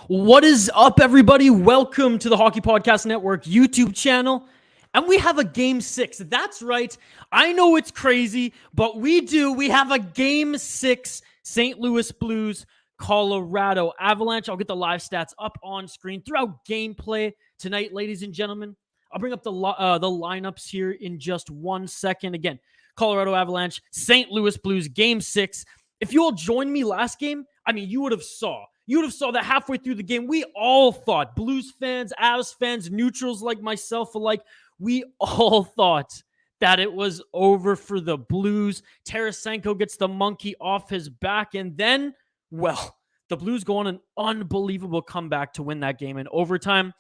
What is up, everybody? Welcome to the Hockey Podcast Network YouTube channel. And we have a Game 6. That's right. I know it's crazy, but we do. We have a Game 6 St. Louis Blues, Colorado Avalanche. I'll get the live stats up on screen throughout gameplay tonight, ladies and gentlemen. I'll bring up the lineups here in just 1 second. Again, Colorado Avalanche, St. Louis Blues, Game 6. If you all joined me last game, you would have saw that halfway through the game, we all thought, Blues fans, Avs fans, neutrals like myself alike, we all thought that it was over for the Blues. Tarasenko gets the monkey off his back, and then, well, the Blues go on an unbelievable comeback to win that game in overtime.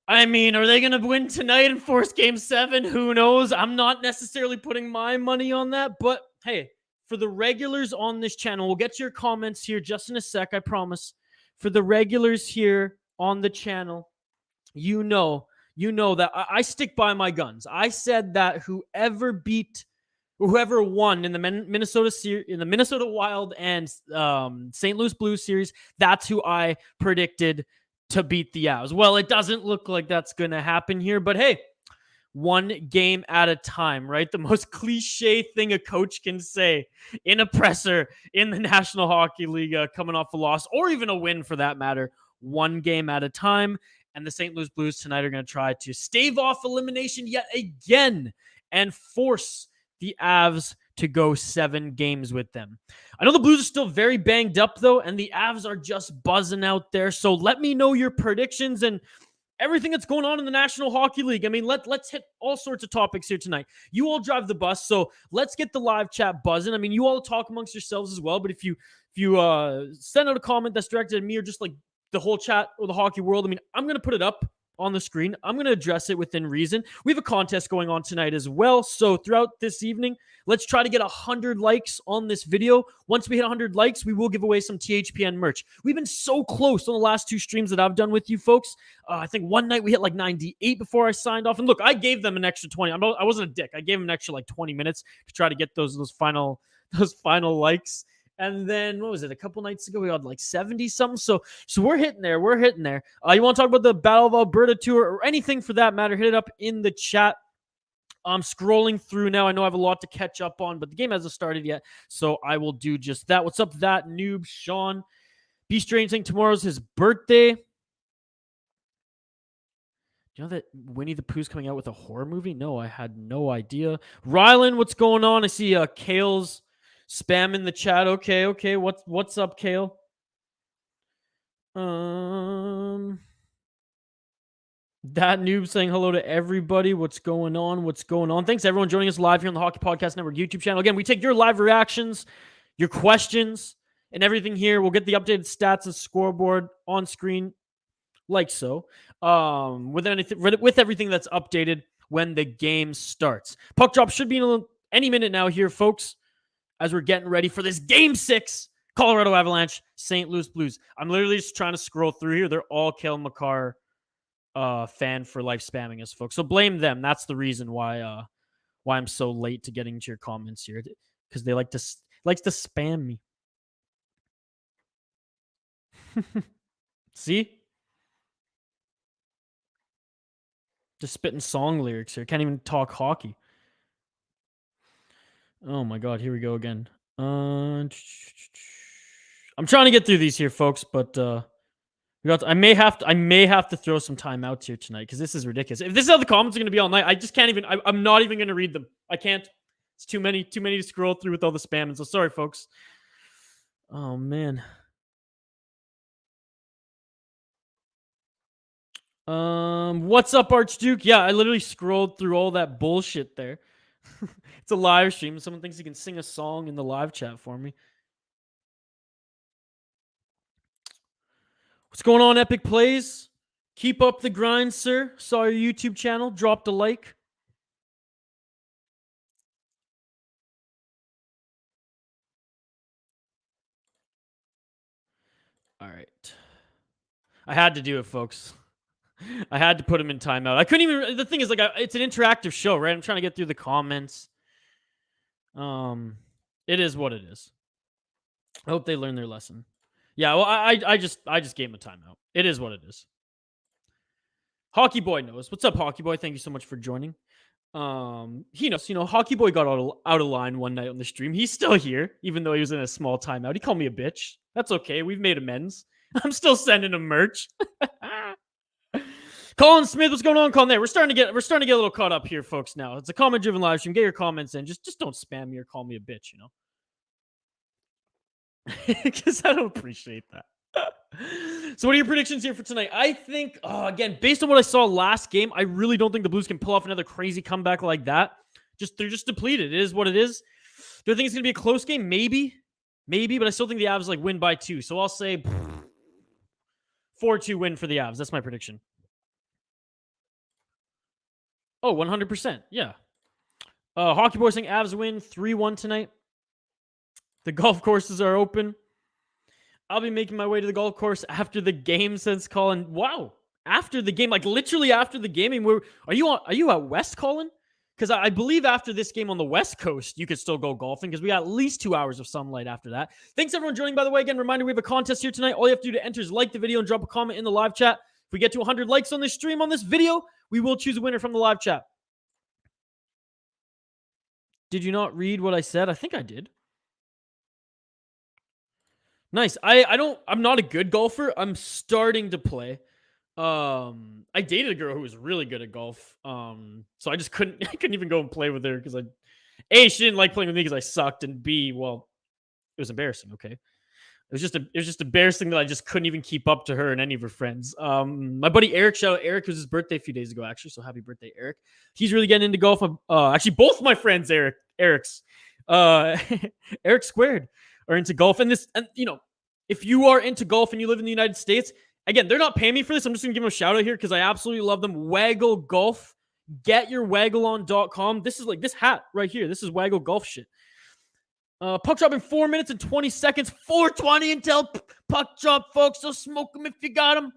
Are they going to win tonight and force Game 7? Who knows? I'm not necessarily putting my money on that, but hey, for the regulars on this channel, we'll get to your comments here just in a sec, I promise. For the regulars here on the channel, you know that I stick by my guns. I said that whoever won in the Minnesota Wild and St. Louis Blues series, that's who I predicted to beat the Avs. Well, it doesn't look like that's going to happen here, but hey, one game at a time, right? The most cliche thing a coach can say in a presser in the National Hockey League, coming off a loss or even a win for that matter. One game at a time. And the St. Louis Blues tonight are going to try to stave off elimination yet again and force the Avs to go 7 games with them. I know the Blues are still very banged up though, and the Avs are just buzzing out there. So let me know your predictions and everything that's going on in the National Hockey League. Let's hit all sorts of topics here tonight. You all drive the bus, so let's get the live chat buzzing. You all talk amongst yourselves as well, but if you send out a comment that's directed at me or just like the whole chat or the hockey world, I'm going to put it up on the screen. I'm going to address it within reason. We have a contest going on tonight as well, so throughout this evening, let's try to get 100 likes on this video. Once we hit 100 likes, we will give away some THPN merch. We've been so close on the last 2 streams that I've done with you folks. I think one night we hit like 98 before I signed off. And look, I gave them an extra 20. I wasn't a dick. I gave them an extra like 20 minutes to try to get those final likes. And then, what was it, a couple nights ago, we got like 70-something. So we're hitting there. You want to talk about the Battle of Alberta tour or anything for that matter, hit it up in the chat. I'm scrolling through now. I know I have a lot to catch up on, but the game hasn't started yet, so I will do just that. What's up, that noob, Sean? Be Strange saying tomorrow's his birthday. Do you know that Winnie the Pooh's coming out with a horror movie? No, I had no idea. Rylan, what's going on? I see Kale's spam in the chat. Okay. What's up, Kale? That noob saying hello to everybody. What's going on? Thanks everyone joining us live here on the Hockey Podcast Network YouTube channel. Again, we take your live reactions, your questions, and everything here. We'll get the updated stats and scoreboard on screen like so. With everything that's updated when the game starts. Puck drop should be in any minute now here, folks, as we're getting ready for this Game 6, Colorado Avalanche, St. Louis Blues. I'm literally just trying to scroll through here. They're all Cale Makar fan for life spamming us, folks. So blame them. That's the reason why I'm so late to getting to your comments here, because they like to spam me. See? Just spitting song lyrics here. Can't even talk hockey. Oh my god, here we go again. I'm trying to get through these here, folks, but I may have to throw some timeouts here tonight because this is ridiculous. If this is how the comments are going to be all night, I just can't even. I'm not even going to read them. I can't. It's too many to scroll through with all the spam. And so sorry, folks. Oh man. What's up, Archduke? Yeah, I literally scrolled through all that bullshit there. It's a live stream. Someone thinks he can sing a song in the live chat for me. What's going on, Epic Plays? Keep up the grind, sir. Saw your YouTube channel. Dropped a like. All right. I had to do it, folks. I had to put him in timeout. I couldn't even. The thing is, it's an interactive show, right? I'm trying to get through the comments. It is what it is. I hope they learn their lesson. Yeah, well, I just gave him a timeout. It is what it is. Hockey Boy knows. What's up, Hockey Boy? Thank you so much for joining. He knows, Hockey Boy got out of line one night on the stream. He's still here, even though he was in a small timeout. He called me a bitch. That's okay. We've made amends. I'm still sending him merch. Colin Smith, what's going on, Colin? There, we're starting to get a little caught up here, folks. Now it's a comment-driven live stream. Get your comments in. Just don't spam me or call me a bitch, because I don't appreciate that. So, what are your predictions here for tonight? I think, again, based on what I saw last game, I really don't think the Blues can pull off another crazy comeback like that. They're just depleted. It is what it is. Do I think it's going to be a close game? Maybe, but I still think the Avs win by 2. So I'll say 4-2 win for the Avs. That's my prediction. Oh, 100%. Yeah. Hockey Boy saying Avs win 3-1 tonight. The golf courses are open. I'll be making my way to the golf course after the game, says Colin. Wow. After the game, like literally after the game. I mean, are you out west, Colin? Because I believe after this game on the West Coast, you could still go golfing because we got at least 2 hours of sunlight after that. Thanks, everyone, joining, by the way. Again, reminder, we have a contest here tonight. All you have to do to enter is like the video and drop a comment in the live chat. If we get to 100 likes on this stream, on this video, we will choose a winner from the live chat. Did you not read what I said? I think I did. Nice. I'm not a good golfer. I'm starting to play. I dated a girl who was really good at golf. So I just couldn't even go and play with her because A, she didn't like playing with me because I sucked, and B, well, it was embarrassing. Okay. It was just embarrassing that I just couldn't even keep up to her and any of her friends. My buddy Eric, shout out Eric, it was his birthday a few days ago, actually. So happy birthday, Eric. He's really getting into golf. Actually, both my friends, Eric's, Eric Squared are into golf. And if you are into golf and you live in the United States, again, they're not paying me for this. I'm just going to give them a shout out here because I absolutely love them. Waggle Golf. Get your waggleon.com. This is like this hat right here. This is Waggle Golf shit. Puck drop in 4 minutes and 20 seconds. 4:20 until puck drop, folks. So smoke them if you got them.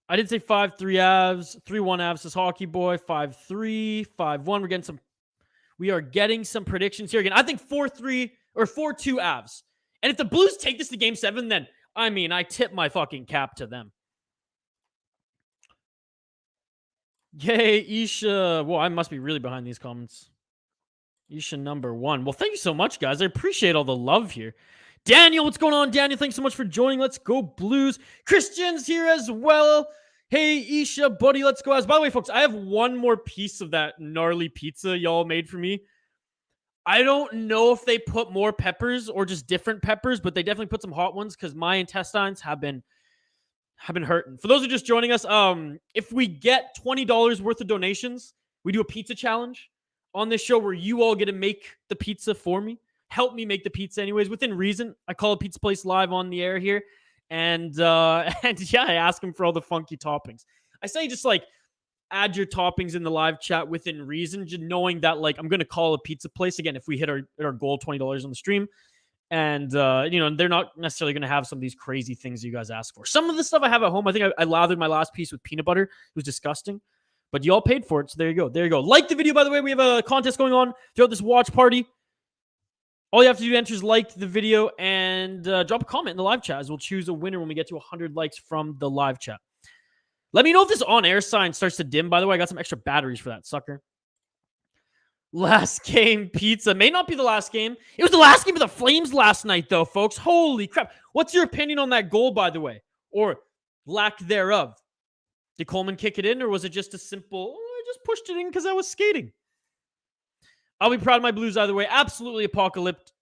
I did say 5-3 Avs. 3-1 Avs says Hockey Boy. 5-3. 5-1. We are getting some predictions here again. I think 4-3 or 4-2 Avs. And if the Blues take this to Game 7, then, I tip my fucking cap to them. Yay, Isha. Well, I must be really behind these comments. Isha number 1. Well, thank you so much, guys. I appreciate all the love here. Daniel, what's going on, Daniel? Thanks so much for joining. Let's go Blues. Christian's here as well. Hey, Isha, buddy, let's go. By the way, folks, I have one more piece of that gnarly pizza y'all made for me. I don't know if they put more peppers or just different peppers, but they definitely put some hot ones because my intestines have been hurting. For those who are just joining us, if we get $20 worth of donations, we do a pizza challenge on this show where you all get to make the pizza for me. Help me make the pizza anyways, within reason. I call a pizza place live on the air here. And yeah, I ask them for all the funky toppings. I say just add your toppings in the live chat within reason, just knowing that I'm going to call a pizza place again if we hit our goal $20 on the stream. And, they're not necessarily going to have some of these crazy things you guys ask for. Some of the stuff I have at home, I think I lathered my last piece with peanut butter. It was disgusting. But you all paid for it, so there you go. There you go. Like the video, by the way. We have a contest going on throughout this watch party. All you have to do to enter is like the video and drop a comment in the live chat, as we'll choose a winner when we get to 100 likes from the live chat. Let me know if this on-air sign starts to dim. By the way, I got some extra batteries for that sucker. Last game pizza. May not be the last game. It was the last game of the Flames last night, though, folks. Holy crap. What's your opinion on that goal, by the way? Or lack thereof? Did Coleman kick it in, or was it just a simple, I just pushed it in because I was skating? I'll be proud of my Blues either way. Absolutely apocalyptic.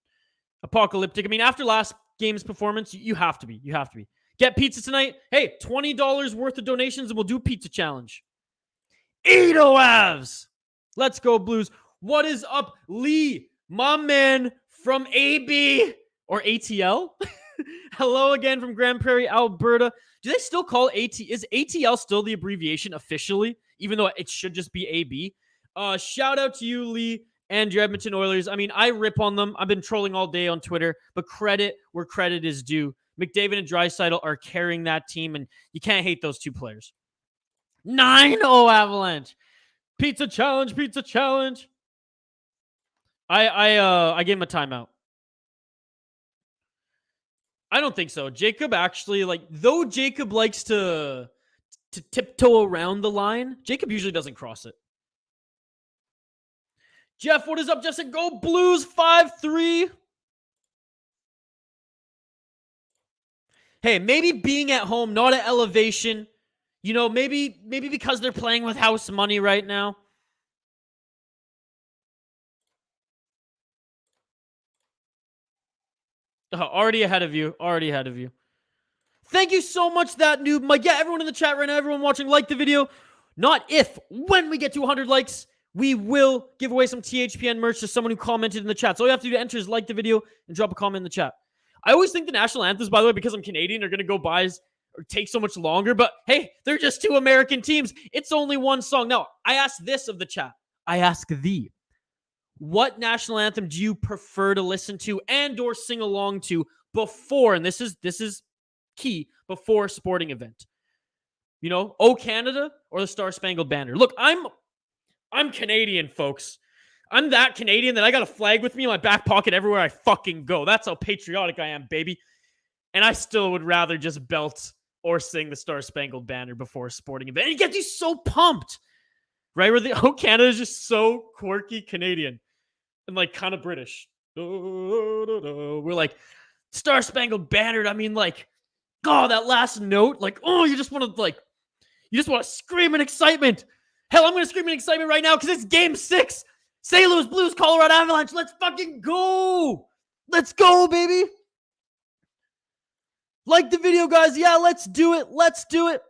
I mean, after last game's performance, you have to be. You have to be. Get pizza tonight. Hey, $20 worth of donations, and we'll do a pizza challenge. Edo Avs. Let's go, Blues. What is up, Lee? My man from AB or ATL. Hello again from Grand Prairie, Alberta. Do they still call is ATL still the abbreviation officially, even though it should just be AB? Shout out to you, Lee, and your Edmonton Oilers. I mean, I rip on them. I've been trolling all day on Twitter, but credit where credit is due. McDavid and Draisaitl are carrying that team, and you can't hate those two players. 9-0 Avalanche. Pizza challenge, pizza challenge. I gave him a timeout. I don't think so. Jacob actually, like, though Jacob likes to tiptoe around the line, Jacob usually doesn't cross it. Jeff, what is up? Jeff said, go Blues 5-3. Hey, maybe being at home, not at elevation. You know, maybe because they're playing with house money right now. Already ahead of you. Already ahead of you. Thank you so much, that noob Mike. Yeah, everyone in the chat right now, everyone watching, like the video. Not if, when we get to 100 likes, we will give away some THPN merch to someone who commented in the chat. So all you have to do to enter is like the video and drop a comment in the chat. I always think the national anthems, by the way, because I'm Canadian, are going to go by or take so much longer. But hey, they're just two American teams. It's only one song. Now, I ask this of the chat. I ask thee. What national anthem do you prefer to listen to and or sing along to before, and this is key, before a sporting event? You know, Oh Canada or the Star Spangled Banner? Look, I'm Canadian, folks. I'm that Canadian that I got a flag with me in my back pocket everywhere I fucking go. That's how patriotic I am, baby. And I still would rather just belt or sing the Star Spangled Banner before a sporting event. And it gets you so pumped, right? Where the Oh Canada is just so quirky Canadian and like kind of British. We're like, Star Spangled Banner. I mean, like, oh, that last note, like, oh, you just want to scream in excitement. Hell, I'm going to scream in excitement right now because it's game 6. St. Louis Blues, Colorado Avalanche. Let's fucking go. Let's go, baby. Like the video, guys. Yeah, let's do it. Let's do it.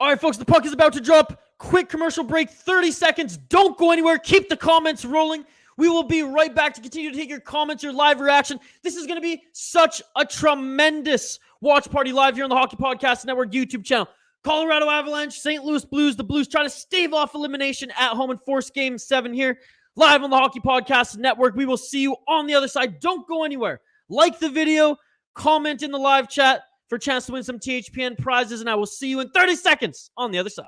All right, folks, the puck is about to drop. Quick commercial break, 30 seconds. Don't go anywhere. Keep the comments rolling. We will be right back to continue to take your comments, your live reaction. This is going to be such a tremendous watch party live here on the Hockey Podcast Network YouTube channel. Colorado Avalanche, St. Louis Blues. The Blues try to stave off elimination at home and force Game 7 here, live on the Hockey Podcast Network. We will see you on the other side. Don't go anywhere. Like the video, comment in the live chat for a chance to win some THPN prizes, and I will see you in 30 seconds on the other side.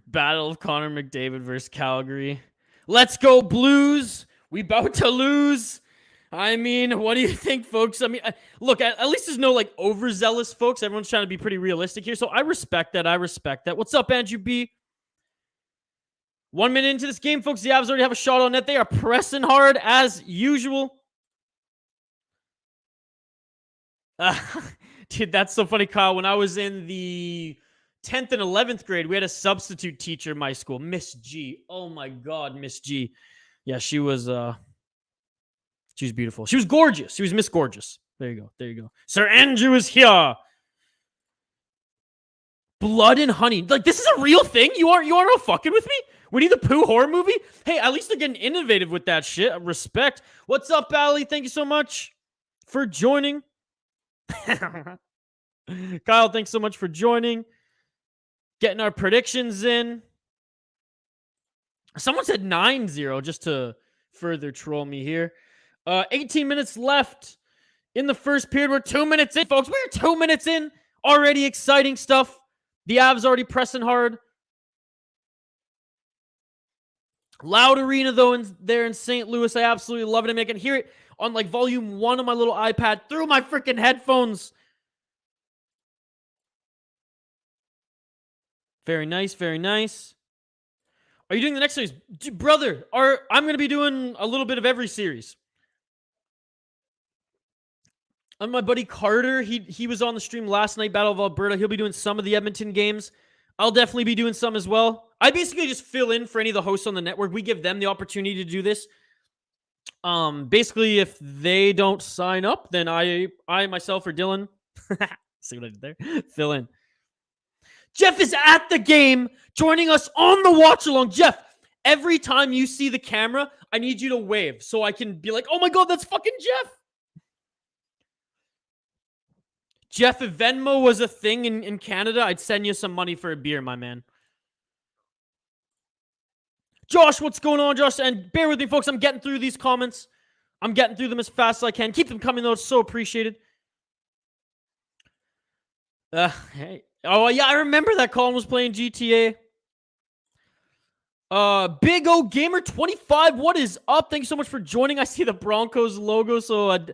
Battle of Connor McDavid versus Calgary. Let's go, Blues. We about to lose. I mean, what do you think, folks? I mean, look, at least there's no, like, overzealous folks. Everyone's trying to be pretty realistic here, so I respect that. I respect that. What's up, Andrew B? 1 minute into this game, folks. The Avs already have a shot on net. They are pressing hard, as usual. Dude, that's so funny, Kyle. When I was in the 10th and 11th grade, we had a substitute teacher in my school, Miss G. Oh my God, Miss G. Yeah, she was beautiful. She was gorgeous. She was Miss Gorgeous. There you go. There you go. Sir Andrew is here. Blood and Honey. Like, this is a real thing? You are not fucking with me? Winnie the Pooh horror movie? Hey, at least they're getting innovative with that shit. Respect. What's up, Allie? Thank you so much for joining. Kyle, thanks so much for joining. Getting our predictions in. Someone said 9-0 just to further troll me here. 18 minutes left in the first period. We're 2 minutes in, folks. We're 2 minutes in. Already exciting stuff. The Avs already pressing hard. Loud arena, though, there in St. Louis. I absolutely love it. I can hear it on, like, volume 1 on my little iPad through my freaking headphones. Very nice, very nice. Are you doing the next series? Brother, I'm going to be doing a little bit of every series. My buddy Carter, he was on the stream last night, Battle of Alberta. He'll be doing some of the Edmonton games. I'll definitely be doing some as well. I basically just fill in for any of the hosts on the network. We give them the opportunity to do this. Basically, if they don't sign up, then I myself or Dylan, see what I did there? Fill in. Jeff is at the game, joining us on the watch along. Jeff, every time you see the camera, I need you to wave so I can be like, oh my God, that's fucking Jeff. Jeff, if Venmo was a thing in Canada, I'd send you some money for a beer, my man. Josh, what's going on, Josh? And bear with me, folks. I'm getting through these comments. I'm getting through them as fast as I can. Keep them coming, though. It's so appreciated. Hey. Oh, yeah, I remember that Colin was playing GTA. Big O Gamer 25, what is up? Thank you so much for joining. I see the Broncos logo, so an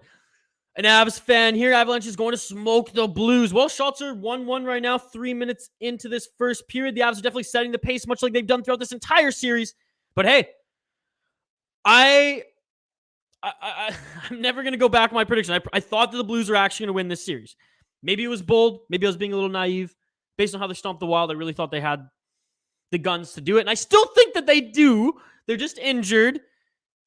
Avs fan here. Avalanche is going to smoke the Blues. Well, shots are 1-1 right now, 3 minutes into this first period. The Avs are definitely setting the pace, much like they've done throughout this entire series. But hey, I'm never going to go back on my prediction. I thought that the Blues were actually going to win this series. Maybe it was bold. Maybe I was being a little naive. Based on how they stomped the Wild, I really thought they had the guns to do it. And I still think that they do. They're just injured.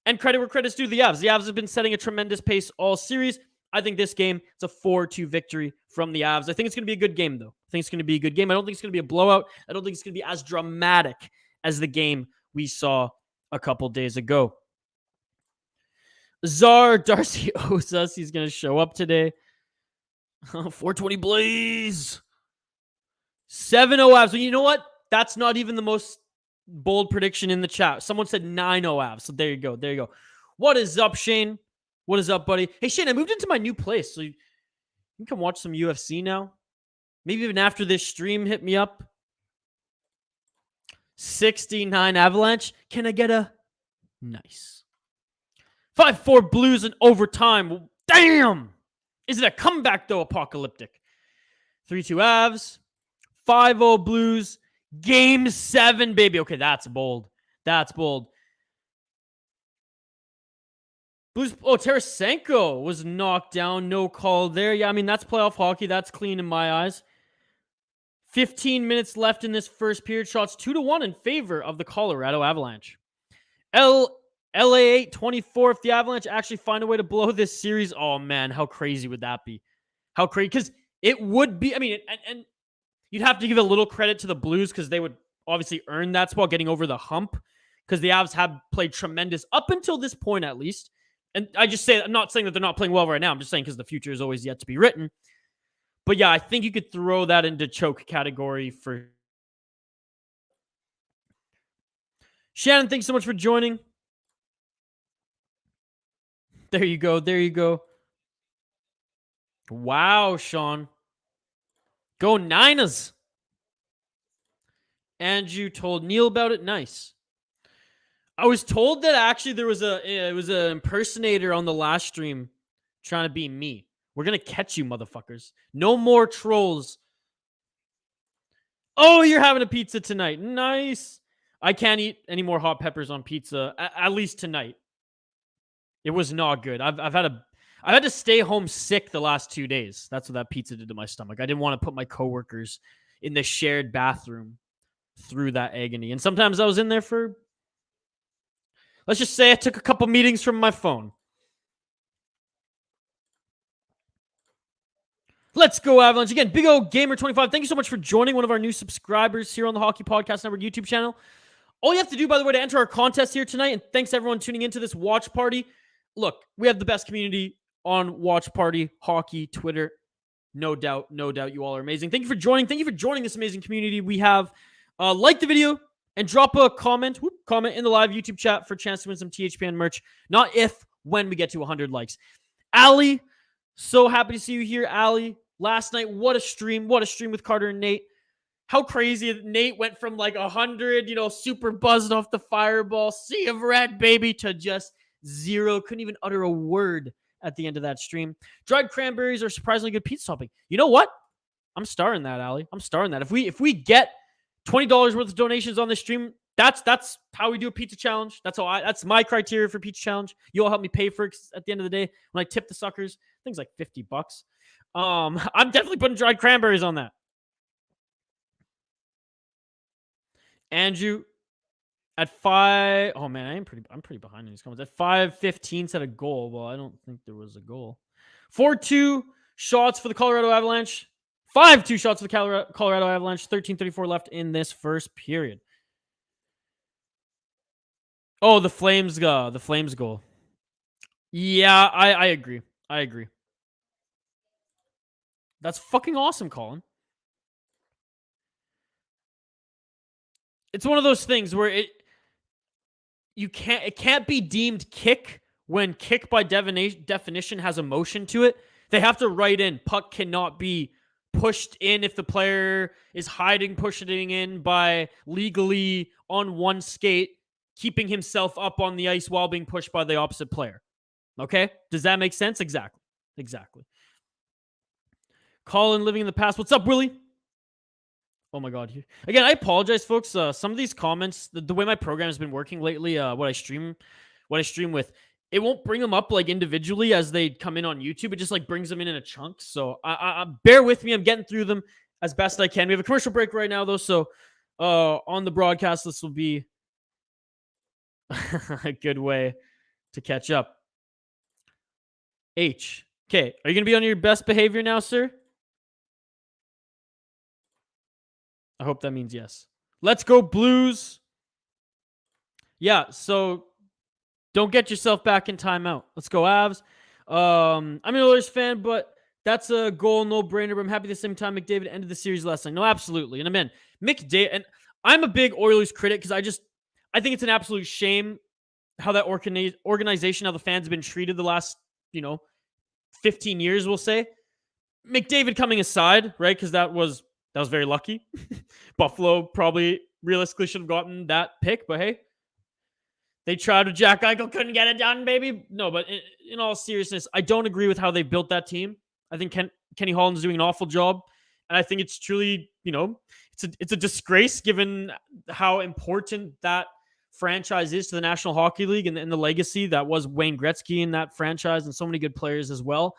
And credit where credit's due, the Avs. The Avs have been setting a tremendous pace all series. I think this game, it's a 4-2 victory from the Avs. I think it's going to be a good game, though. I think it's going to be a good game. I don't think it's going to be a blowout. I don't think it's going to be as dramatic as the game we saw a couple days ago. Czar Darcy owes us. He's going to show up today. 420 Blaze. 7-0 Avs. Well, you know what? That's not even the most bold prediction in the chat. Someone said 9-0 Avs. So there you go. There you go. What is up, Shane? What is up, buddy? Hey, Shane, I moved into my new place. So you can come watch some UFC now. Maybe even after this stream, hit me up. 69 Avalanche. Can I get a nice? 5-4 Blues in overtime. Damn! Is it a comeback, though, apocalyptic? 3-2 Avs. 5-0 Blues. Game 7, baby. Okay, that's bold. That's bold. Blues. Oh, Tarasenko was knocked down. No call there. Yeah, I mean, that's playoff hockey. That's clean in my eyes. 15 minutes left in this first period. Shots 2-1 in favor of the Colorado Avalanche. LA 8-24. If the Avalanche actually find a way to blow this series, oh, man, how crazy would that be? How crazy? Because it would be, I mean, and you'd have to give a little credit to the Blues because they would obviously earn that spot getting over the hump because the Avs have played tremendous up until this point, at least. And I just say, I'm not saying that they're not playing well right now. I'm just saying because the future is always yet to be written. But yeah, I think you could throw that into choke category for Shannon. Thanks so much for joining. There you go. There you go. Wow, Sean. Go Niners. Andrew told Neil about it. Nice. I was told that actually there was an impersonator on the last stream trying to be me. We're going to catch you, motherfuckers. No more trolls. Oh, you're having a pizza tonight. Nice. I can't eat any more hot peppers on pizza, at least tonight. It was not good. I've had to stay home sick the last 2 days. That's what that pizza did to my stomach. I didn't want to put my coworkers in the shared bathroom through that agony. And sometimes I was in there for, let's just say I took a couple meetings from my phone. Let's go Avalanche. Again, Big O Gamer 25. Thank you so much for joining, one of our new subscribers here on the Hockey Podcast Network YouTube channel. All you have to do, by the way, to enter our contest here tonight, and thanks everyone tuning into this watch party. Look, we have the best community on Watch Party, Hockey, Twitter. No doubt you all are amazing. Thank you for joining. Thank you for joining this amazing community we have. Like the video and drop a comment in the live YouTube chat for a chance to win some THPN merch. Not if, when we get to 100 likes. Ali, so happy to see you here, Ali. Last night, what a stream. What a stream with Carter and Nate. How crazy Nate went from like 100, super buzzed off the fireball, sea of red, baby, to just 0. Couldn't even utter a word at the end of that stream. Dried cranberries are surprisingly good pizza topping. You know what? I'm starring that, Ali. I'm starring that. If we get $20 worth of donations on this stream, that's how we do a pizza challenge. That's my criteria for pizza challenge. You all help me pay for it at the end of the day. When I tip the suckers, things like $50. I'm definitely putting dried cranberries on that. Andrew at 5. Oh man, I'm pretty behind in these comments. At 5:15 said a goal. Well, I don't think there was a goal. 4-2 shots for the Colorado Avalanche. 5-2 shots for the Colorado Avalanche. 13:34 left in this first period. Oh, the Flames goal. Yeah, I agree. I agree. That's fucking awesome, Colin. It's one of those things where it can't be deemed kick when kick by definition has a motion to it. They have to write in puck cannot be pushed in if the player is pushing in by legally on one skate, keeping himself up on the ice while being pushed by the opposite player. Okay? Does that make sense? Exactly. Colin living in the past. What's up, Willie? Oh my God. Again, I apologize, folks. Some of these comments, the way my program has been working lately, what I stream with, it won't bring them up like individually as they come in on YouTube. It just like brings them in a chunk. So I bear with me. I'm getting through them as best I can. We have a commercial break right now, though. So on the broadcast, this will be a good way to catch up. H. Okay. Are you going to be on your best behavior now, sir? I hope that means yes. Let's go, Blues. Yeah, so don't get yourself back in timeout. Let's go, Avs. I'm an Oilers fan, but that's a goal no-brainer. But I'm happy at the same time McDavid ended the series last night. No, absolutely. And I'm in. McDavid, and I'm a big Oilers critic because I think it's an absolute shame how that organization, how the fans have been treated the last, 15 years, we'll say. McDavid coming aside, right? Because that was very lucky. Buffalo probably realistically should have gotten that pick, but hey, they tried with Jack Eichel, couldn't get it done, baby. No, but in all seriousness, I don't agree with how they built that team. I think Kenny Holland's doing an awful job, and I think it's truly, it's a disgrace given how important that franchise is to the National Hockey League and the legacy that was Wayne Gretzky in that franchise and so many good players as well.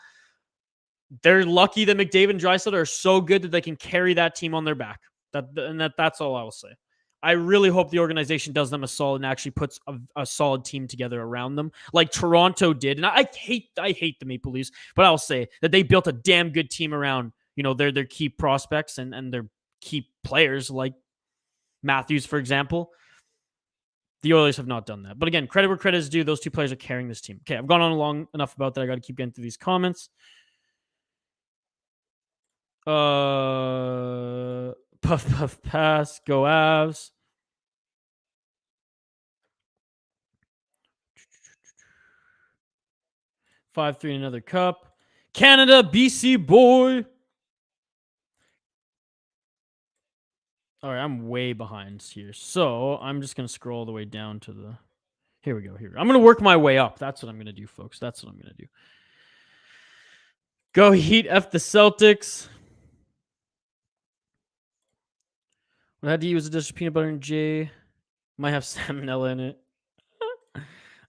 They're lucky that McDavid and Draisaitl are so good that they can carry that team on their back. That's all I will say. I really hope the organization does them a solid and actually puts a solid team together around them, like Toronto did. And I hate the Maple Leafs, but I'll say that they built a damn good team around their key prospects and their key players, like Matthews, for example. The Oilers have not done that. But again, credit where credit is due. Those two players are carrying this team. Okay, I've gone on long enough about that. I got to keep getting through these comments. Puff pass, go Avs. Five, 3 another cup. Canada, BC boy. All right, I'm way behind here. So I'm just going to scroll all the way down to the... Here we go. I'm going to work my way up. That's what I'm going to do, folks. That's what I'm going to do. Go Heat, F the Celtics. When I had to use a dish of peanut butter and J. Might have salmonella in it.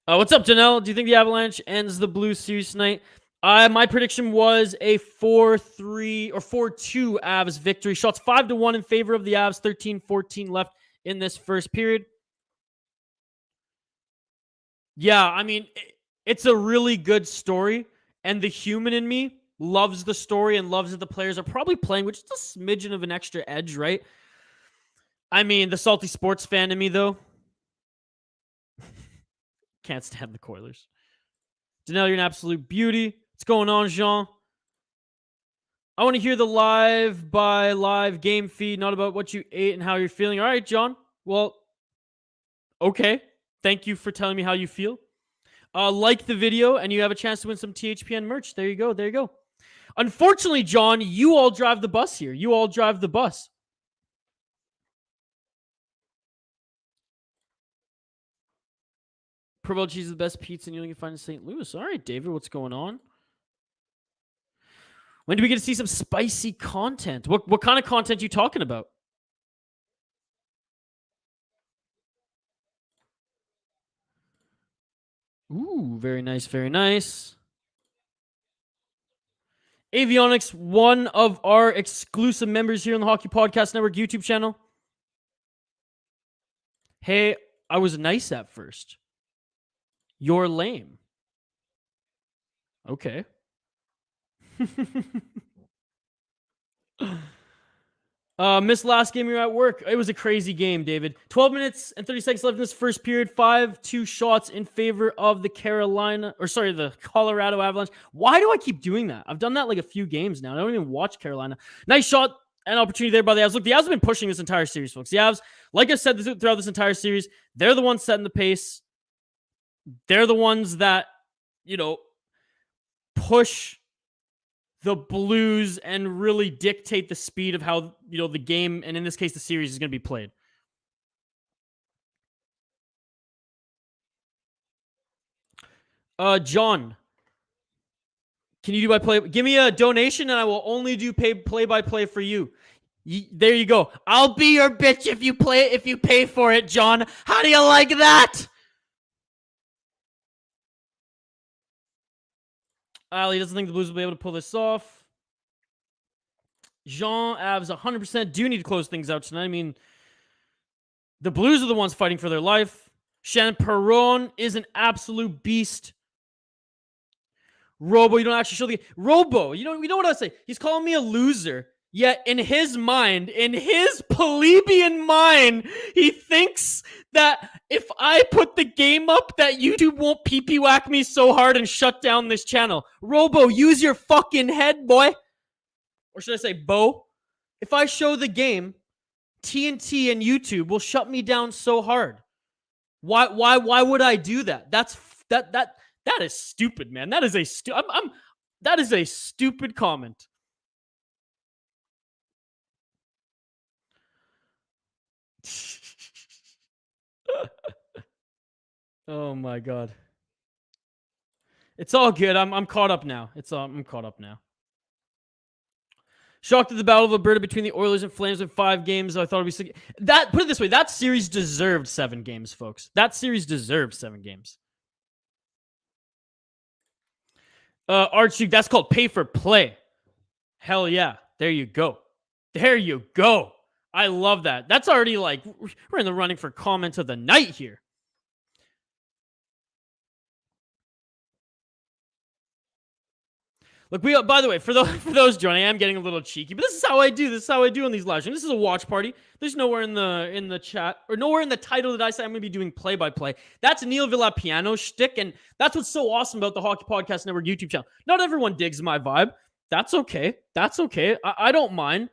What's up, Janelle? Do you think the Avalanche ends the Blues series tonight? My prediction was a 4-3 or 4-2 Avs victory. Shots 5-1 in favor of the Avs. 13-14 left in this first period. Yeah, I mean, it's a really good story. And the human in me loves the story and loves that the players are probably playing with just a smidgen of an extra edge, right? I mean, the salty sports fan in me, though, can't stand the Coilers. Danelle, you're an absolute beauty. What's going on, Jean? I want to hear the live game feed, not about what you ate and how you're feeling. All right, John. Well, okay. Thank you for telling me how you feel. Like the video, and you have a chance to win some THPN merch. There you go. Unfortunately, John, you all drive the bus here. Provolone cheese is the best pizza you can find in St. Louis. All right, David, what's going on? When do we get to see some spicy content? What kind of content are you talking about? Ooh, very nice, very nice. Avionics, one of our exclusive members here on the Hockey Podcast Network YouTube channel. Hey, I was nice at first. You're lame. Okay. Missed last game, you're at work. It was a crazy game, David. 12 minutes and 30 seconds left in this first period. 5-2 shots in favor of the the Colorado Avalanche. Why do I keep doing that? I've done that like a few games now. I don't even watch Carolina. Nice shot and opportunity there by the Avs. Look, the Avs have been pushing this entire series, folks. The Avs, like I said throughout this entire series, they're the ones setting the pace. They're the ones that, push the Blues and really dictate the speed of how, the game, and in this case, the series is going to be played. John, can you do by play? Give me a donation and I will only do play by play for you. There you go. I'll be your bitch if you pay for it, John. How do you like that? Ali doesn't think the Blues will be able to pull this off. Jean, Avs 100% do need to close things out tonight. I mean, the Blues are the ones fighting for their life. Shannon Perron is an absolute beast. Robo, you don't actually show the... Robo, you know what I say? He's calling me a loser. Yet in his mind, in his plebeian mind, he thinks that if I put the game up, that YouTube won't pee-pee whack me so hard and shut down this channel. Robo, use your fucking head, boy. Or should I say, Bo? If I show the game, TNT and YouTube will shut me down so hard. Why would I do that? That is stupid, man. That is a that is a stupid comment. Oh my god. It's all good. I'm caught up now. I'm caught up now. Shocked at the Battle of Alberta between the Oilers and Flames in 5 games. I thought it'd be that. Put it this way: that series deserved 7 games, folks. That series deserved 7 games. Archie, that's called pay for play. Hell yeah! There you go. There you go. I love that. That's already like we're in the running for comment of the night here. Look, by the way, for those joining, I am getting a little cheeky, but this is how I do. This is how I do on these live streams. This is a watch party. There's nowhere in the chat or nowhere in the title that I say I'm going to be doing play by play. That's Neil Villapiano shtick, and that's what's so awesome about the Hockey Podcast Network YouTube channel. Not everyone digs my vibe. That's okay. That's okay. I don't mind.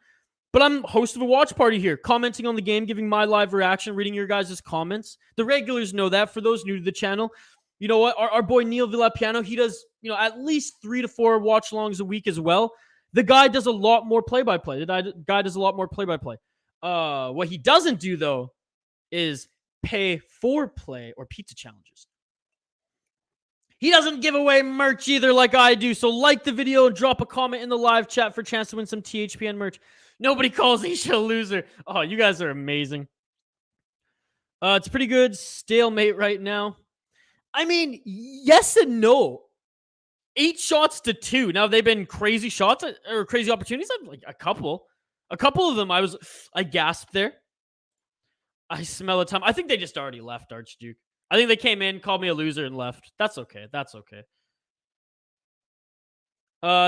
But I'm host of a watch party here, commenting on the game, giving my live reaction, reading your guys' comments. The regulars know that. For those new to the channel, you know what? Our boy Neil Villapiano, he does, at least 3 to 4 watch-alongs a week as well. The guy does a lot more play-by-play. The guy does a lot more play-by-play. What he doesn't do, though, is pay for play or pizza challenges. He doesn't give away merch either like I do. So like the video and drop a comment in the live chat for a chance to win some THPN merch. Nobody calls Isha a loser. Oh, you guys are amazing. It's pretty good stalemate right now. I mean, yes and no. 8 shots to 2. Now, they've been crazy shots or crazy opportunities. Like a couple. A couple of them, I gasped there. I smell a time. I think they just already left, Archduke. I think they came in, called me a loser, and left. That's okay. That's okay.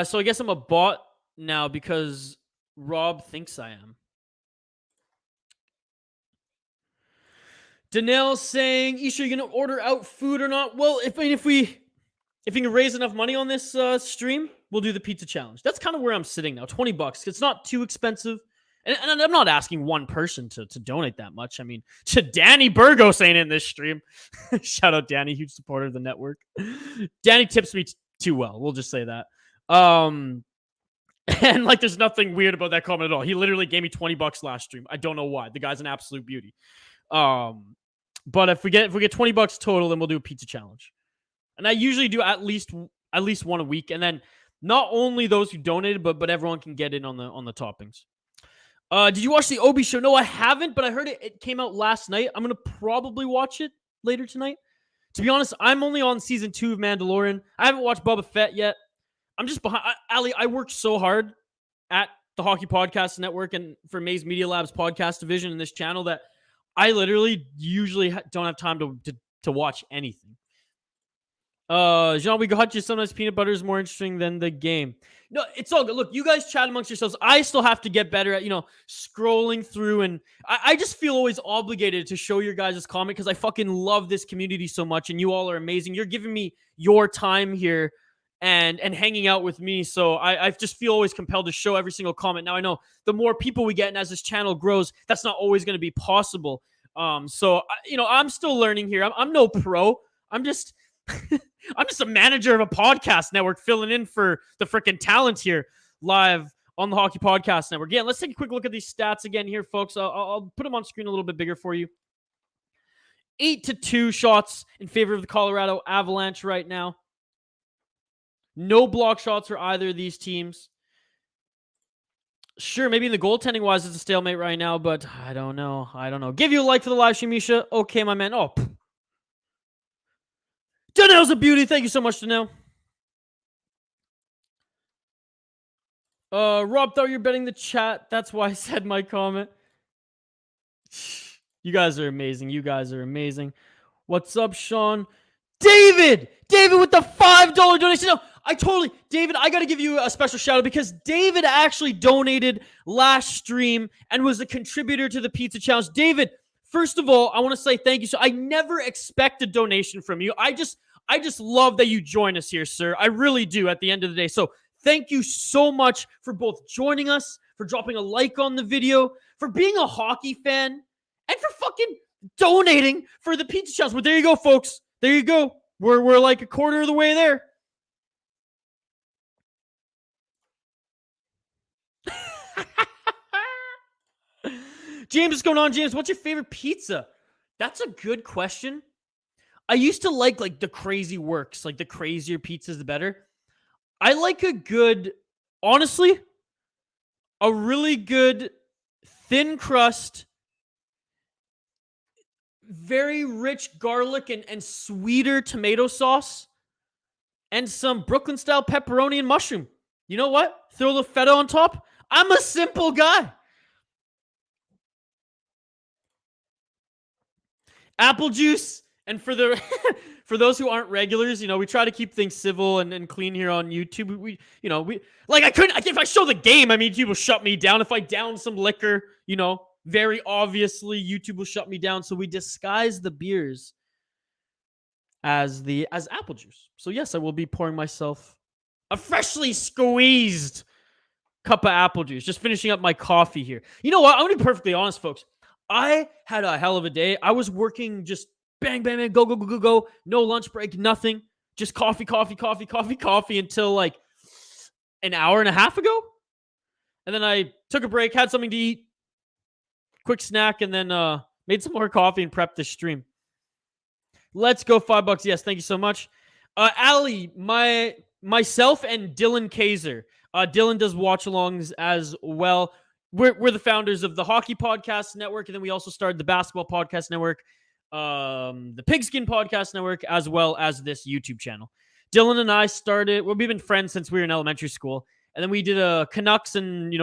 So I guess I'm a bot now because Rob thinks I am. Danelle saying, Isha, are you going to order out food or not? Well, if we can raise enough money on this stream, we'll do the pizza challenge. That's kind of where I'm sitting now. $20. It's not too expensive. And I'm not asking one person to donate that much. I mean, to Danny Burgos ain't in this stream. Shout out Danny, huge supporter of the network. Danny tips me too well. We'll just say that. And like, there's nothing weird about that comment at all. He literally gave me $20 last stream. I don't know why. The guy's an absolute beauty. But if we get $20 total, then we'll do a pizza challenge. And I usually do at least one a week. And then not only those who donated, but everyone can get in on the toppings. Did you watch the Obi show? No, I haven't, but I heard it came out last night. I'm going to probably watch it later tonight. To be honest, I'm only on season 2 of Mandalorian. I haven't watched Boba Fett yet. I'm just behind. Ali, I worked so hard at the Hockey Podcast Network and for Maze Media Labs podcast division in this channel that I literally usually don't have time to watch anything. Jean, we got you. Sometimes peanut butter is more interesting than the game. No, it's all good. Look, you guys chat amongst yourselves. I still have to get better at, scrolling through. And I just feel always obligated to show your guys' comment because I fucking love this community so much. And you all are amazing. You're giving me your time here and hanging out with me. So I just feel always compelled to show every single comment. Now, I know the more people we get and as this channel grows, that's not always going to be possible. So, I'm still learning here. I'm no pro. I'm just... I'm just a manager of a podcast network filling in for the freaking talent here live on the Hockey Podcast Network. Again, let's take a quick look at these stats again here, folks. I'll put them on screen a little bit bigger for you. 8-2 shots in favor of the Colorado Avalanche right now. No block shots for either of these teams. Sure, maybe in the goaltending-wise, it's a stalemate right now, but I don't know. Give you a like for the live stream, Misha. Okay, my man. Oh, Danelle's a beauty. Thank you so much, Danelle. Rob thought you're betting the chat. That's why I said my comment. You guys are amazing. What's up, Sean? David with the $5 donation. No, David, I got to give you a special shout out because David actually donated last stream and was a contributor to the pizza challenge. David, first of all, I want to say thank you. So I never expect a donation from you. I just love that you join us here, sir. I really do at the end of the day. So thank you so much for both joining us, for dropping a like on the video, for being a hockey fan, and for fucking donating for the pizza challenge. But there you go, folks. There you go. We're like a quarter of the way there. James, what's going on, James? What's your favorite pizza? That's a good question. I used to like the crazy works. Like, the crazier pizzas, the better. I like honestly, a really good thin crust, very rich garlic and sweeter tomato sauce, and some Brooklyn-style pepperoni and mushroom. You know what? Throw the feta on top. I'm a simple guy. Apple juice. And for those who aren't regulars, we try to keep things civil and clean here on YouTube. If I show the game, YouTube will shut me down. If I down some liquor, very obviously YouTube will shut me down. So we disguise the beers as apple juice. So yes, I will be pouring myself a freshly squeezed cup of apple juice. Just finishing up my coffee here. You know what? I'm going to be perfectly honest, folks. I had a hell of a day. I was working just bang, bang, bang, go. No lunch break, nothing. Just coffee until like an hour and a half ago. And then I took a break, had something to eat, quick snack, and then made some more coffee and prepped the stream. Let's go, $5. Yes, thank you so much. Ali, myself and Dylan Kaiser. Dylan does watchalongs as well. We're the founders of the Hockey Podcast Network, and then we also started the Basketball Podcast Network, the Pigskin Podcast Network, as well as this YouTube channel. Dylan and I we've been friends since we were in elementary school, and then we did a Canucks and,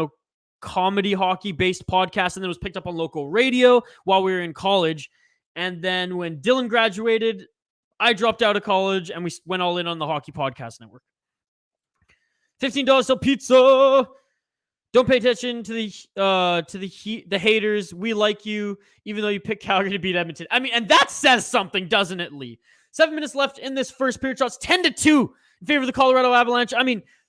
comedy hockey-based podcast, and then it was picked up on local radio while we were in college. And then when Dylan graduated, I dropped out of college, and we went all in on the Hockey Podcast Network. $15 sell pizza. Don't pay attention to the haters. We like you, even though you picked Calgary to beat Edmonton. And that says something, doesn't it, Lee? 7 minutes left in this first period. Shots 10-2 in favor of the Colorado Avalanche.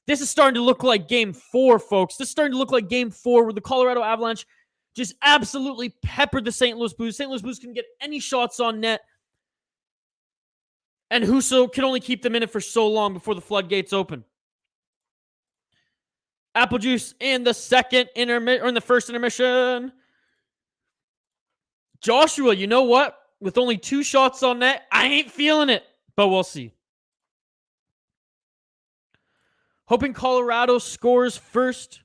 This is starting to look like Game 4, folks. This is starting to look like Game 4, where the Colorado Avalanche just absolutely peppered the St. Louis Blues. St. Louis Blues couldn't get any shots on net, and Husso can only keep them in it for so long before the floodgates open. Apple juice in the in the first intermission. Joshua, you know what? With only 2 shots on net, I ain't feeling it, but we'll see. Hoping Colorado scores first.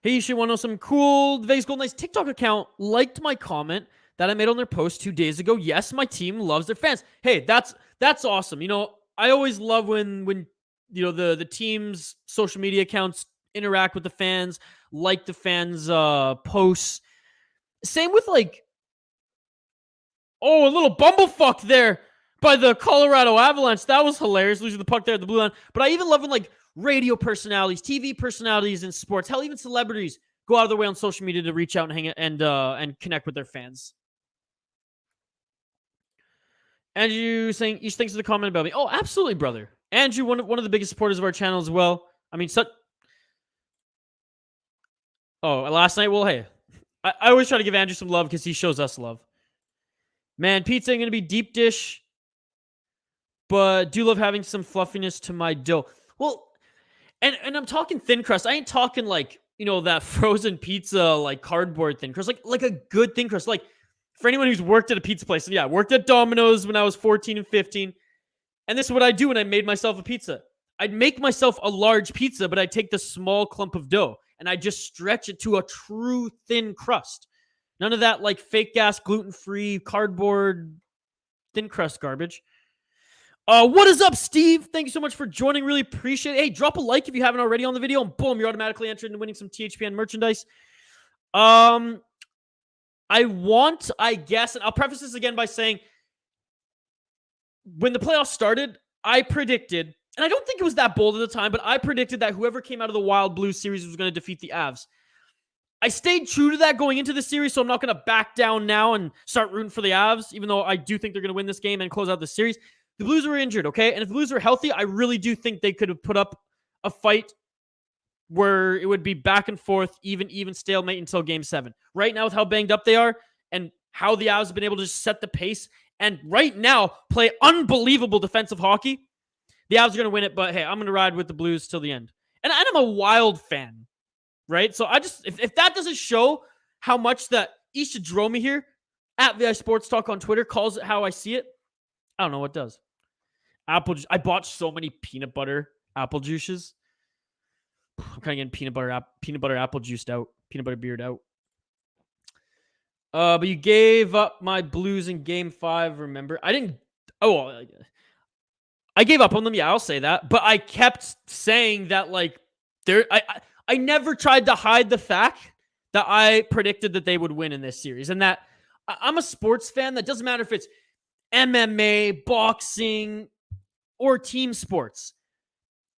Hey, you should want to know something cool. The Vegas Golden Knights TikTok account liked my comment that I made on their post 2 days ago. Yes, my team loves their fans. Hey, that's awesome. I always love when the team's social media accounts interact with the fans, like the fans' posts. Same with like, oh, a little bumblefuck there by the Colorado Avalanche. That was hilarious, losing the puck there at the blue line. But I even love when like radio personalities, TV personalities in sports, hell, even celebrities go out of their way on social media to reach out and hang and connect with their fans. Andrew saying, "Each thanks for the comment about me." Oh, absolutely, brother. Andrew, one of the biggest supporters of our channel as well. I mean, last night. Well, hey, I always try to give Andrew some love because he shows us love. Man, pizza ain't gonna be deep dish, but do love having some fluffiness to my dough. Well, and I'm talking thin crust. I ain't talking like, you know, that frozen pizza like cardboard thin crust, like a good thin crust. Like for anyone who's worked at a pizza place, yeah, I worked at Domino's when I was 14 and 15. And this is what I do when I made myself a pizza. I'd make myself a large pizza, but I'd take the small clump of dough and I just stretch it to a true thin crust. None of that like fake ass gluten-free cardboard thin crust garbage. What is up, Steve? Thank you so much for joining. Really appreciate it. Hey, drop a like if you haven't already on the video, and boom, you're automatically entered into winning some THPN merchandise. I guess, and I'll preface this again by saying, when the playoffs started, I predicted, and I don't think it was that bold at the time, but I predicted that whoever came out of the Wild Blue series was going to defeat the Avs. I stayed true to that going into the series, so I'm not going to back down now and start rooting for the Avs, even though I do think they're going to win this game and close out the series. The Blues were injured, okay? And if the Blues were healthy, I really do think they could have put up a fight where it would be back and forth, even stalemate until Game 7. Right now, with how banged up they are and how the Avs have been able to just set the pace and right now play unbelievable defensive hockey, the Avs are going to win it. But hey, I'm going to ride with the Blues till the end. And I'm a Wild fan, right? So I just, if that doesn't show how much that Isha Dromi here at VI Sports Talk on Twitter calls it how I see it, I don't know what does. Apple juice. I bought so many peanut butter apple juices. I'm kind of getting peanut butter apple juiced out. Peanut butter beard out. But you gave up my Blues in Game 5, remember? I didn't... Oh, I gave up on them. Yeah, I'll say that. But I kept saying that, like, I never tried to hide the fact that I predicted that they would win in this series. And that I'm a sports fan. That doesn't matter if it's MMA, boxing, or team sports.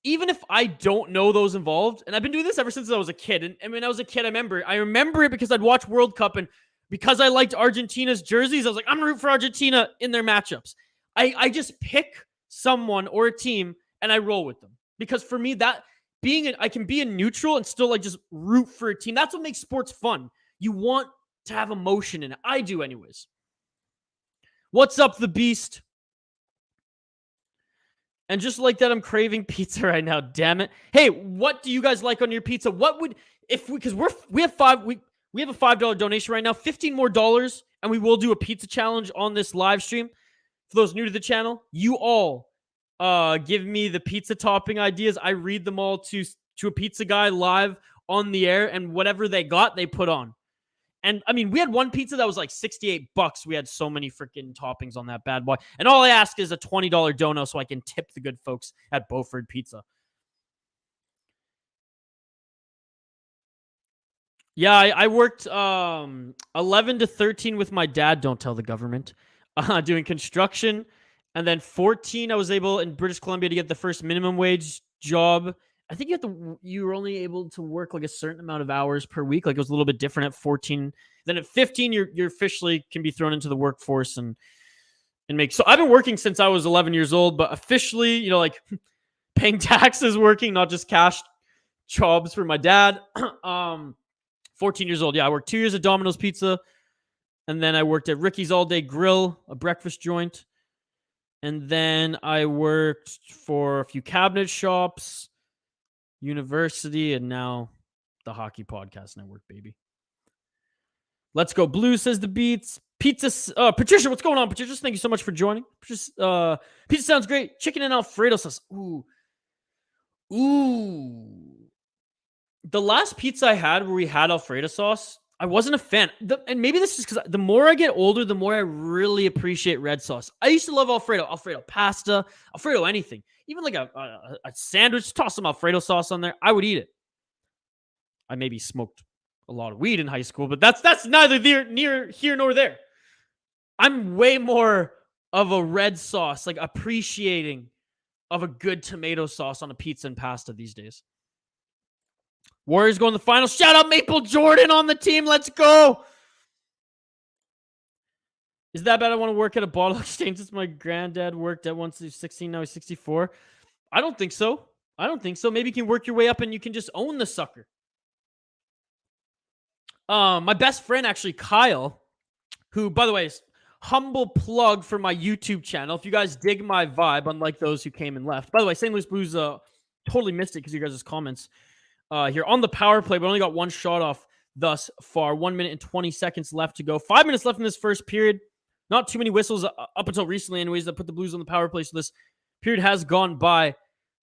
Even if I don't know those involved, and I've been doing this ever since I was a kid. And when I was a kid, I remember it because I'd watch World Cup, and because I liked Argentina's jerseys, I was like, I'm going to root for Argentina in their matchups. I just pick someone or a team, and I roll with them. Because for me, I can be a neutral and still like just root for a team. That's what makes sports fun. You want to have emotion in it. I do anyways. What's up, the Beast? And just like that, I'm craving pizza right now. Damn it! Hey, what do you guys like on your pizza? What would because we have a $5 donation right now, $15 more, and we will do a pizza challenge on this live stream. For those new to the channel, you all give me the pizza topping ideas. I read them all to a pizza guy live on the air, and whatever they got, they put on. And I mean, we had one pizza that was like $68. We had so many freaking toppings on that bad boy. And all I ask is a $20 dono so I can tip the good folks at Beaufort Pizza. Yeah, I worked 11 to 13 with my dad, don't tell the government, doing construction. And then 14, I was able in British Columbia to get the first minimum wage job. I think you were only able to work like a certain amount of hours per week. Like it was a little bit different at 14. Then at 15, you're officially can be thrown into the workforce and make. So I've been working since I was 11 years old, but officially, you know, like paying taxes, working, not just cash jobs for my dad. 14 years old. Yeah, I worked 2 years at Domino's Pizza. And then I worked at Ricky's All Day Grill, a breakfast joint. And then I worked for a few cabinet shops, university, and now the Hockey Podcast Network, baby. Let's go. Blue, says the Beats. Pizza. Patricia, what's going on? Patricia, thank you so much for joining. Patricia, pizza sounds great. Chicken and Alfredo sauce. Ooh. The last pizza I had where we had Alfredo sauce, I wasn't a fan. And maybe this is because the more I get older, the more I really appreciate red sauce. I used to love Alfredo pasta, Alfredo anything. Even like a sandwich, toss some Alfredo sauce on there. I would eat it. I maybe smoked a lot of weed in high school, but that's neither near here nor there. I'm way more of a red sauce, like appreciating of a good tomato sauce on a pizza and pasta these days. Warriors go in the final. Shout out Maple Jordan on the team. Let's go. Is that bad? I want to work at a bottle exchange since my granddad worked at once he was 16, now he's 64. I don't think so. Maybe you can work your way up and you can just own the sucker. My best friend, actually, Kyle, who, by the way, is humble plug for my YouTube channel. If you guys dig my vibe, unlike those who came and left. By the way, St. Louis Blues totally missed it because of you guys' comments here on the power play, but only got one shot off thus far. 1 minute and 20 seconds left to go. 5 minutes left in this first period. Not too many whistles up until recently anyways that put the Blues on the power play, so this period has gone by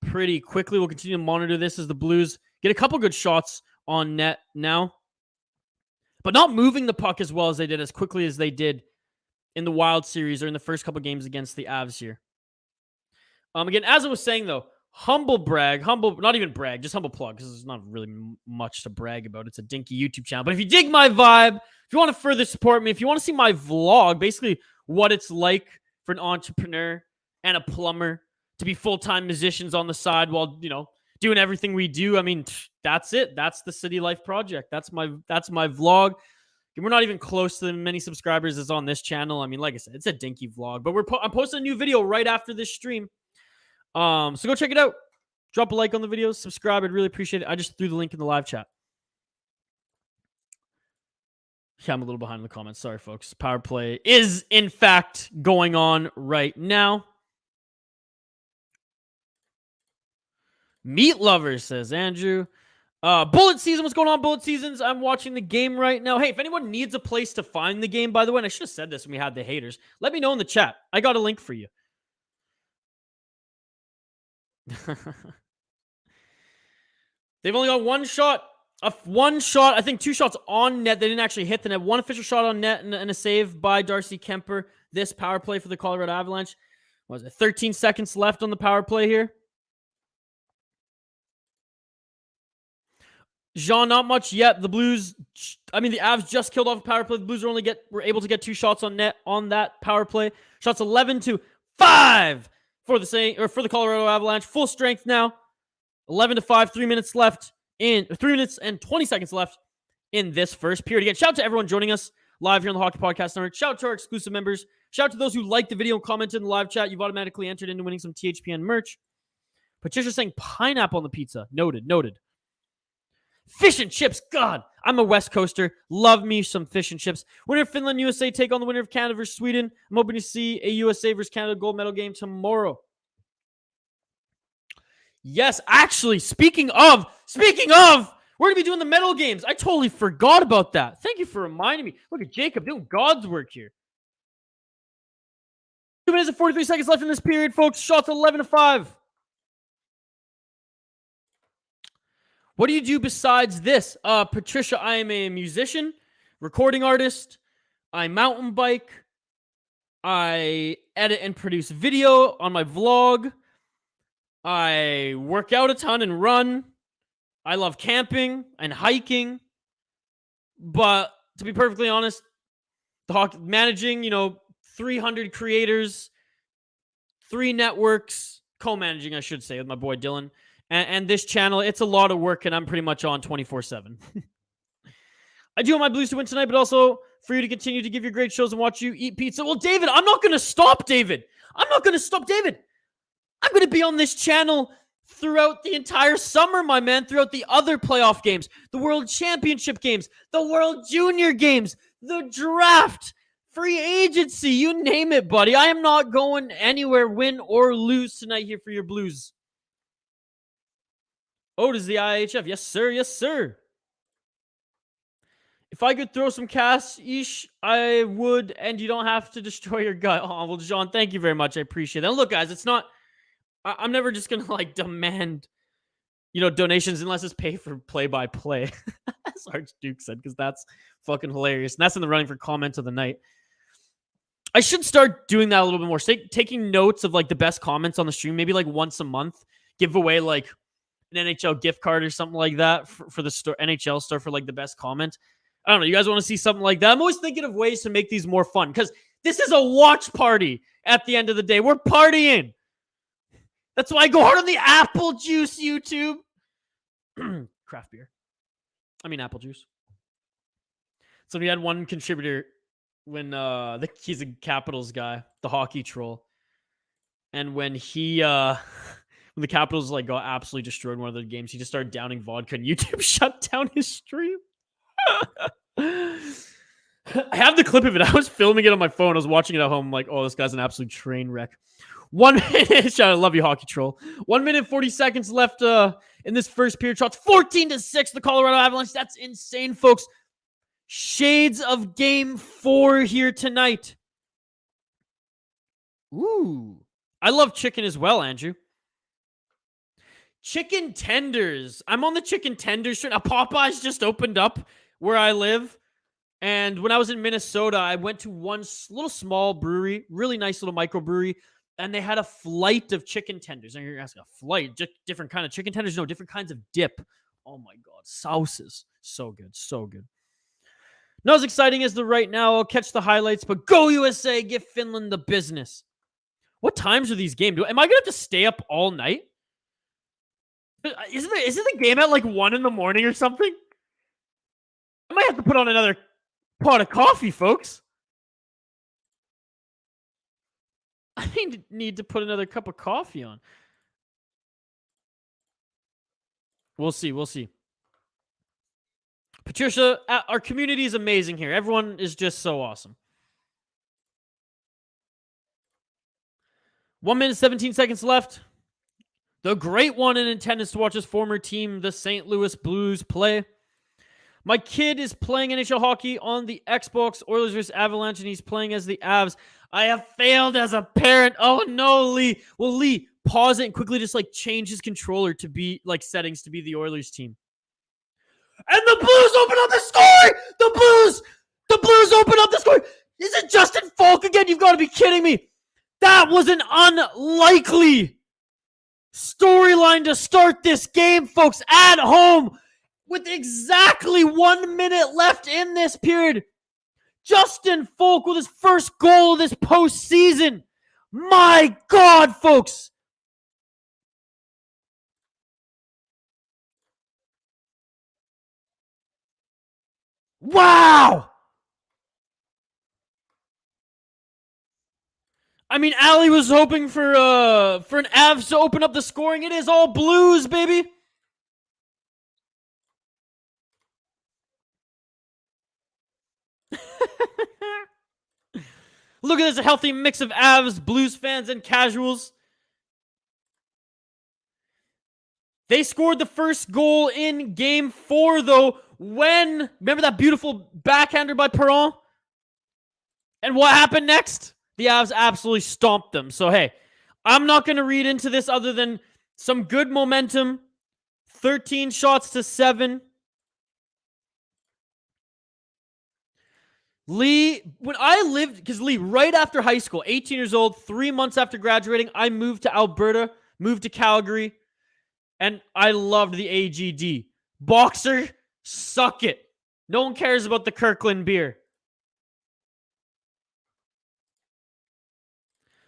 pretty quickly. We'll continue to monitor this as the Blues get a couple good shots on net now, but not moving the puck as well as they did, as quickly as they did in the Wild Series or in the first couple games against the Avs here. Again, as I was saying, though, not even brag, just humble plug, because there's not really much to brag about. It's a dinky YouTube channel. But if you dig my vibe, if you want to further support me, if you want to see my vlog, basically what it's like for an entrepreneur and a plumber to be full-time musicians on the side while, doing everything we do, I mean, that's it. That's the City Life Project. That's my vlog. We're not even close to the many subscribers as on this channel. I mean, like I said, it's a dinky vlog, but I'm posting a new video right after this stream. So go check it out. Drop a like on the video, subscribe. I'd really appreciate it. I just threw the link in the live chat. Yeah, I'm a little behind in the comments. Sorry, folks. Power play is, in fact, going on right now. Meat lovers, says Andrew. Bullet season. What's going on, Bullet seasons? I'm watching the game right now. Hey, if anyone needs a place to find the game, by the way, and I should have said this when we had the haters, let me know in the chat. I got a link for you. They've only got one shot. I think 2 shots on net. They didn't actually hit the net. One official shot on net and a save by Darcy Kemper. This power play for the Colorado Avalanche. What was it? 13 seconds left on the power play here. Jean, not much yet. The Avs just killed off a power play. The Blues were able to get 2 shots on net on that power play. Shots 11-5 for the Colorado Avalanche. Full strength now. 11-5. 3 minutes left 3 minutes and 20 seconds left in this first period. Again, shout out to everyone joining us live here on the Hockey Podcast Network. Shout out to our exclusive members. Shout out to those who liked the video and commented in the live chat. You've automatically entered into winning some THPN merch. Patricia saying pineapple on the pizza. Noted. Fish and chips. God, I'm a West Coaster. Love me some fish and chips. Winner of Finland, USA take on the winner of Canada versus Sweden. I'm hoping to see a USA versus Canada gold medal game tomorrow. Yes, actually, speaking of, we're going to be doing the medal games. I totally forgot about that. Thank you for reminding me. Look at Jacob doing God's work here. 2 minutes and 43 seconds left in this period, folks. Shots 11-5. What do you do besides this? Patricia, I am a musician, recording artist. I mountain bike. I edit and produce video on my vlog. I work out a ton and run. I love camping and hiking. But to be perfectly honest, managing, 300 creators, 3 networks, co-managing, I should say, with my boy Dylan. And this channel, it's a lot of work, and I'm pretty much on 24/7. I do want my Blues to win tonight, but also for you to continue to give your great shows and watch you eat pizza. Well, David, I'm not going to stop, David. I'm going to be on this channel throughout the entire summer, my man, throughout the other playoff games, the World Championship games, the World Junior games, the draft, free agency, you name it, buddy. I am not going anywhere, win or lose tonight here for your Blues. Does the IHF. Yes, sir. Yes, sir. If I could throw some cash, I would, and you don't have to destroy your gut. Oh, well, John, thank you very much. I appreciate that. And look, guys, it's not... I'm never just going to, demand, donations unless it's pay for play-by-play, as Archduke said, because that's fucking hilarious. And that's in the running for comment of the night. I should start doing that a little bit more. Taking notes of, the best comments on the stream, maybe, once a month. Give away, an NHL gift card or something like that for the store, NHL store, for like the best comment. I don't know. You guys want to see something like that? I'm always thinking of ways to make these more fun because this is a watch party at the end of the day. We're partying. That's why I go hard on the apple juice, YouTube. Craft beer. I mean, apple juice. So we had one contributor when he's a Capitals guy, the hockey troll. And when he when the Capitals like got absolutely destroyed in one of the games, he just started downing vodka and YouTube shut down his stream. I have the clip of it. I was filming it on my phone. I was watching it at home. I'm like, oh, this guy's an absolute train wreck. 1 minute. I love you, hockey troll. 1 minute, 40 seconds left in this first period. Shots 14-6, the Colorado Avalanche. That's insane, folks. Shades of game 4 here tonight. Ooh. I love chicken as well, Andrew. Chicken tenders. I'm on the chicken tenders shirt. Popeye's just opened up where I live. And when I was in Minnesota, I went to one little small brewery, really nice little microbrewery, and they had a flight of chicken tenders. And you're asking, a flight? Just different kind of chicken tenders? No, different kinds of dip. Oh my God. Sauces. So good. So good. Not as exciting as the right now. I'll catch the highlights, but go USA, give Finland the business. What times are these games? Am I going to have to stay up all night? Isn't the game at like 1 in the morning or something? I might have to put on another pot of coffee, folks. I need to put another cup of coffee on. We'll see. We'll see. Patricia, our community is amazing here. Everyone is just so awesome. 1 minute, 17 seconds left. The great one in attendance to watch his former team, the St. Louis Blues, play. My kid is playing NHL hockey on the Xbox, Oilers vs. Avalanche, and he's playing as the Avs. I have failed as a parent. Oh no, Lee. Well, Lee, pause it and quickly just like change his controller to be like settings to be the Oilers team. And the Blues open up the score! The Blues open up the score! Is it Justin Falk again? You've got to be kidding me. That was an unlikely storyline to start this game, folks, at home with exactly 1 minute left in this period. Justin Falk with his first goal of this postseason. My God, folks. Wow. I mean, Ali was hoping for an Avs to open up the scoring. It is all Blues, baby. Look at this, a healthy mix of Avs, Blues fans, and casuals. They scored the first goal in game 4, though, when, remember that beautiful backhander by Perron? And what happened next? The Avs absolutely stomped them. So, hey, I'm not going to read into this other than some good momentum. 13 shots to 7. Lee, when I lived, because Lee, right after high school, 18 years old, 3 months after graduating, I moved to Alberta, moved to Calgary, and I loved the AGD. Boxer, suck it. No one cares about the Kirkland beer.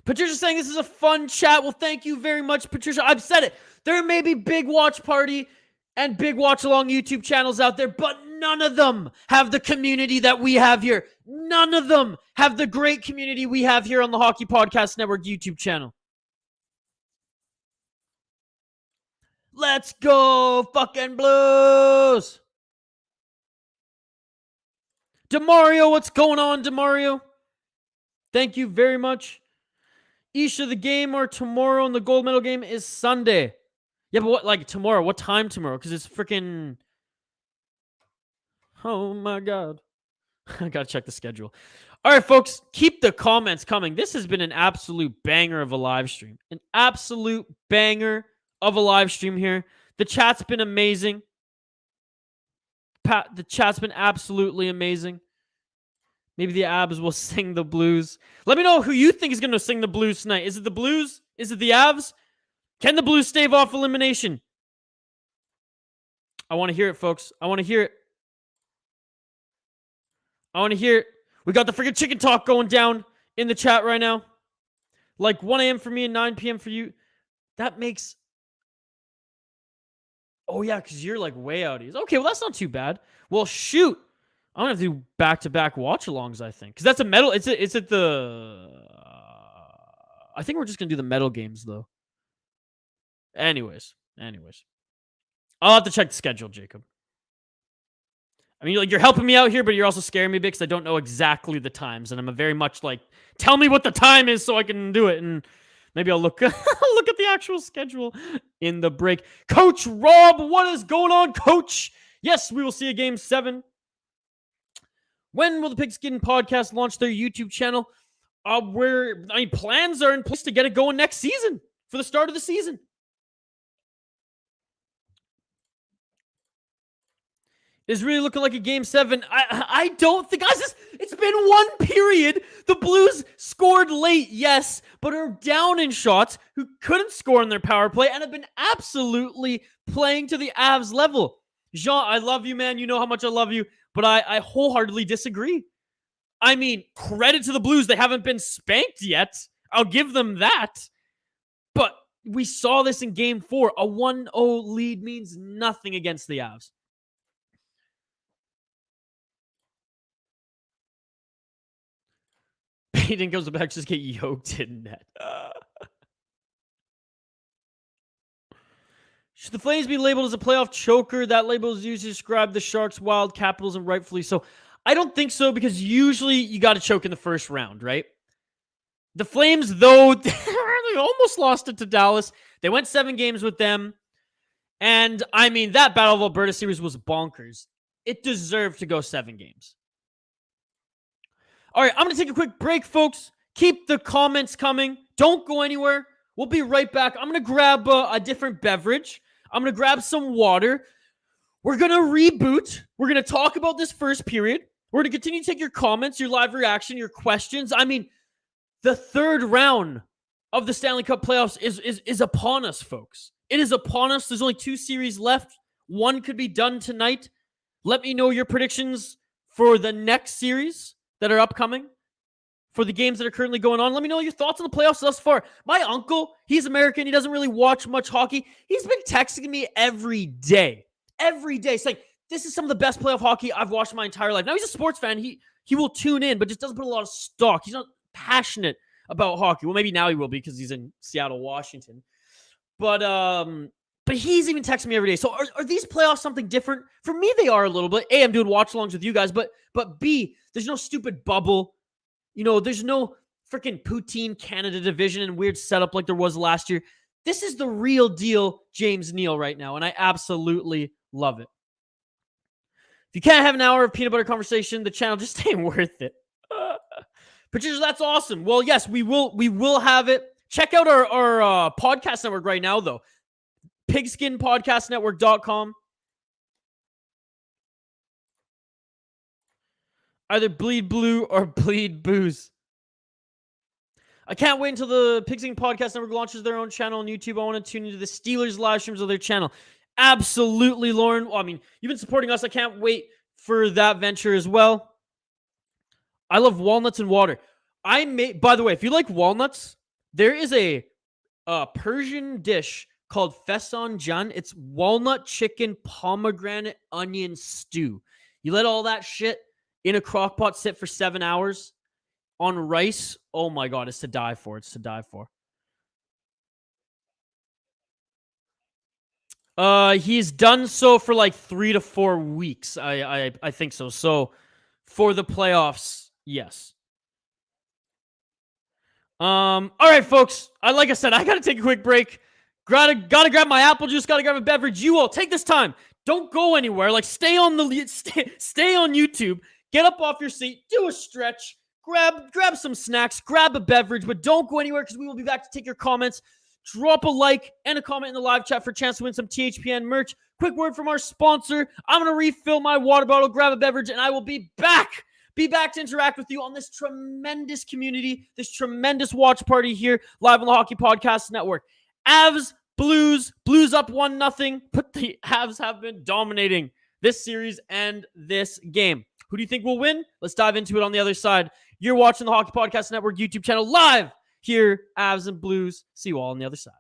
Patricia saying this is a fun chat. Well, thank you very much, Patricia. I've said it. There may be big watch party and big watch along YouTube channels out there, but none of them have the community that we have here. None of them have the great community we have here on the Hockey Podcast Network YouTube channel. Let's go, fucking Blues! DeMario, what's going on, DeMario? Thank you very much. Isha, the game or tomorrow, and the gold medal game is Sunday. Yeah, but what, like tomorrow? What time tomorrow? Because it's freaking... Oh my God. I gotta check the schedule. All right, folks, keep the comments coming. This has been an absolute banger of a live stream. An absolute banger of a live stream here. The chat's been amazing. The chat's been absolutely amazing. Maybe the Avs will sing the Blues. Let me know who you think is going to sing the Blues tonight. Is it the Blues? Is it the Avs? Can the Blues stave off elimination? I want to hear it, folks. I want to hear it. I want to hear it. We got the freaking chicken talk going down in the chat right now. Like 1 a.m. for me and 9 p.m. for you. That makes... Oh, yeah, because you're like way out east. Okay, well, that's not too bad. Well, shoot. I'm going to have to do back-to-back watch-alongs, I think. Because that's a metal... It's at the... I think we're just going to do the metal games, though. Anyways. I'll have to check the schedule, Jacob. I mean, like, you're helping me out here, but you're also scaring me because I don't know exactly the times. And I'm a very much like, tell me what the time is so I can do it. And maybe I'll look, look at the actual schedule in the break. Coach Rob, what is going on, Coach? Yes, we will see a Game 7. When will the Pigskin Podcast launch their YouTube channel? Plans are in place to get it going next season for the start of the season. Is really looking like a Game 7. I don't think... Guys, it's been one period. The Blues scored late, yes, but are down in shots who couldn't score on their power play and have been absolutely playing to the Avs level. Jean, I love you, man. You know how much I love you, but I wholeheartedly disagree. I mean, credit to the Blues. They haven't been spanked yet. I'll give them that. But we saw this in Game 4. A 1-0 lead means nothing against the Avs. Peyton goes back, just get yoked in net. Should the Flames be labeled as a playoff choker? That label is used to describe the Sharks' wild Capitals, and rightfully so. I don't think so, because usually you got to choke in the first round, right? The Flames, though, they almost lost it to Dallas. They went 7 games with them. And, I mean, that Battle of Alberta series was bonkers. It deserved to go 7 games. All right, I'm going to take a quick break, folks. Keep the comments coming. Don't go anywhere. We'll be right back. I'm going to grab a different beverage. I'm going to grab some water. We're going to reboot. We're going to talk about this first period. We're going to continue to take your comments, your live reaction, your questions. I mean, the third round of the Stanley Cup playoffs is upon us, folks. It is upon us. There's only 2 series left. One could be done tonight. Let me know your predictions for the next series that are upcoming, for the games that are currently going on. Let me know your thoughts on the playoffs thus far. My uncle, he's American. He doesn't really watch much hockey. He's been texting me every day, saying, this is some of the best playoff hockey I've watched my entire life. Now, he's a sports fan. He will tune in, but just doesn't put a lot of stock. He's not passionate about hockey. Well, maybe now he will be because he's in Seattle, Washington. But he's even texting me every day. So are these playoffs something different? For me, they are a little bit. A, I'm doing watch-alongs with you guys, but B, there's no stupid bubble. You know, there's no freaking poutine Canada division and weird setup like there was last year. This is the real deal James Neal right now, and I absolutely love it. If you can't have an hour of peanut butter conversation, the channel just ain't worth it. Patricia, that's awesome. Well, yes, we will have it. Check out our podcast network right now, though. pigskinpodcastnetwork.com. Either bleed blue or bleed booze. I can't wait until the Pigskin Podcast Network launches their own channel on YouTube. I want to tune into the Steelers live streams of their channel. Absolutely, Lauren. Well, I mean, you've been supporting us. I can't wait for that venture as well. I love walnuts and water. By the way, if you like walnuts, there is a Persian dish called Fesanjan. It's walnut chicken pomegranate onion stew. You let all that shit in a crock pot sit for 7 hours on rice. Oh my God, it's to die for. It's to die for. He's done so for like 3 to 4 weeks. I think so. So for the playoffs, yes. All right, folks. Like I said, I gotta take a quick break. Gotta grab my apple juice. Gotta grab a beverage. You all take this time. Don't go anywhere. Like stay on YouTube. Get up off your seat. Do a stretch. Grab some snacks. Grab a beverage, but don't go anywhere because we will be back to take your comments. Drop a like and a comment in the live chat for a chance to win some THPN merch. Quick word from our sponsor. I'm going to refill my water bottle, grab a beverage, and I will be back. Be back to interact with you on this tremendous community, this tremendous watch party here live on the Hockey Podcast Network. Avs Blues up 1-0, but the Avs have been dominating this series and this game. Who do you think will win? Let's dive into it on the other side. You're watching the Hockey Podcast Network YouTube channel live here, Avs and Blues. See you all on the other side.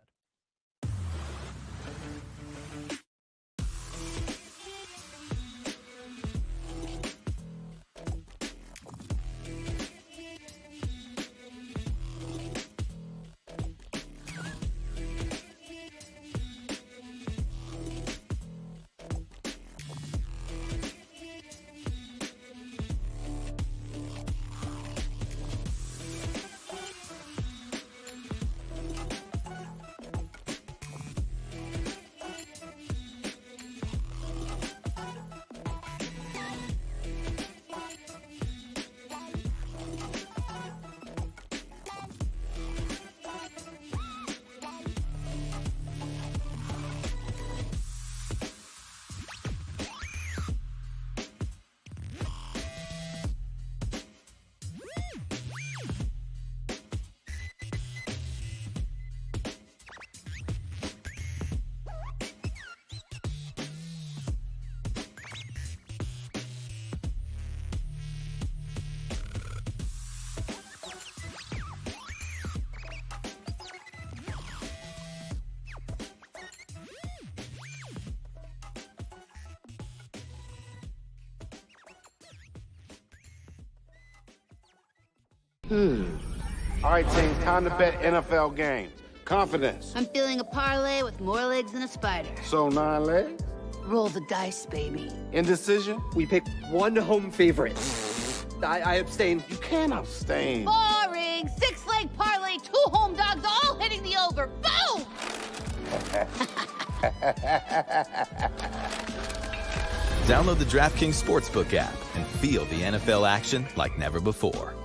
All right, team, time to bet NFL games. Confidence. I'm feeling a parlay with more legs than a spider. So 9 legs? Roll the dice, baby. Indecision? We pick one home favorite. I abstain. You can't abstain. Boring! 6-leg parlay, 2 home dogs, all hitting the over. Boom! Download the DraftKings Sportsbook app and feel the NFL action like never before.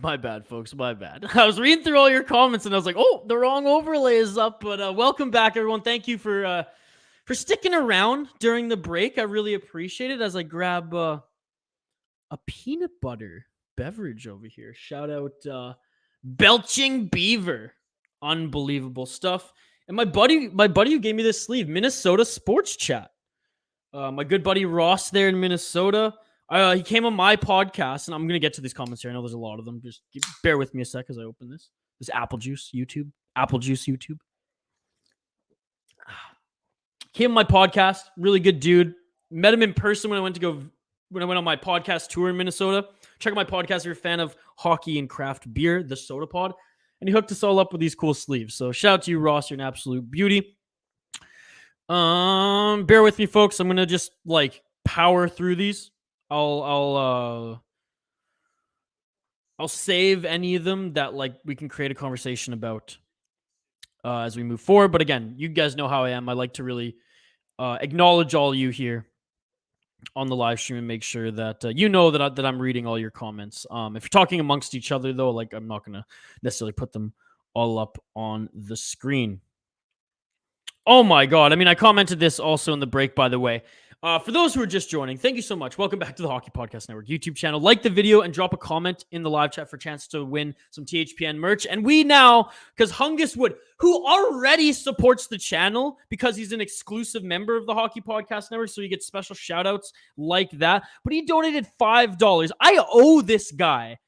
My bad, folks. My bad. I was reading through all your comments and I was like, "Oh, the wrong overlay is up." But welcome back, everyone. Thank you for sticking around during the break. I really appreciate it. As I grab a peanut butter beverage over here. Shout out Belching Beaver, unbelievable stuff. And my buddy who gave me this sleeve, Minnesota Sports Chat. My good buddy Ross there in Minnesota. He came on my podcast, and I'm going to get to these comments here. I know there's a lot of them. Just bear with me a sec as I open this. This Apple Juice YouTube. Came on my podcast. Really good dude. Met him in person when I went on my podcast tour in Minnesota. Check out my podcast if you're a fan of hockey and craft beer, the Soda Pod. And he hooked us all up with these cool sleeves. So shout out to you, Ross. You're an absolute beauty. Bear with me, folks. I'm going to just power through these. I'll save any of them that we can create a conversation about as we move forward. But again, you guys know how I am. I like to really acknowledge all you here on the live stream and make sure that you know that I'm reading all your comments. If you're talking amongst each other, though, I'm not gonna necessarily put them all up on the screen. Oh my God! I mean, I commented this also in the break, by the way. For those who are just joining, thank you so much. Welcome back to the Hockey Podcast Network YouTube channel. Like the video and drop a comment in the live chat for a chance to win some THPN merch. And we now, because HungusWood, who already supports the channel because he's an exclusive member of the Hockey Podcast Network, so you get special shout-outs like that. But he donated $5. I owe this guy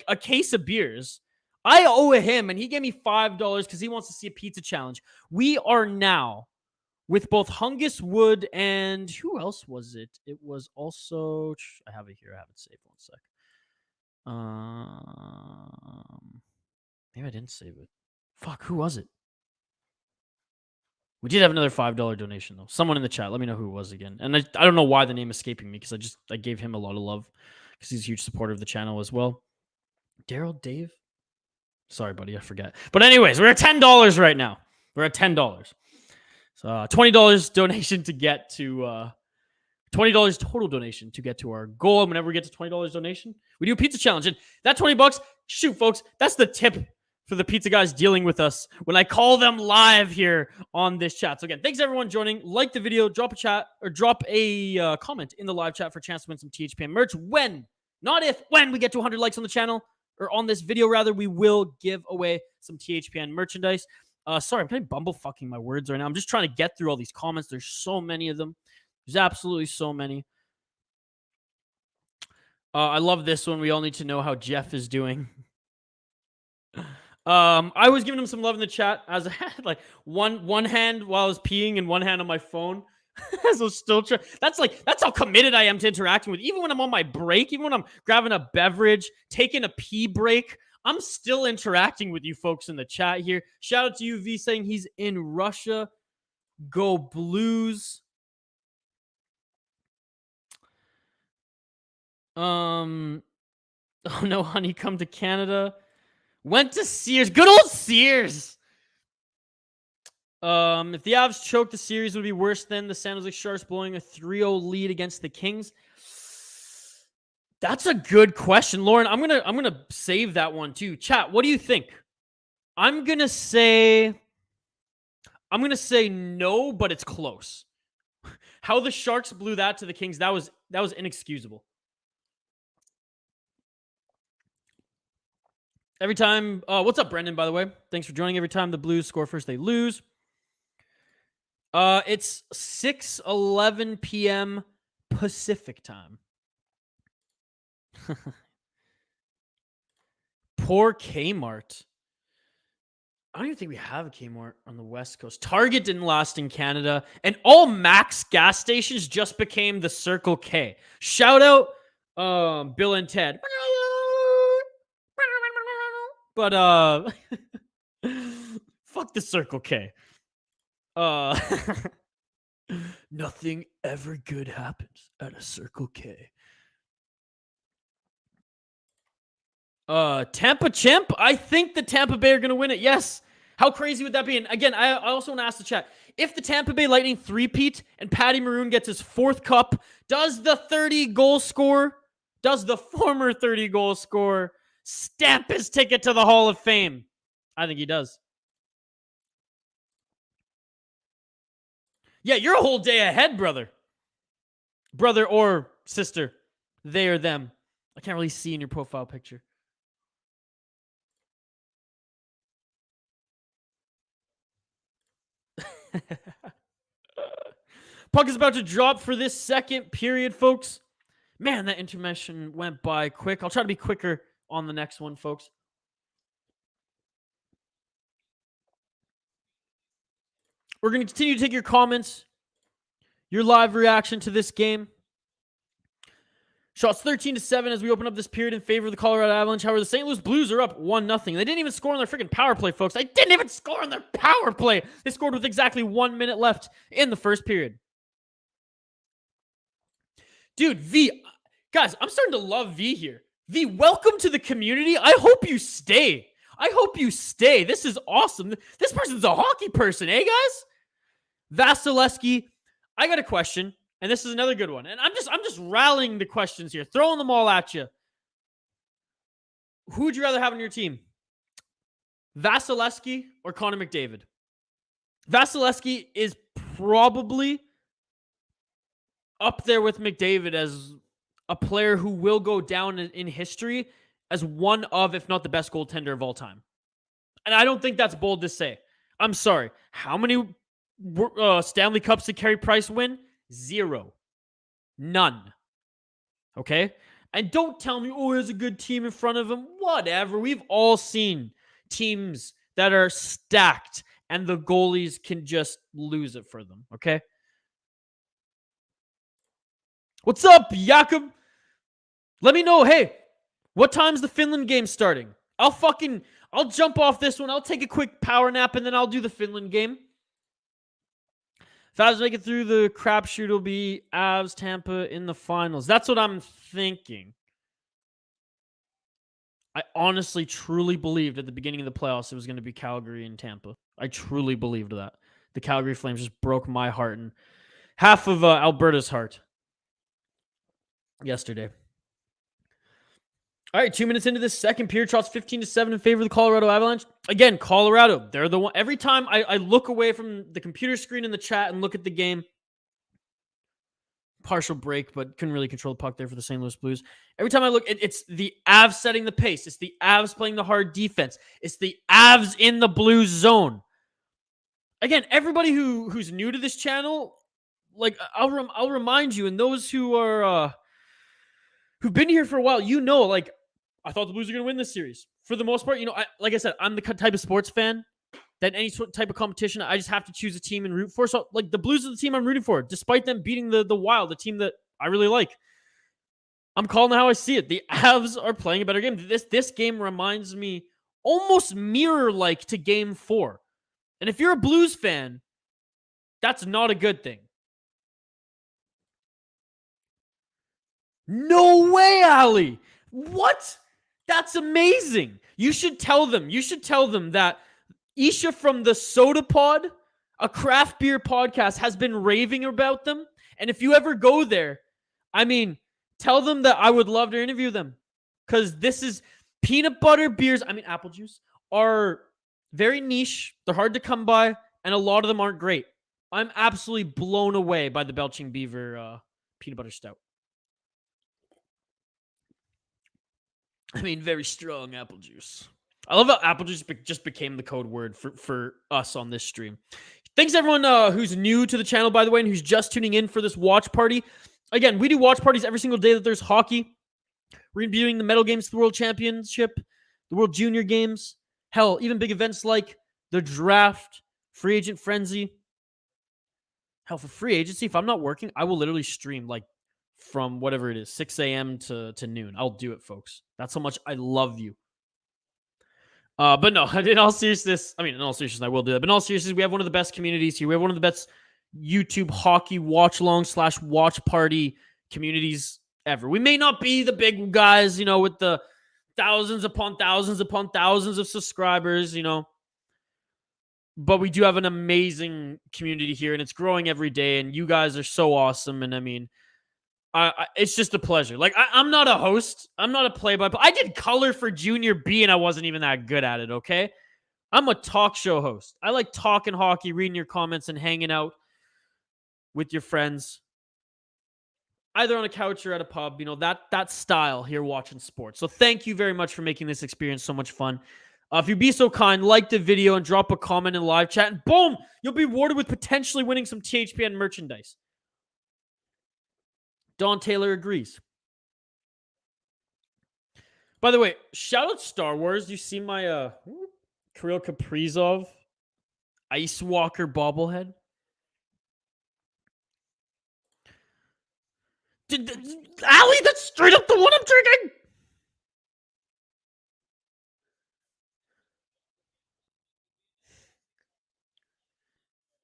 a case of beers. I owe him, and he gave me $5 because he wants to see a pizza challenge. We are now with both HungusWood and who else was it? It was also, I have it here. I have it saved. 1 sec. Maybe I didn't save it. Fuck, who was it? We did have another $5 donation though. Someone in the chat, let me know who it was again. And I don't know why the name is escaping me because I gave him a lot of love because he's a huge supporter of the channel as well. Daryl, Dave. Sorry, buddy, I forget. But anyways, we're at $10 right now. We're at $10. So $20 donation to get to $20 total donation to get to our goal. And whenever we get to $20 donation, we do a pizza challenge. And that $20, shoot, folks, that's the tip for the pizza guys dealing with us when I call them live here on this chat. So again, thanks everyone joining. Like the video, drop a chat or drop a comment in the live chat for a chance to win some THPN merch. When, not if, when we get to 100 likes on the channel or on this video, rather, we will give away some THPN merchandise. Sorry, I'm kind of bumblefucking my words right now. I'm just trying to get through all these comments. There's so many of them. There's absolutely so many. I love this one. We all need to know how Jeff is doing. I was giving him some love in the chat as I had like one hand while I was peeing and one hand on my phone. As I was still trying. That's how committed I am to interacting with. Even when I'm on my break, even when I'm grabbing a beverage, taking a pee break, I'm still interacting with you folks in the chat here. Shout out to you, V, saying he's in Russia. Go Blues. Oh no, honey, come to Canada. Went to Sears. Good old Sears. If the Avs choke, the series would be worse than the San Jose Sharks blowing a 3-0 lead against the Kings. That's a good question, Lauren. I'm gonna save that one too. Chat, what do you think? I'm gonna say no, but it's close. How the Sharks blew that to the Kings, that was inexcusable. Every time, what's up, Brendan, by the way? Thanks for joining. Every time the Blues score first, they lose. It's 6:11 p.m. Pacific time. Poor Kmart. I don't even think we have a Kmart on the West Coast. Target didn't last in Canada, and all Max gas stations just became the Circle K. Shout out, Bill and Ted. But fuck the Circle K. Nothing ever good happens at a Circle K. Tampa Champ. I think the Tampa Bay are going to win it. Yes. How crazy would that be? And again, I also want to ask the chat, if the Tampa Bay Lightning three-peat and Patty Maroon gets his 4th cup, does the former 30-goal scorer stamp his ticket to the Hall of Fame? I think he does. Yeah, you're a whole day ahead, brother. Brother or sister. They or them. I can't really see in your profile picture. Puck is about to drop for this second period, folks. Man, that intermission went by quick. I'll try to be quicker on the next one, folks. We're going to continue to take your comments, your live reaction to this game. Shots 13-7 as we open up this period in favor of the Colorado Avalanche. However, the St. Louis Blues are up 1-0. They didn't even score on their freaking power play, folks. They didn't even score on their power play. They scored with exactly 1 minute left in the first period. Dude, V, guys, I'm starting to love V here. V, welcome to the community. I hope you stay. This is awesome. This person's a hockey person, eh, guys? Vasilevsky, I got a question, and this is another good one. And I'm just rallying the questions here, throwing them all at you. Who would you rather have on your team? Vasilevsky or Connor McDavid? Vasilevsky is probably up there with McDavid as a player who will go down in history as one of, if not the best goaltender of all time. And I don't think that's bold to say. I'm sorry. How many Stanley Cups did Carey Price win? 0. None. Okay? And don't tell me, oh, there's a good team in front of him. Whatever. We've all seen teams that are stacked and the goalies can just lose it for them. Okay? What's up, Jakob? Let me know, hey, what time's the Finland game starting? I'll jump off this one. I'll take a quick power nap, and then I'll do the Finland game. If Avs make it through the crapshoot, it'll be Avs Tampa in the finals. That's what I'm thinking. I honestly, truly believed at the beginning of the playoffs it was going to be Calgary and Tampa. I truly believed that. The Calgary Flames just broke my heart and half of Alberta's heart yesterday. All right, 2 minutes into this second period, shots 15-7 in favor of the Colorado Avalanche. Again, Colorado, they're the one. Every time I look away from the computer screen in the chat and look at the game, partial break, but couldn't really control the puck there for the St. Louis Blues. Every time I look, it's the Avs setting the pace. It's the Avs playing the hard defense. It's the Avs in the Blues zone. Again, everybody who's new to this channel, like I'll remind you, and those who are who've been here for a while, you know, like I thought the Blues were going to win this series. For the most part, like I said, I'm the type of sports fan that any type of competition, I just have to choose a team and root for. So, like, the Blues are the team I'm rooting for, despite them beating the Wild, the team that I really like. I'm calling it how I see it. The Avs are playing a better game. This game reminds me almost mirror-like to Game 4. And if you're a Blues fan, that's not a good thing. No way, Ali. What? That's amazing. You should tell them that Isha from the Soda Pod, a craft beer podcast, has been raving about them. And if you ever go there, tell them that I would love to interview them. Because this is peanut butter beers, apple juice, are very niche. They're hard to come by, and a lot of them aren't great. I'm absolutely blown away by the Belching Beaver peanut butter stout. Very strong apple juice. I love how apple juice just became the code word for us on this stream. Thanks everyone who's new to the channel, by the way, and who's just tuning in for this watch party. Again, we do watch parties every single day that there's hockey. We're going to be doing the Medal Games, the World Championship, the World Junior Games. Hell, even big events like the Draft, Free Agent Frenzy. Hell, for free agency, if I'm not working, I will literally stream from whatever it is, 6 a.m. to noon. I'll do it, folks. That's how much I love you. But no, in all seriousness, I will do that. But in all seriousness, we have one of the best communities here. We have one of the best YouTube hockey watch-along/watch party communities ever. We may not be the big guys, with the thousands upon thousands of subscribers, but we do have an amazing community here, and it's growing every day, and you guys are so awesome, and it's just a pleasure. I'm not a host. I'm not a play-by-play. I did color for Junior B, and I wasn't even that good at it, okay? I'm a talk show host. I like talking hockey, reading your comments, and hanging out with your friends, either on a couch or at a pub, that style here watching sports. So thank you very much for making this experience so much fun. If you'd be so kind, like the video and drop a comment in live chat, and boom, you'll be rewarded with potentially winning some THPN merchandise. Don Taylor agrees. By the way, shout out Star Wars. You see my Kirill Kaprizov Ice Walker bobblehead? Ali, that's straight up the one I'm drinking!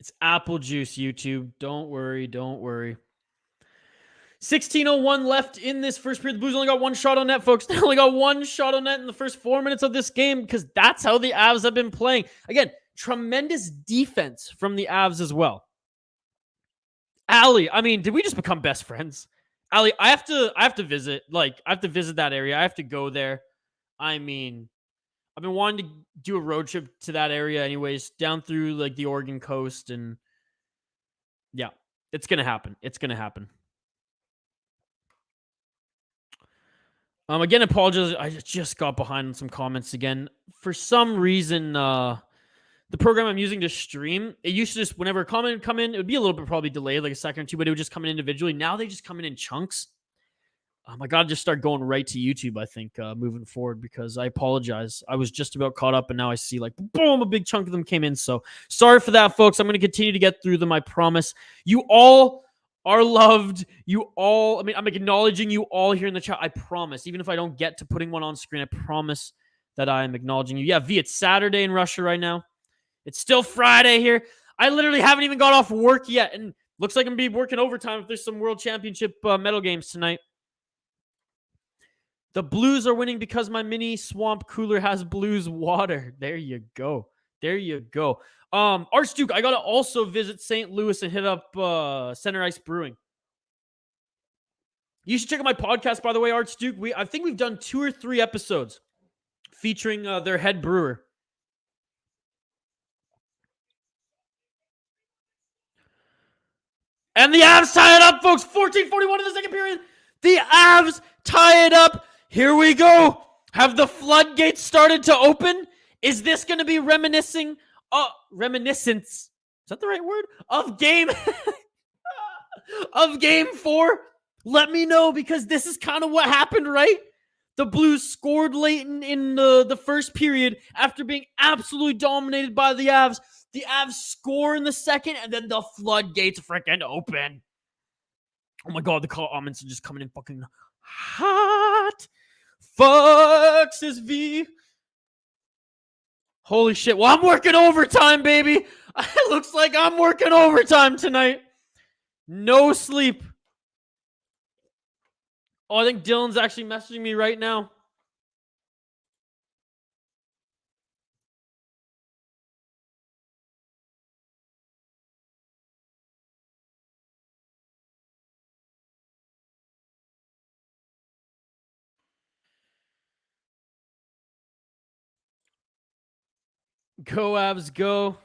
It's apple juice, YouTube. Don't worry. 16:01 left in this first period. The Blues only got one shot on net, folks. They only got one shot on net in the first 4 minutes of this game because that's how the Avs have been playing. Again, tremendous defense from the Avs as well. Ali, did we just become best friends? Ali, I have to visit. I have to visit that area. I have to go there. I've been wanting to do a road trip to that area anyways, down through the Oregon coast, and yeah, it's gonna happen. Again, apologize. I just got behind on some comments again. For some reason, the program I'm using to stream, it used to just, whenever a comment would come in, it would be a little bit probably delayed, like a second or two, but it would just come in individually. Now they just come in chunks. I got to just start going right to YouTube, I think, moving forward, because I apologize. I was just about caught up, and now I see, boom, a big chunk of them came in. So sorry for that, folks. I'm going to continue to get through them, I promise. You all are loved. You all, I'm acknowledging you all here in the chat. I promise. Even if I don't get to putting one on screen, I promise that I am acknowledging you. Yeah, V, it's Saturday in Russia right now. It's still Friday here. I literally haven't even got off work yet, and looks like I'm going to be working overtime if there's some World Championship medal games tonight. The Blues are winning because my mini swamp cooler has Blues water. There you go. Archduke, I got to also visit St. Louis and hit up Center Ice Brewing. You should check out my podcast, by the way, Archduke. I think we've done 2 or 3 episodes featuring their head brewer. And the Avs tie it up, folks. 14:41 in the second period. The Avs tie it up. Here we go. Have the floodgates started to open? Is this going to be reminiscence? Is that the right word? Of game of game 4? Let me know, because this is kind of what happened, right? The Blues scored late in the first period after being absolutely dominated by the Avs. The Avs score in the second, and then the floodgates freaking open. Oh my god, the comments are just coming in fucking hot. Fuck, says V. Holy shit. Well, I'm working overtime, baby. It looks like I'm working overtime tonight. No sleep. Oh, I think Dylan's actually messaging me right now. Go, Avs, go.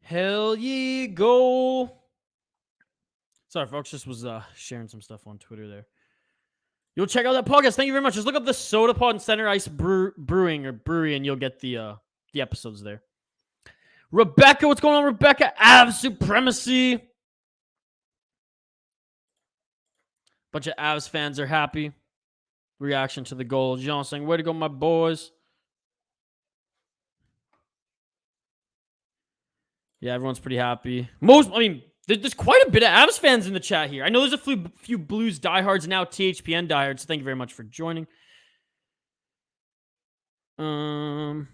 Hell ye go. Sorry, folks. Just was sharing some stuff on Twitter there. You'll check out that podcast. Thank you very much. Just look up the Soda Pod and Center Ice Brewing or Brewery, and you'll get the episodes there. Rebecca, what's going on, Rebecca? Avs supremacy. Bunch of Avs fans are happy. Reaction to the goal. Jean saying, way to go, my boys. Yeah, everyone's pretty happy. There's quite a bit of Avs fans in the chat here. I know there's a few Blues diehards now, THPN diehards. Thank you very much for joining. Holy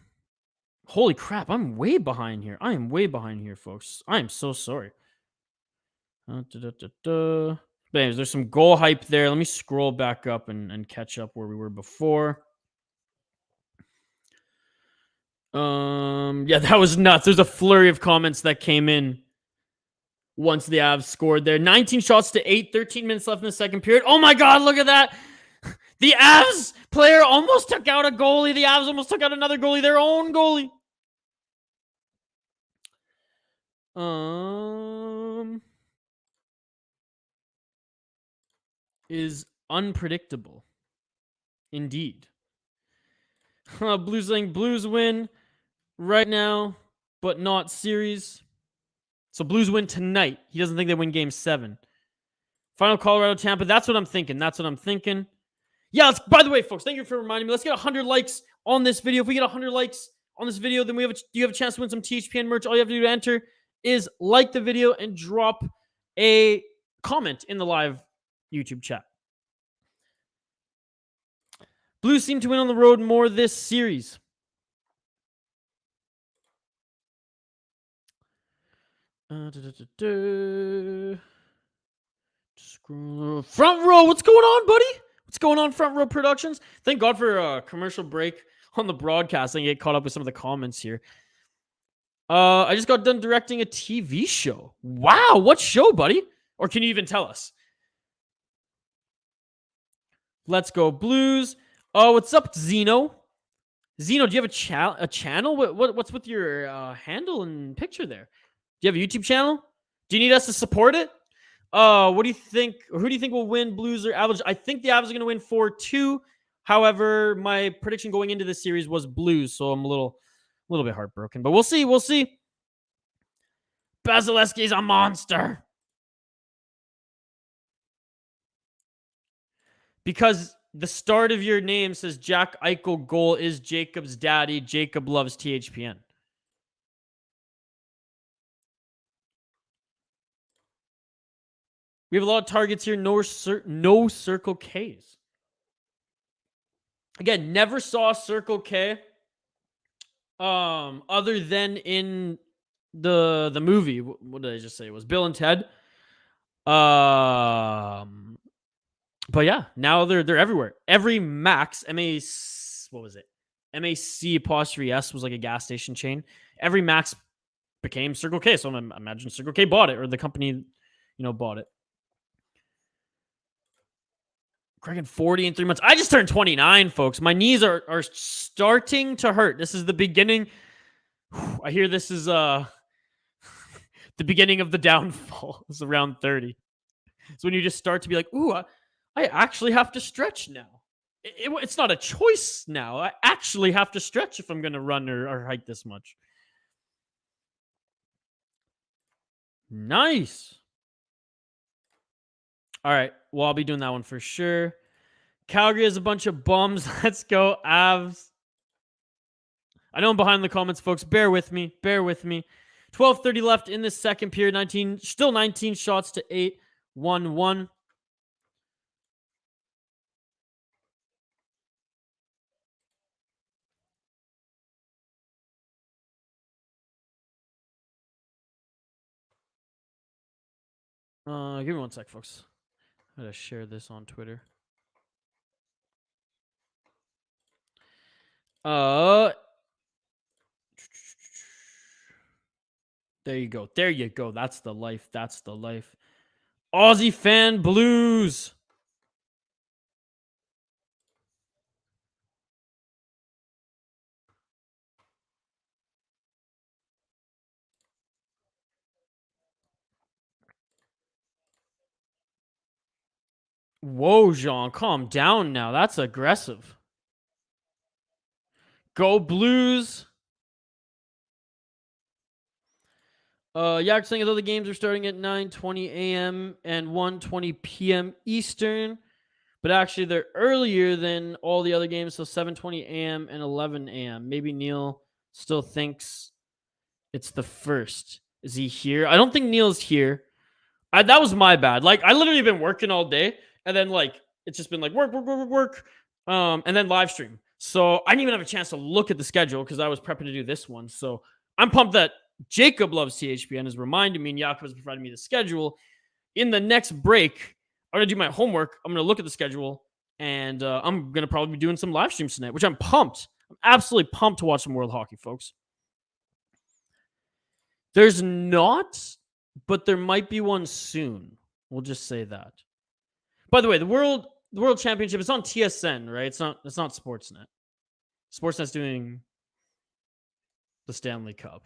crap, I'm way behind here. I am way behind here, folks. I am so sorry. But anyways, there's some goal hype there. Let me scroll back up and catch up where we were before. Yeah, that was nuts. There's a flurry of comments that came in once the Avs scored there. 19 shots to 8, 13 minutes left in the second period. Oh my god, look at that. The Avs player almost took out a goalie. The Avs almost took out another goalie, their own goalie. Is unpredictable. Indeed. Blues saying Blues win right now, but not series. So Blues win tonight. He doesn't think they win game 7. Final Colorado Tampa. That's what I'm thinking. Yeah, by the way, folks, thank you for reminding me. Let's get 100 likes on this video. If we get 100 likes on this video, then you have a chance to win some THPN merch. All you have to do to enter is like the video and drop a comment in the live YouTube chat. Blues seem to win on the road more this series. Front row, what's going on, buddy? What's going on, Front Row Productions? Thank God for a commercial break on the broadcast. I can get caught up with some of the comments here. I just got done directing a TV show. Wow, what show, buddy? Or can you even tell us? Let's go, Blues. Oh, what's up, Zeno? Zeno, do you have a channel? What's with your handle and picture there? Do you have a YouTube channel? Do you need us to support it? What do you think? Or who do you think will win, Blues or Avalanche? I think the Avs are going to win 4-2. However, my prediction going into this series was Blues, so I'm a little bit heartbroken. But we'll see. We'll see. Vasilevsky's a monster. Because the start of your name says Jack Eichel goal is Jacob's daddy. Jacob loves THPN. We have a lot of targets here. No Circle Ks. Again, never saw Circle K. Other than in the movie. What did I just say? It was Bill and Ted. But yeah, now they're everywhere. Every Max what was it? MAC''S was like a gas station chain. Every Max became Circle K. So I imagine Circle K bought it, or the company, bought it. Cracking 40 in 3 months. I just turned 29, folks. My knees are starting to hurt. This is the beginning. I hear this is the beginning of the downfall. It's around 30. It's when you just start to be like, ooh, I actually have to stretch now. It's not a choice now. I actually have to stretch if I'm going to run or hike this much. Nice. All right. Well, I'll be doing that one for sure. Calgary has a bunch of bums. Let's go, Avs. I know I'm behind in the comments, folks. Bear with me. Bear with me. 12:30 left in the second period. 19 shots to 8. 1-1. Give me one sec, folks. I'm going to share this on Twitter. There you go. There you go. That's the life. That's the life. Aussie fan blues. Whoa, Jean. Calm down now. That's aggressive. Go Blues. Yak saying other games are starting at 9:20 a.m. and 1:20 p.m. Eastern, but actually they're earlier than all the other games, so 7:20 a.m. and 11 a.m. Maybe Neil still thinks it's the first. Is he here? I don't think Neil's here. That was my bad. Like, I literally been working all day, and then like it's just been like work, and then live stream. So I didn't even have a chance to look at the schedule because I was prepping to do this one. So I'm pumped that Jacob loves THPN has reminded me, and Jakob has provided me the schedule. In the next break, I'm going to do my homework. I'm going to look at the schedule, and I'm going to probably be doing some live streams tonight, which I'm pumped. I'm absolutely pumped to watch some World Hockey, folks. There's not, but there might be one soon. We'll just say that. By the way, the World Championship is on TSN, right? It's not Sportsnet. Sportsnet's doing the Stanley Cup.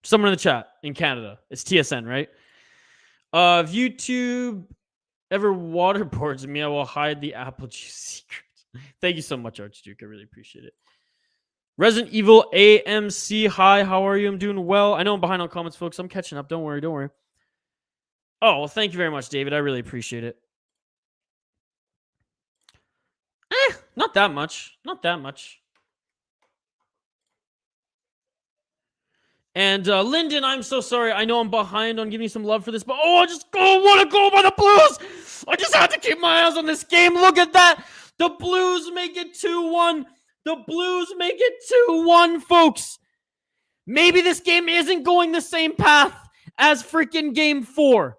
Someone in the chat in Canada. It's TSN, right? If YouTube ever waterboards me, I will hide the apple juice secret. Thank you so much, Archduke. I really appreciate it. Resident Evil AMC. Hi, how are you? I'm doing well. I know I'm behind on comments, folks. I'm catching up. Don't worry. Oh, well, thank you very much, David. I really appreciate it. Not that much. And Lyndon, I'm so sorry. I know I'm behind on giving you some love for this, but I just want to go by the Blues. I just have to keep my eyes on this game. Look at that. The Blues make it 2-1. The Blues make it 2-1, folks. Maybe this game isn't going the same path as freaking Game 4.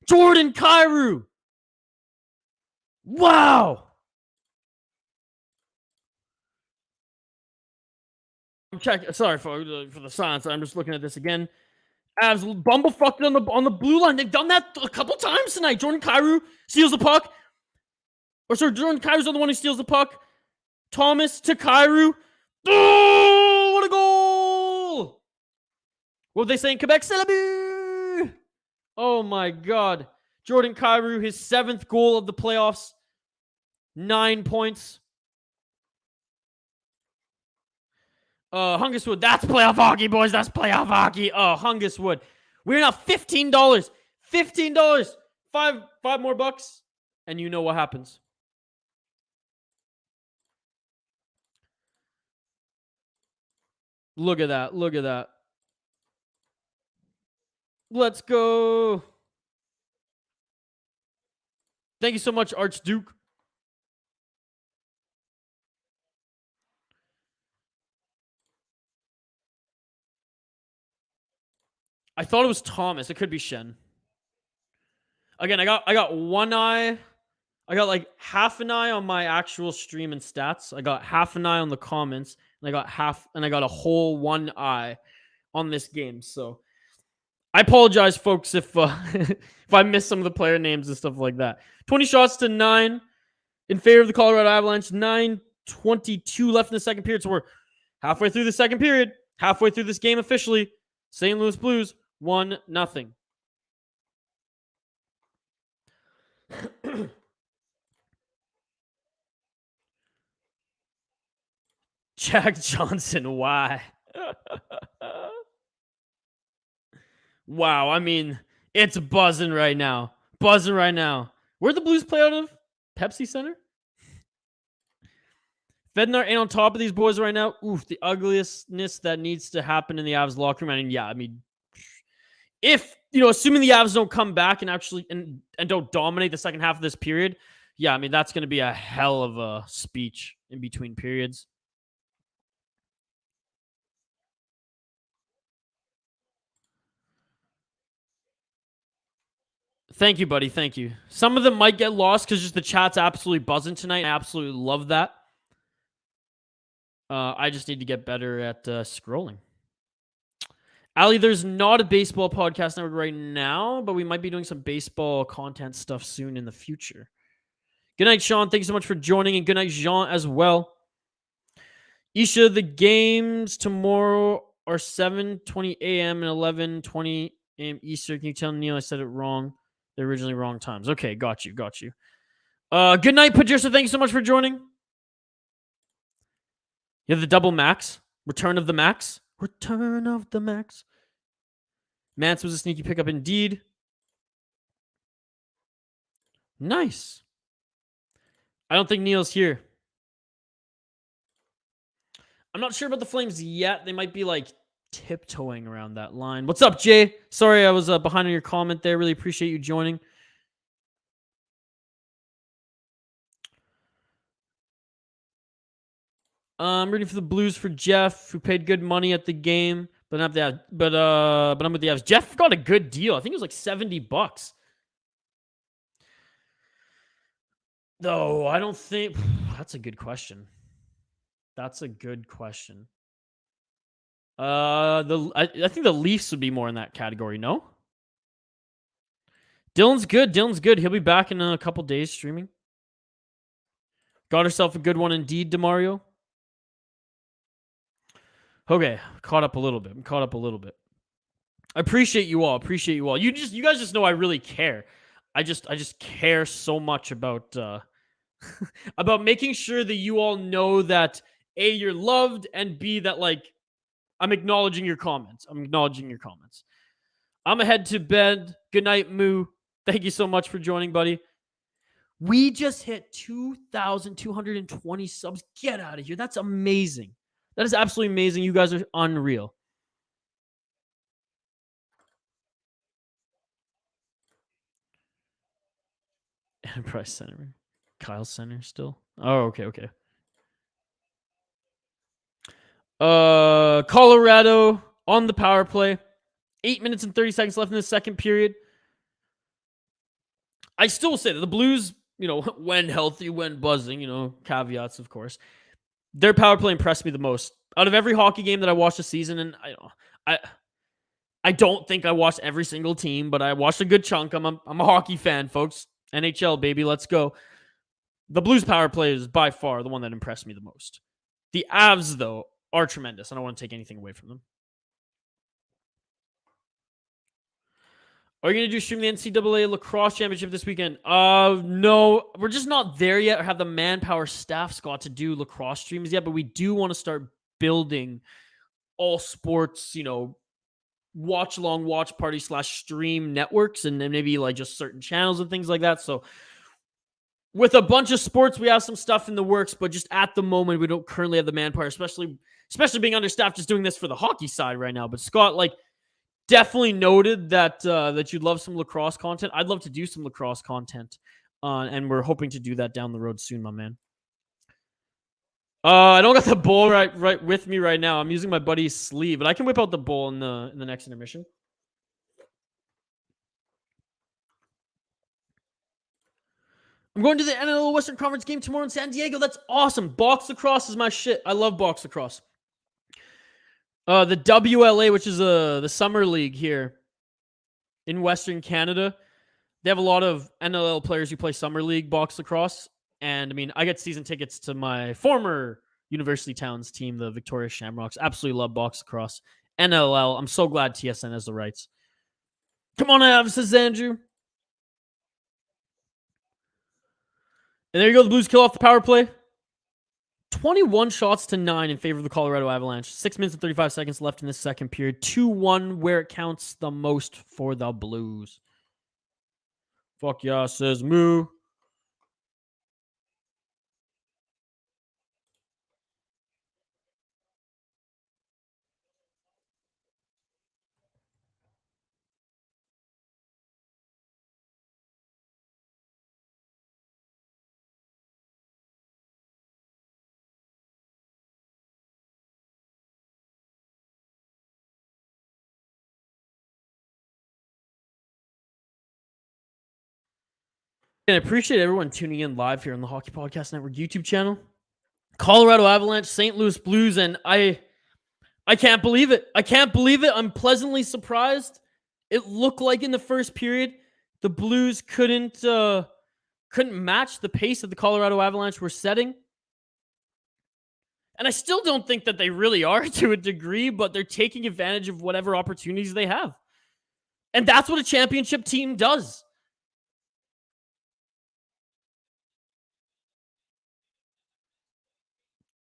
Jordan Kyrou. Wow. I'm checking. Sorry for the silence. I'm just looking at this again. Avs bumblefucked on the blue line. They've done that a couple times tonight. Jordan Kyrou steals the puck. Or sorry, Jordan Kyrou's the one who steals the puck. Thomas to Kyrou. Oh, what a goal! What were they saying? Quebec, c'est la but! Oh my God. Jordan Kyrou, his 7th goal of the playoffs. 9 points. HungusWood, that's playoff hockey, boys. That's playoff hockey. Oh, HungusWood. We're now $15. $15. Five more bucks. And you know what happens. Look at that. Look at that. Let's go. Thank you so much, Archduke. I thought it was Thomas. It could be Shen. Again, I got one eye. I got like half an eye on my actual stream and stats. I got half an eye on the comments, and I got a whole one eye on this game. So I apologize, folks, if if I missed some of the player names and stuff like that. 20 shots to 9 in favor of the Colorado Avalanche. 9:22 left in the second period. So we're halfway through the second period. Halfway through this game officially. St. Louis Blues 1-0. Jack Johnson, why? Wow, I mean, it's buzzing right now. Buzzing right now. Where'd the Blues play out of? Pepsi Center? Fednar ain't on top of these boys right now. Oof, the ugliestness that needs to happen in the Avs locker room. I mean, yeah, I mean, if, assuming the Avs don't come back and actually and don't dominate the second half of this period, yeah, I mean, that's going to be a hell of a speech in between periods. Thank you, buddy. Thank you. Some of them might get lost because just the chat's absolutely buzzing tonight. I absolutely love that. I just need to get better at scrolling. Ali, there's not a baseball podcast network right now, but we might be doing some baseball content stuff soon in the future. Good night, Sean. Thank you so much for joining, and good night, Jean, as well. Isha, the games tomorrow are 7:20 a.m. and 11:20 a.m. Eastern. Can you tell Neil I said it wrong? They're originally wrong times. Okay, got you. Good night, Patricia. Thank you so much for joining. You have the double max. Return of the max. Return of the max. Mance was a sneaky pickup indeed. Nice. I don't think Neil's here. I'm not sure about the Flames yet. They might be like tiptoeing around that line. What's up, Jay? Sorry I was behind on your comment there. Really appreciate you joining. I'm rooting for the Blues for Jeff, who paid good money at the game, but I'm with the Avs. Jeff got a good deal. I think it was like $70. Though I don't think that's a good question. That's a good question. I think the Leafs would be more in that category. No. Dylan's good. He'll be back in a couple days streaming. Got herself a good one indeed, DeMario. Okay, caught up a little bit. I appreciate you all. You guys just know I really care. I just care so much about about making sure that you all know that A, you're loved, and B, that like I'm acknowledging your comments. I'm head to bed. Good night, Moo. Thank you so much for joining, buddy. We just hit 2,220 subs. Get out of here. That's amazing. That is absolutely amazing. You guys are unreal. Enterprise Center. Kyle Center still. Oh, okay. Colorado on the power play. 8 minutes and 30 seconds left in the second period. I still will say that the Blues, when healthy, when buzzing, caveats, of course. Their power play impressed me the most. Out of every hockey game that I watched this season, and I don't think I watched every single team, but I watched a good chunk. I'm a hockey fan, folks. NHL, baby, let's go. The Blues power play is by far the one that impressed me the most. The Avs, though, are tremendous. I don't want to take anything away from them. Are you going to do stream the NCAA lacrosse championship this weekend? No, we're just not there yet or have the manpower staff, Scott, to do lacrosse streams yet, but we do want to start building all sports, watch along, watch party / stream networks, and then maybe like just certain channels and things like that. So with a bunch of sports, we have some stuff in the works, but just at the moment, we don't currently have the manpower, especially being understaffed, just doing this for the hockey side right now. But Scott, definitely noted that you'd love some lacrosse content. I'd love to do some lacrosse content, and we're hoping to do that down the road soon, my man. I don't got the bowl right with me right now. I'm using my buddy's sleeve, but I can whip out the bowl in the next intermission. I'm going to the NLL Western Conference game tomorrow in San Diego. That's awesome. Box lacrosse is my shit. I love box lacrosse. The WLA, which is the summer league here in Western Canada, they have a lot of NLL players who play summer league box lacrosse. And I mean, I get season tickets to my former University Towns team, the Victoria Shamrocks. Absolutely love box lacrosse. NLL. I'm so glad TSN has the rights. Come on, Avs, says Andrew. And there you go. The Blues kill off the power play. 21 shots to 9 in favor of the Colorado Avalanche. 6 minutes and 35 seconds left in the second period. 2-1 where it counts the most for the Blues. Fuck yeah, says Moo. And I appreciate everyone tuning in live here on the Hockey Podcast Network YouTube channel. Colorado Avalanche, St. Louis Blues, and I can't believe it. I can't believe it. I'm pleasantly surprised. It looked like in the first period, the Blues couldn't match the pace that the Colorado Avalanche were setting. And I still don't think that they really are to a degree, but they're taking advantage of whatever opportunities they have. And that's what a championship team does.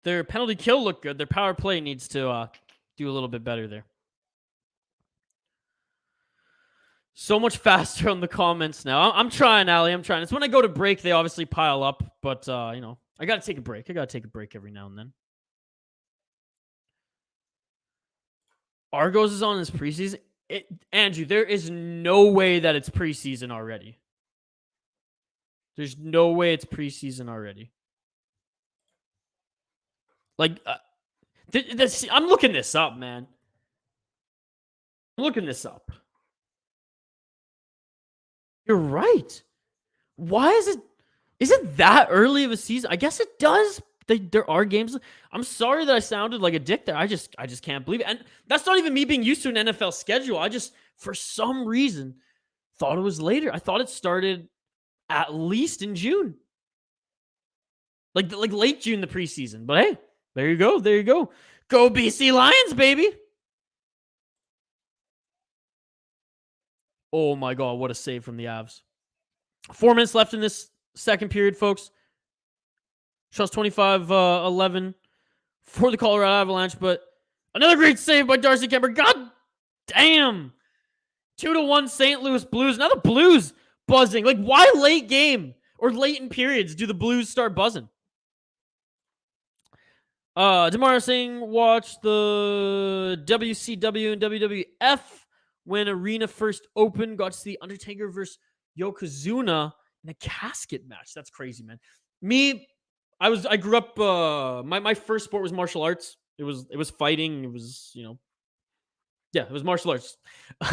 Their penalty kill looked good. Their power play needs to do a little bit better there. So much faster on the comments now. I'm trying, Ali. I'm trying. It's when I go to break, they obviously pile up. But, you know, I got to take a break. I got to take a break every now and then. Argos is on this preseason. Andrew, there is no way that it's preseason already. There's no way it's preseason already. Like, I'm looking this up, man. I'm looking this up. You're right. Why is it that early of a season? I guess it does. There are games. I'm sorry that I sounded like a dick there. I just can't believe it. And that's not even me being used to an NFL schedule. I just, for some reason, thought it was later. I thought it started at least in June. Like late June, the preseason. But hey, there you go. There you go. Go BC Lions, baby. Oh my God, what a save from the Avs. 4 minutes left in this second period, folks. Shots 25-11 for the Colorado Avalanche, but another great save by Darcy Kemper. God damn. 2-1 St. Louis Blues. Now the Blues buzzing. Like, why late game or late in periods do the Blues start buzzing? Demario saying, watch the WCW and WWF when Arena first opened. Got to see Undertaker versus Yokozuna in a casket match. That's crazy, man. I grew up, my first sport was martial arts. It was fighting. It was, it was martial arts,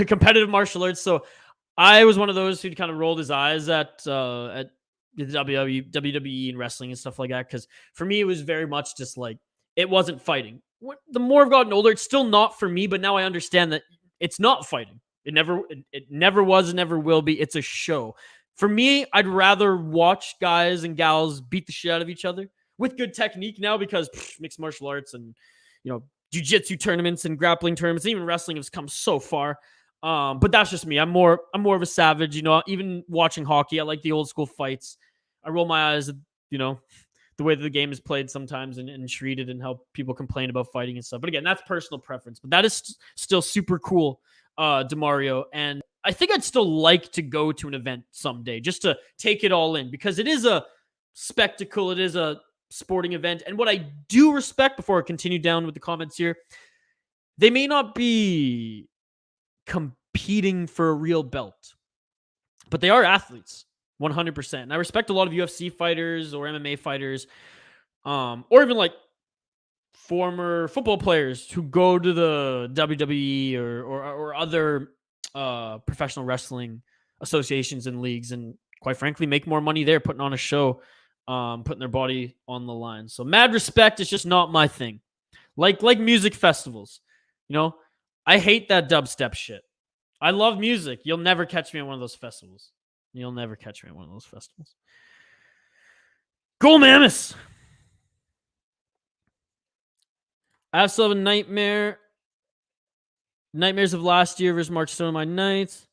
competitive martial arts. So I was one of those who kind of rolled his eyes at the WWE and wrestling and stuff like that. Cause for me, it was very much just like, it wasn't fighting. The more I've gotten older, it's still not for me, but now I understand that it's not fighting. It never was and never will be. It's a show. For me, I'd rather watch guys and gals beat the shit out of each other with good technique now because mixed martial arts and, jiu-jitsu tournaments and grappling tournaments, and even wrestling has come so far. But that's just me. I'm more of a savage, even watching hockey. I like the old school fights. I roll my eyes at, the way that the game is played sometimes and treated and how people complain about fighting and stuff. But again, that's personal preference. But that is still super cool, DeMario. And I think I'd still like to go to an event someday just to take it all in because it is a spectacle. It is a sporting event. And what I do respect, before I continue down with the comments here, they may not be competing for a real belt, but they are athletes. 100%. And I respect a lot of UFC fighters or MMA fighters, or even like former football players who go to the WWE or other professional wrestling associations and leagues, and quite frankly, make more money there putting on a show, putting their body on the line. So mad respect. It's just not my thing. Like music festivals, I hate that dubstep shit. I love music. You'll never catch me at one of those festivals. You'll never catch me at one of those festivals. Go Mammoths! I still have a nightmare. Nightmares of last year versus Mark Stone on my nights.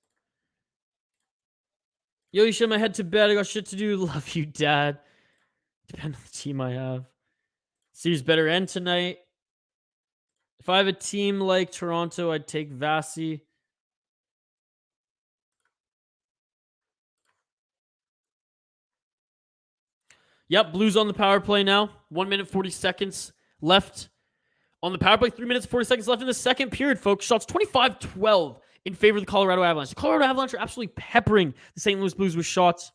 Yo, you should my head to bed. I got shit to do. Love you, Dad. Depend on the team I have. Series better end tonight. If I have a team like Toronto, I'd take Vasi. Yep, Blues on the power play now. 1 minute, 40 seconds left on the power play. 3 minutes, 40 seconds left in the second period, folks. Shots 25-12 in favor of the Colorado Avalanche. The Colorado Avalanche are absolutely peppering the St. Louis Blues with shots.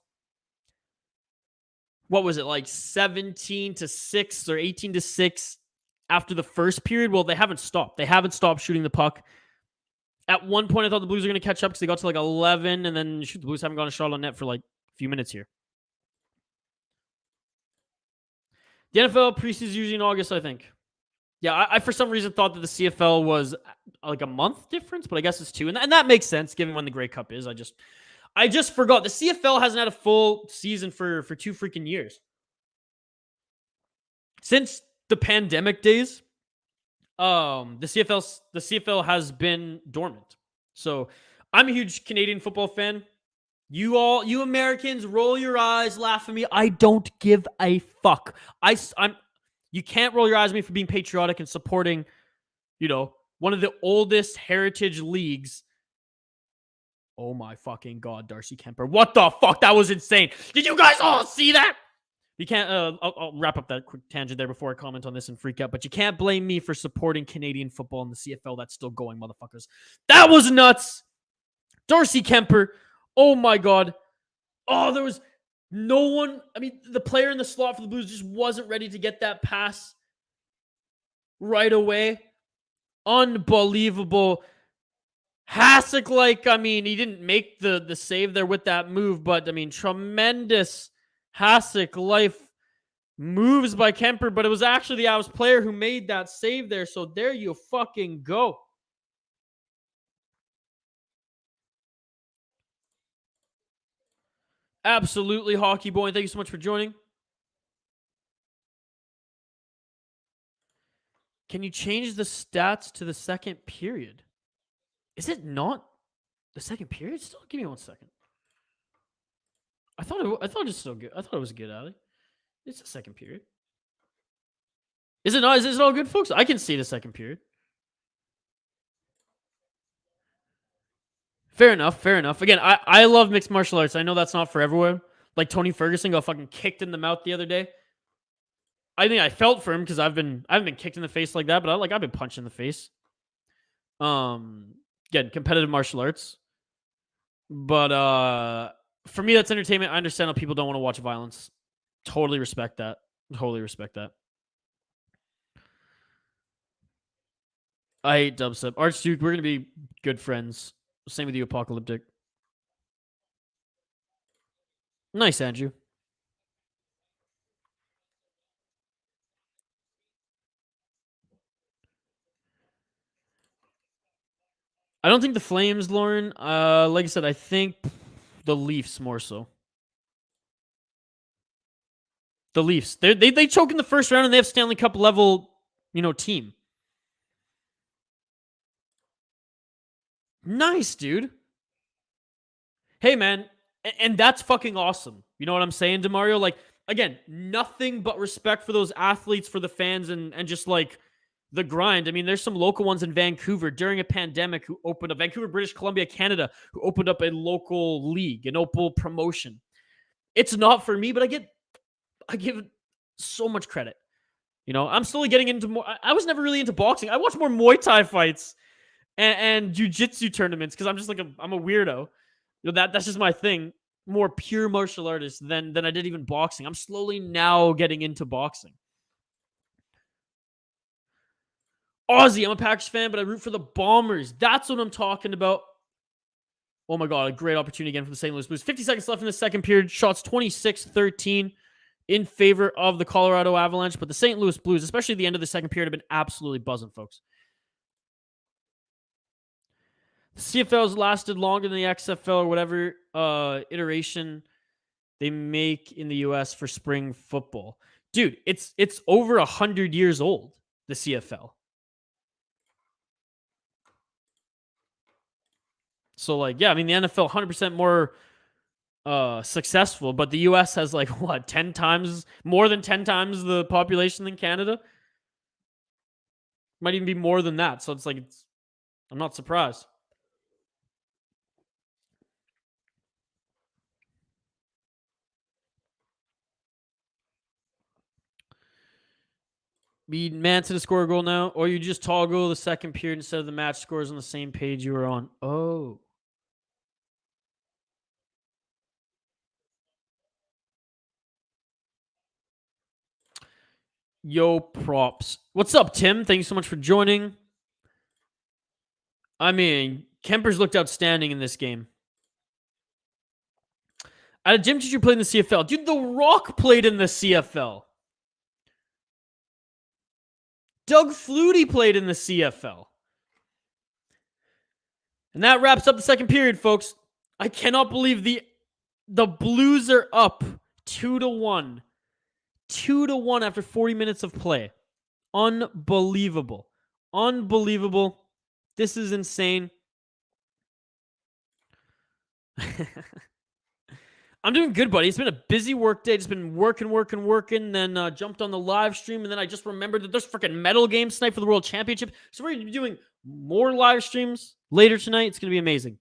What was it, like 17-6 or 18-6 after the first period? Well, they haven't stopped. They haven't stopped shooting the puck. At one point, I thought the Blues were going to catch up because they got to like 11, and then the Blues haven't got a shot on net for like a few minutes here. The NFL preseason usually in August, I think. Yeah, I for some reason thought that the CFL was like a month difference, but I guess it's 2. And that makes sense given when the Grey Cup is. I just forgot. The CFL hasn't had a full season for 2 freaking years. Since the pandemic days, the CFL has been dormant. So I'm a huge Canadian football fan. You Americans, roll your eyes, laugh at me. I don't give a fuck. You can't roll your eyes at me for being patriotic and supporting, one of the oldest heritage leagues. Oh my fucking God, Darcy Kemper. What the fuck? That was insane. Did you guys all see that? You can't, I'll wrap up that quick tangent there before I comment on this and freak out, but you can't blame me for supporting Canadian football in the CFL. That's still going, motherfuckers. That was nuts. Darcy Kemper. Oh my God. Oh, there was no one. I mean, the player in the slot for the Blues just wasn't ready to get that pass right away. Unbelievable. Hasek, he didn't make the save there with that move, but tremendous Hasek life moves by Kemper, but it was actually the Avs player who made that save there. So there you fucking go. Absolutely, Hockey Boy. Thank you so much for joining. Can you change the stats to the second period? Is it not the second period still? Give me 1 second. I thought it was still good. I thought it was good, Ali. It's the second period. Is it not? Is it all good, folks? I can see the second period. Fair enough. Again, I love mixed martial arts. I know that's not for everyone. Like Tony Ferguson got fucking kicked in the mouth the other day. I think I felt for him because I haven't been kicked in the face like that, but I've been punched in the face. Again, competitive martial arts. But for me, that's entertainment. I understand how people don't want to watch violence. Totally respect that. I hate dubstep. Archduke, we're going to be good friends. Same with you, Apocalyptic. Nice, Andrew. I don't think the Flames, Lauren. Like I said, I think the Leafs more so. The Leafs. They choke in the first round and they have Stanley Cup level, team. Nice, dude. Hey, man. And that's fucking awesome. You know what I'm saying, DeMario? Like, again, nothing but respect for those athletes, for the fans, and just like the grind. I mean, there's some local ones in Vancouver during a pandemic who opened up, Vancouver, British Columbia, Canada, who opened up a local league, an local promotion. It's not for me, but I give it so much credit. I'm slowly getting into more. I was never really into boxing. I watch more Muay Thai fights and jiu-jitsu tournaments because I'm just like I'm a weirdo. That's just my thing. More pure martial artist than I did even boxing. I'm slowly now getting into boxing. Aussie, I'm a Packers fan, but I root for the Bombers. That's what I'm talking about. Oh my God, a great opportunity again for the St. Louis Blues. 50 seconds left in the second period. Shots 26-13 in favor of the Colorado Avalanche. But the St. Louis Blues, especially at the end of the second period, have been absolutely buzzing, folks. The CFL's lasted longer than the XFL or whatever iteration they make in the U.S. for spring football. Dude, it's over 100 years old, the CFL. So, the NFL 100% more successful, but the U.S. has, more than 10 times the population than Canada. Might even be more than that. So it's like, I'm not surprised. Be Manson to score a goal now, or you just toggle the second period instead of the match scores on the same page you were on. Oh. Yo, props. What's up, Tim? Thank you so much for joining. I mean, Kempers looked outstanding in this game. I had a gym teacher played in the CFL. Dude, The Rock played in the CFL. Doug Flutie played in the CFL. And that wraps up the second period, folks. I cannot believe the Blues are up 2-1. 2-1 after 40 minutes of play. Unbelievable. Unbelievable. This is insane. I'm doing good, buddy. It's been a busy work day. Just been working. Then jumped on the live stream, and then I just remembered that there's freaking medal games tonight for the World Championship. So we're going to be doing more live streams later tonight. It's going to be amazing.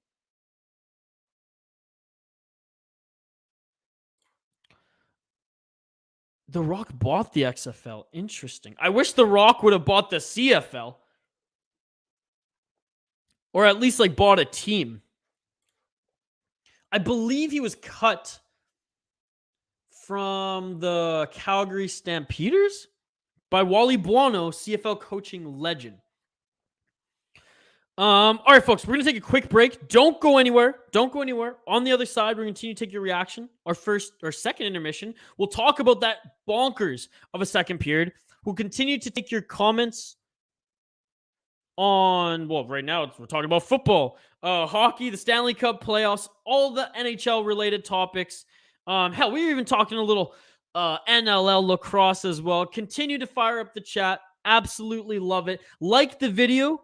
The Rock bought the XFL. Interesting. I wish The Rock would have bought the CFL. Or at least like bought a team. I believe he was cut from the Calgary Stampeders by Wally Buono, CFL coaching legend. All right, folks, we're going to take a quick break. Don't go anywhere. Don't go anywhere. On the other side, we're going to continue to take your reaction. Our second intermission. We'll talk about that bonkers of a second period. We'll continue to take your comments on, well, right now we're talking about football, hockey, the Stanley Cup playoffs, all the NHL related topics. Hell, we were even talking a little NLL lacrosse as well. Continue to fire up the chat. Absolutely love it. Like the video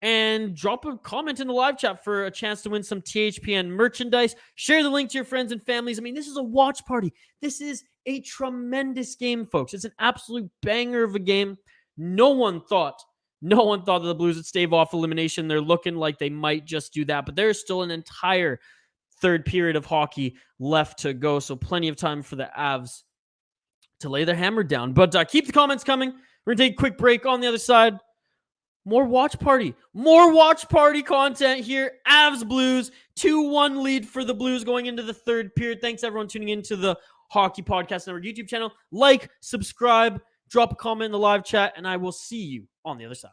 and drop a comment in the live chat for a chance to win some THPN merchandise. Share the link to your friends and families. I mean, this is a watch party. This is a tremendous game, folks. It's an absolute banger of a game. No one thought that the Blues would stave off elimination. They're looking like they might just do that, but there's still an entire third period of hockey left to go, so plenty of time for the Avs to lay their hammer down. But keep the comments coming. We're going to take a quick break. On the other side, more watch party content here. Avs Blues, 2-1 lead for the Blues going into the third period. Thanks everyone tuning into the Hockey Podcast Network YouTube channel. Like, subscribe, drop a comment in the live chat, and I will see you on the other side.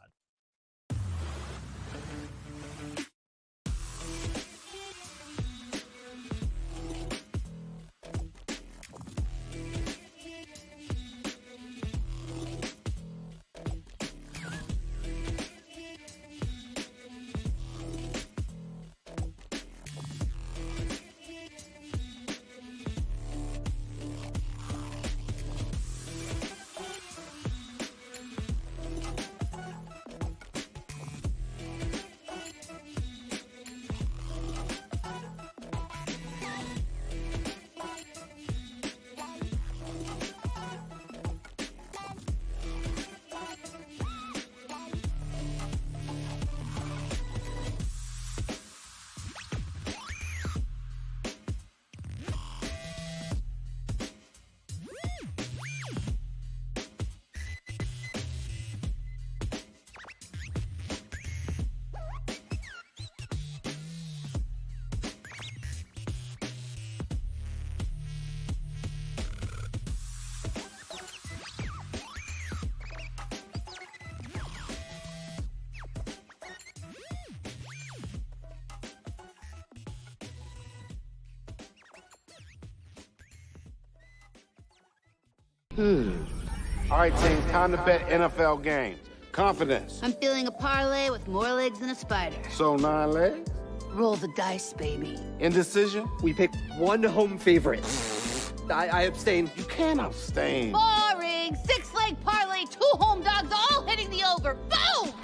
All right, team, time to bet NFL games. Confidence. I'm feeling a parlay with more legs than a spider. So 9 legs? Roll the dice, baby. Indecision? We pick one home favorite. I abstain. You can't abstain. Boring! 6-leg parlay, 2 home dogs, all hitting the over. Boom!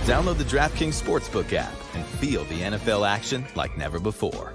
Download the DraftKings Sportsbook app and feel the NFL action like never before.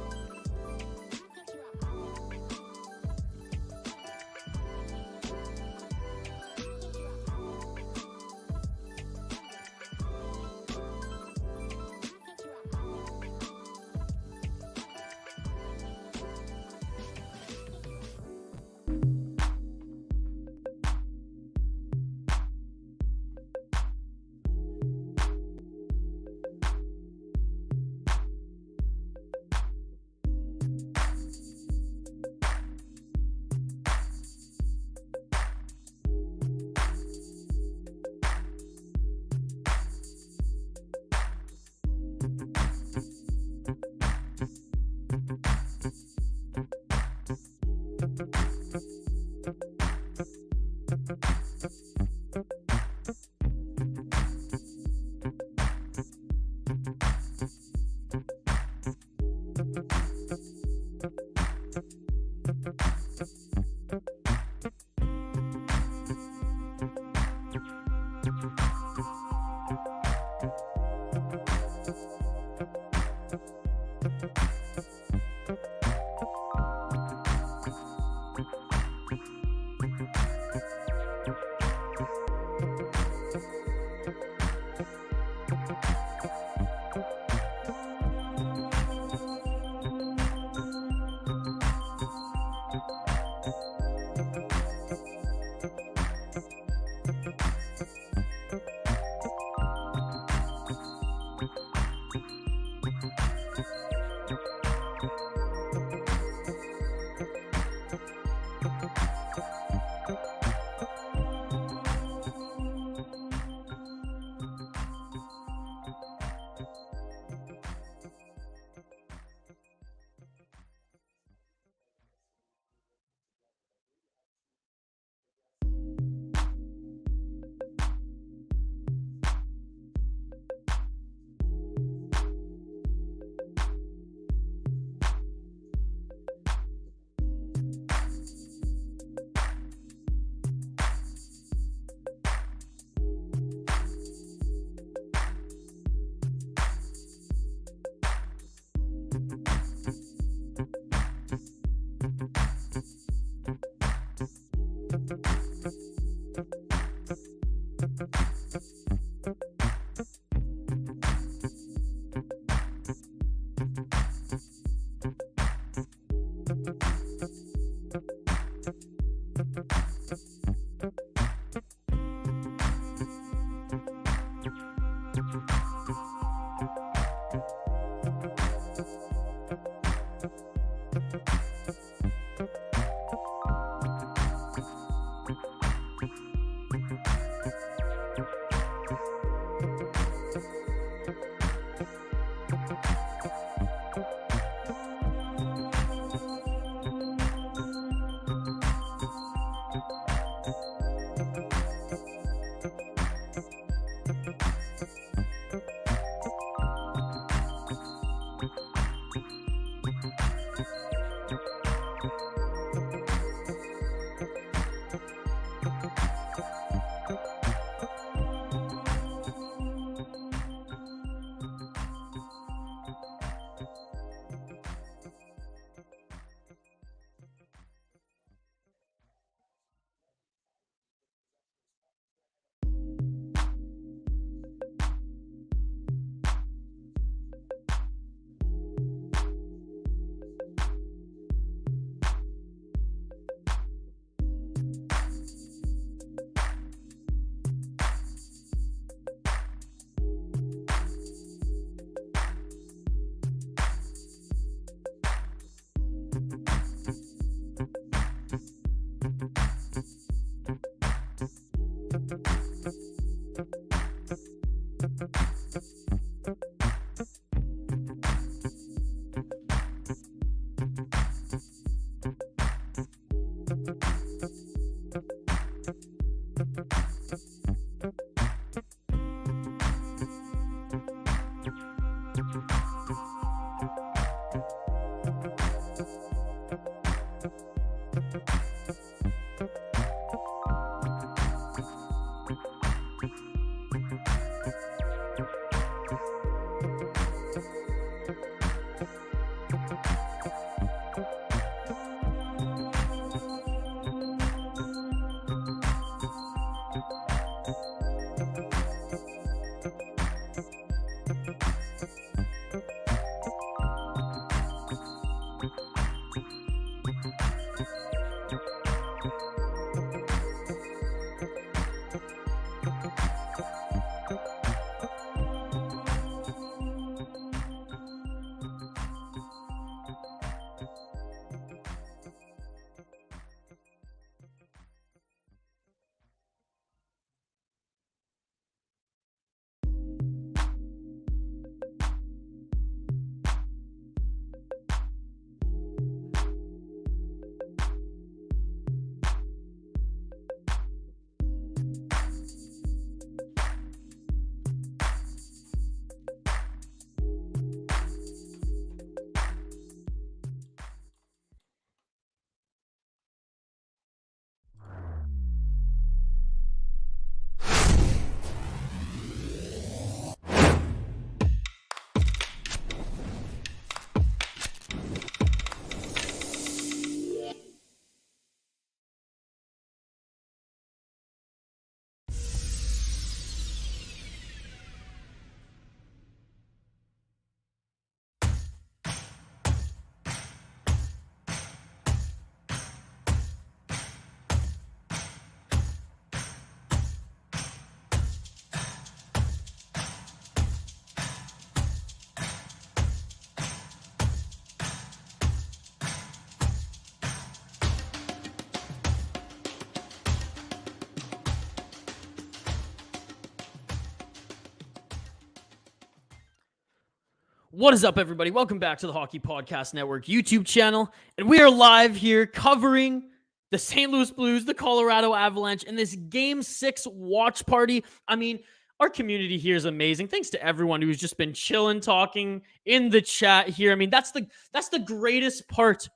What is up, everybody? Welcome back to the Hockey Podcast Network YouTube channel. And we are live here covering the St. Louis Blues, the Colorado Avalanche, and this Game 6 watch party. I mean, our community here is amazing. Thanks to everyone who's just been chilling, talking in the chat here. I mean, that's the greatest part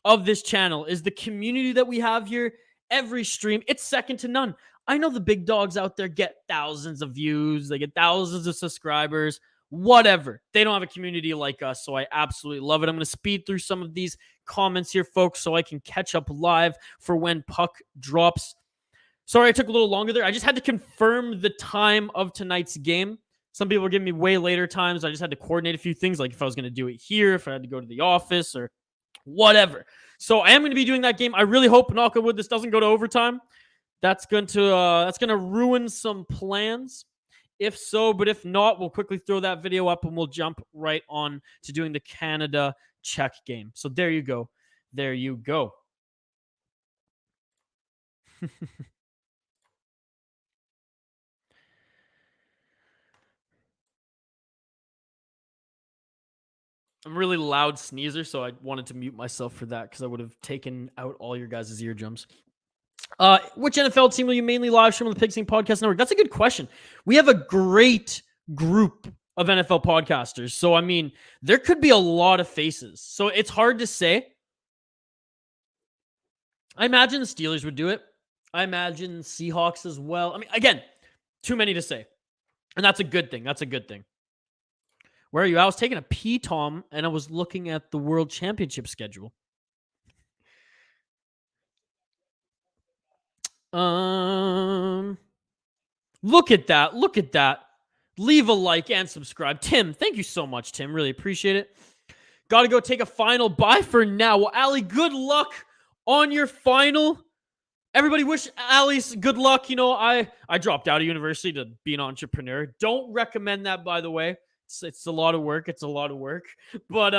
of this channel is the community that we have here. Every stream, it's second to none. I know the big dogs out there get thousands of views. They get thousands of subscribers. Whatever. They don't have a community like us, so I absolutely love it. I'm going to speed through some of these comments here, folks, so I can catch up live for when puck drops. Sorry, I took a little longer there. I just had to confirm the time of tonight's game. Some people were giving me way later times. I just had to coordinate a few things, like if I was going to do it here, if I had to go to the office, or whatever. So I am going to be doing that game. I really hope, knock on wood, this doesn't go to overtime. That's going to ruin some plans. If so, but if not, we'll quickly throw that video up and we'll jump right on to doing the Canada Czech game. So there you go. There you go. I'm a really loud sneezer, so I wanted to mute myself for that because I would have taken out all your guys' eardrums. Which NFL team will you mainly live stream on the Pigskin Podcast Network? That's a good question. We have a great group of NFL podcasters. So, I mean, there could be a lot of faces. So, it's hard to say. I imagine the Steelers would do it. I imagine Seahawks as well. I mean, again, too many to say. And that's a good thing. That's a good thing. Where are you? I was taking a pee, Tom, and I was looking at the World Championship schedule. Look at that. Look at that. Leave a like and subscribe. Tim, thank you so much, Tim. Really appreciate it. Got to go take a final. Bye for now. Well, Ali, good luck on your final. Everybody wish Ali good luck. You know, I dropped out of university to be an entrepreneur. Don't recommend that, by the way. It's a lot of work. It's a lot of work. But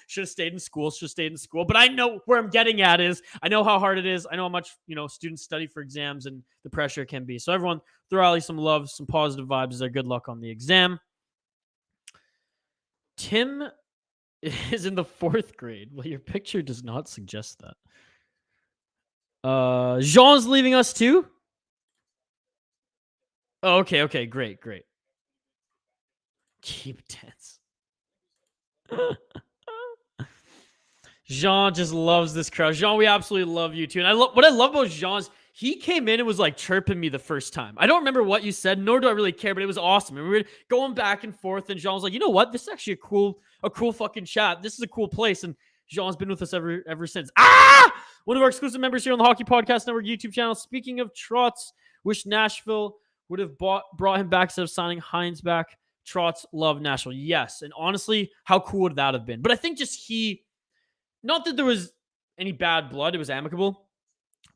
should have stayed in school. Should have stayed in school. But I know where I'm getting at is I know how hard it is. I know how much, students study for exams and the pressure it can be. So everyone, throw Ali some love, some positive vibes. Good luck on the exam. Tim is in the 4th grade. Well, your picture does not suggest that. Jean's leaving us too? Oh, okay. Great. Keep tense. Jean just loves this crowd. Jean, we absolutely love you too. And what I love about Jean is he came in and was like chirping me the first time. I don't remember what you said, nor do I really care, but it was awesome. And we were going back and forth, and Jean was like, you know what? This is actually a cool fucking chat. This is a cool place. And Jean's been with us ever since. One of our exclusive members here on the Hockey Podcast Network YouTube channel. Speaking of Trotz, wish Nashville would have brought him back instead of signing Hines back. Trotz love Nashville. Yes. And honestly, how cool would that have been? But I think just not that there was any bad blood. It was amicable.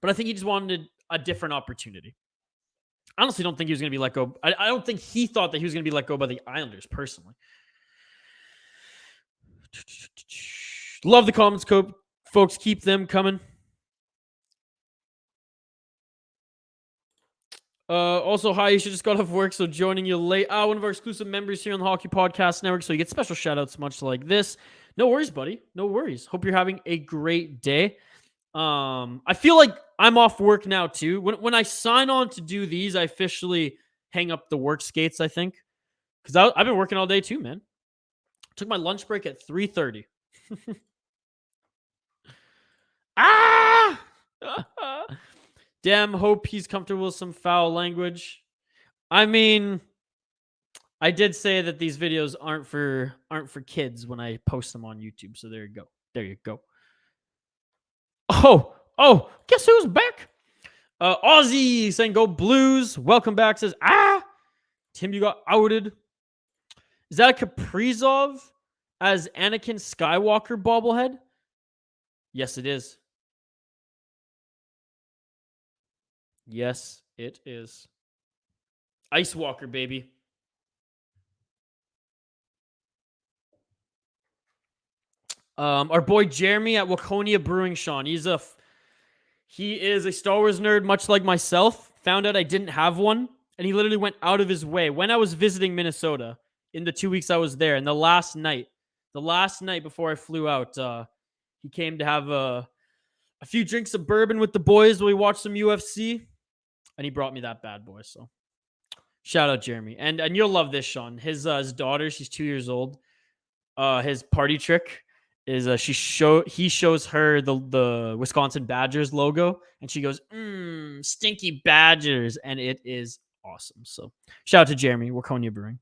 But I think he just wanted a different opportunity. I honestly don't think he was going to be let go. I don't think he thought that he was going to be let go by the Islanders, personally. Love the comments, folks. Keep them coming. Also, hi, you should just got off work, so joining you late. One of our exclusive members here on the Hockey Podcast Network, so you get special shout-outs much like this. No worries, buddy. No worries. Hope you're having a great day. I feel like I'm off work now, too. When I sign on to do these, I officially hang up the work skates, I think. Because I've been working all day, too, man. Took my lunch break at 3:30. Damn, hope he's comfortable with some foul language. I mean, I did say that these videos aren't for kids when I post them on YouTube. So there you go. There you go. Oh, guess who's back? Aussie saying go Blues. Welcome back. Says, Tim, you got outed. Is that a Kaprizov as Anakin Skywalker bobblehead? Yes, it is. Yes, it is. Ice Walker, baby. Our boy Jeremy at Waconia Brewing, Sean. He is a Star Wars nerd, much like myself. Found out I didn't have one, and he literally went out of his way. When I was visiting Minnesota, in the 2 weeks I was there, and the last night, the last night before I flew out, he came to have a few drinks of bourbon with the boys while we watched some UFC, and he brought me that bad boy. So shout out Jeremy. And you'll love this, Sean. His daughter, she's 2 years old. His party trick is he shows her the Wisconsin Badgers logo, and she goes, stinky Badgers, and it is awesome. So shout out to Jeremy, Waconia Brewing.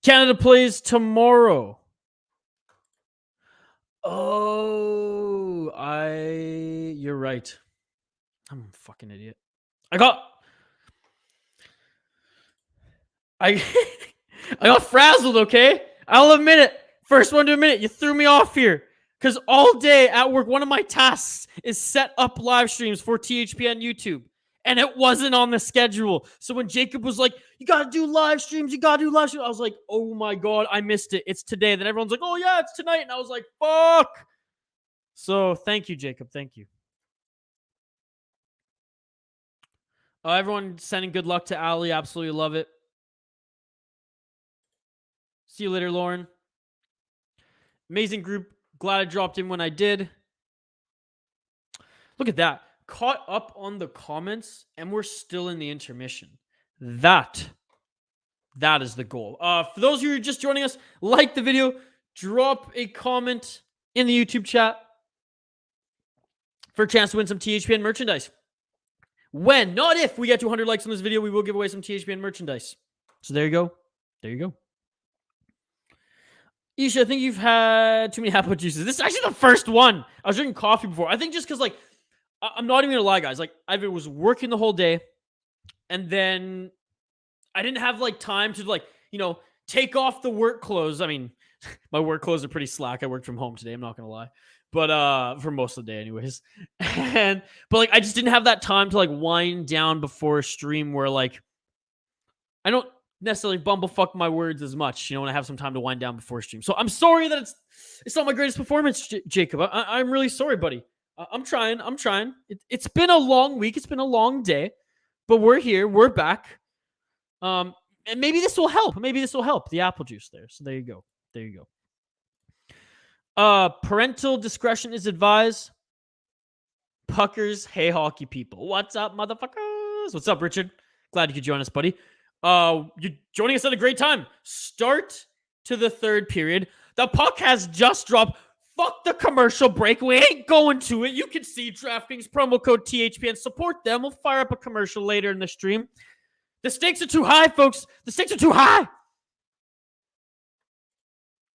Canada plays tomorrow. Oh, you're right. I'm a fucking idiot. I got frazzled, okay? I'll admit it. First one to admit it. You threw me off here. Because all day at work, one of my tasks is set up live streams for THPN YouTube. And it wasn't on the schedule. So when Jacob was like, you got to do live streams, I was like, oh my God, I missed it. It's today. Then everyone's like, oh yeah, it's tonight. And I was like, fuck. So thank you, Jacob. Thank you. Everyone sending good luck to Ali. Absolutely love it. See you later, Lauren. Amazing group. Glad I dropped in when I did. Look at that. Caught up on the comments, and we're still in the intermission. That is the goal. For those of you who are just joining us, like the video, drop a comment in the YouTube chat for a chance to win some THPN merchandise. When, not if, we get to 100 likes on this video, we will give away some THPN merchandise. So there you go. There you go. Isha, I think you've had too many apple juices. This is actually the first one. I was drinking coffee before. I think just because, like, I'm not even going to lie, guys. Like, I was working the whole day, and then I didn't have, like, time to, like, take off the work clothes. I mean, my work clothes are pretty slack. I worked from home today. I'm not going to lie. But for most of the day anyways. But like I just didn't have that time to like wind down before a stream where like I don't necessarily bumblefuck my words as much, when I have some time to wind down before a stream. So I'm sorry that it's not my greatest performance, Jacob. I'm really sorry, buddy. I'm trying. It's been a long week. It's been a long day, but we're here. We're back. And maybe this will help. The apple juice there. So there you go. Parental discretion is advised. Puckers, hey hockey people. What's up, motherfuckers? What's up, Richard? Glad you could join us, buddy. You're joining us at a great time. Start to the third period. The puck has just dropped. Fuck the commercial break. We ain't going to it. You can see DraftKings promo code THPN. Support them. We'll fire up a commercial later in the stream. The stakes are too high, folks. The stakes are too high.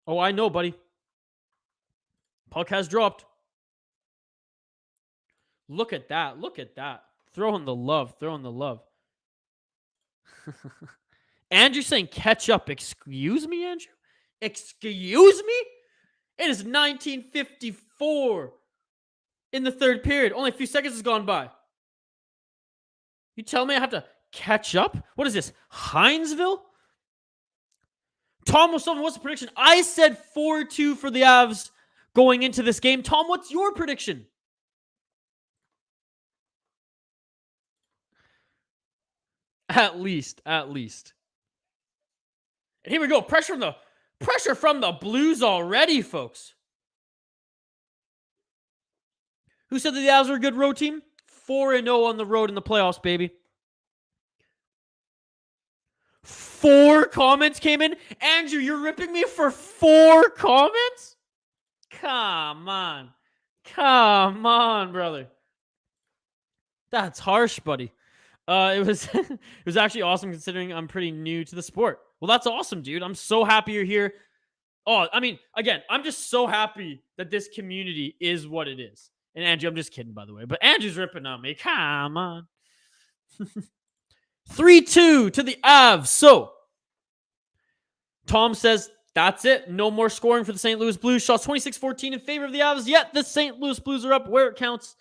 Oh, I know, buddy. Puck has dropped. Look at that. Throwing the love. Andrew saying catch up. Excuse me, Andrew? Excuse me? It is 1954 in the third period. Only a few seconds has gone by. You tell me I have to catch up? What is this? Hinesville? Tom O'Sullivan, what's the prediction? I said 4-2 for the Avs going into this game. Tom, what's your prediction? At least. And here we go. Pressure from the Blues already, folks. Who said that the Avs were a good road team? 4-0 on the road in the playoffs, baby. 4 comments came in. Andrew, you're ripping me for 4 comments? Come on, brother. That's harsh, buddy. It was actually awesome considering I'm pretty new to the sport. Well, that's awesome, dude. I'm so happy you're here. Oh, I mean, again, I'm just so happy that this community is what it is. And Andrew, I'm just kidding, by the way. But Andrew's ripping on me. Come on. 3-2 to the Avs. So, Tom says, that's it. No more scoring for the St. Louis Blues. Shots 26-14 in favor of the Avs. Yet the St. Louis Blues are up where it counts.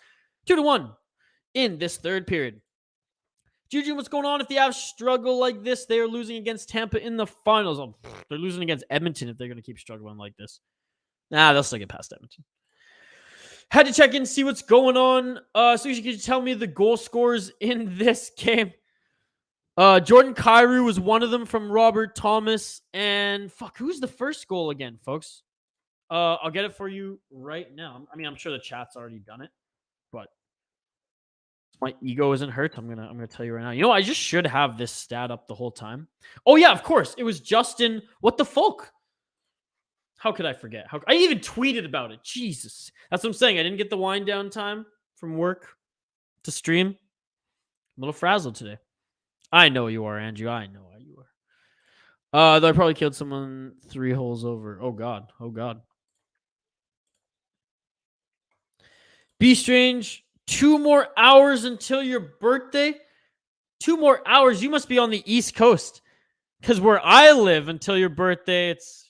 2-1 in this third period. Juju, what's going on if the Avs struggle like this? They are losing against Tampa in the finals. Oh, they're losing against Edmonton if they're going to keep struggling like this. Nah, they'll still get past Edmonton. Had to check in, see what's going on. So you could tell me the goal scorers in this game. Jordan Kyrou was one of them from Robert Thomas. And fuck, who's the first goal again, folks? I'll get it for you right now. I mean, I'm sure the chat's already done it, but my ego isn't hurt. I'm gonna tell you right now. You know, I just should have this stat up the whole time. Oh yeah, of course. It was Justin. What the fuck? How could I forget? I even tweeted about it. Jesus, that's what I'm saying. I didn't get the wind down time from work to stream. I'm a little frazzled today. I know you are, Andrew. I know you are. Though I probably killed someone 3 holes over. Oh god. Oh god. Be Strange. 2 more hours until your birthday. 2 more hours. You must be on the East Coast. Because where I live until your birthday, it's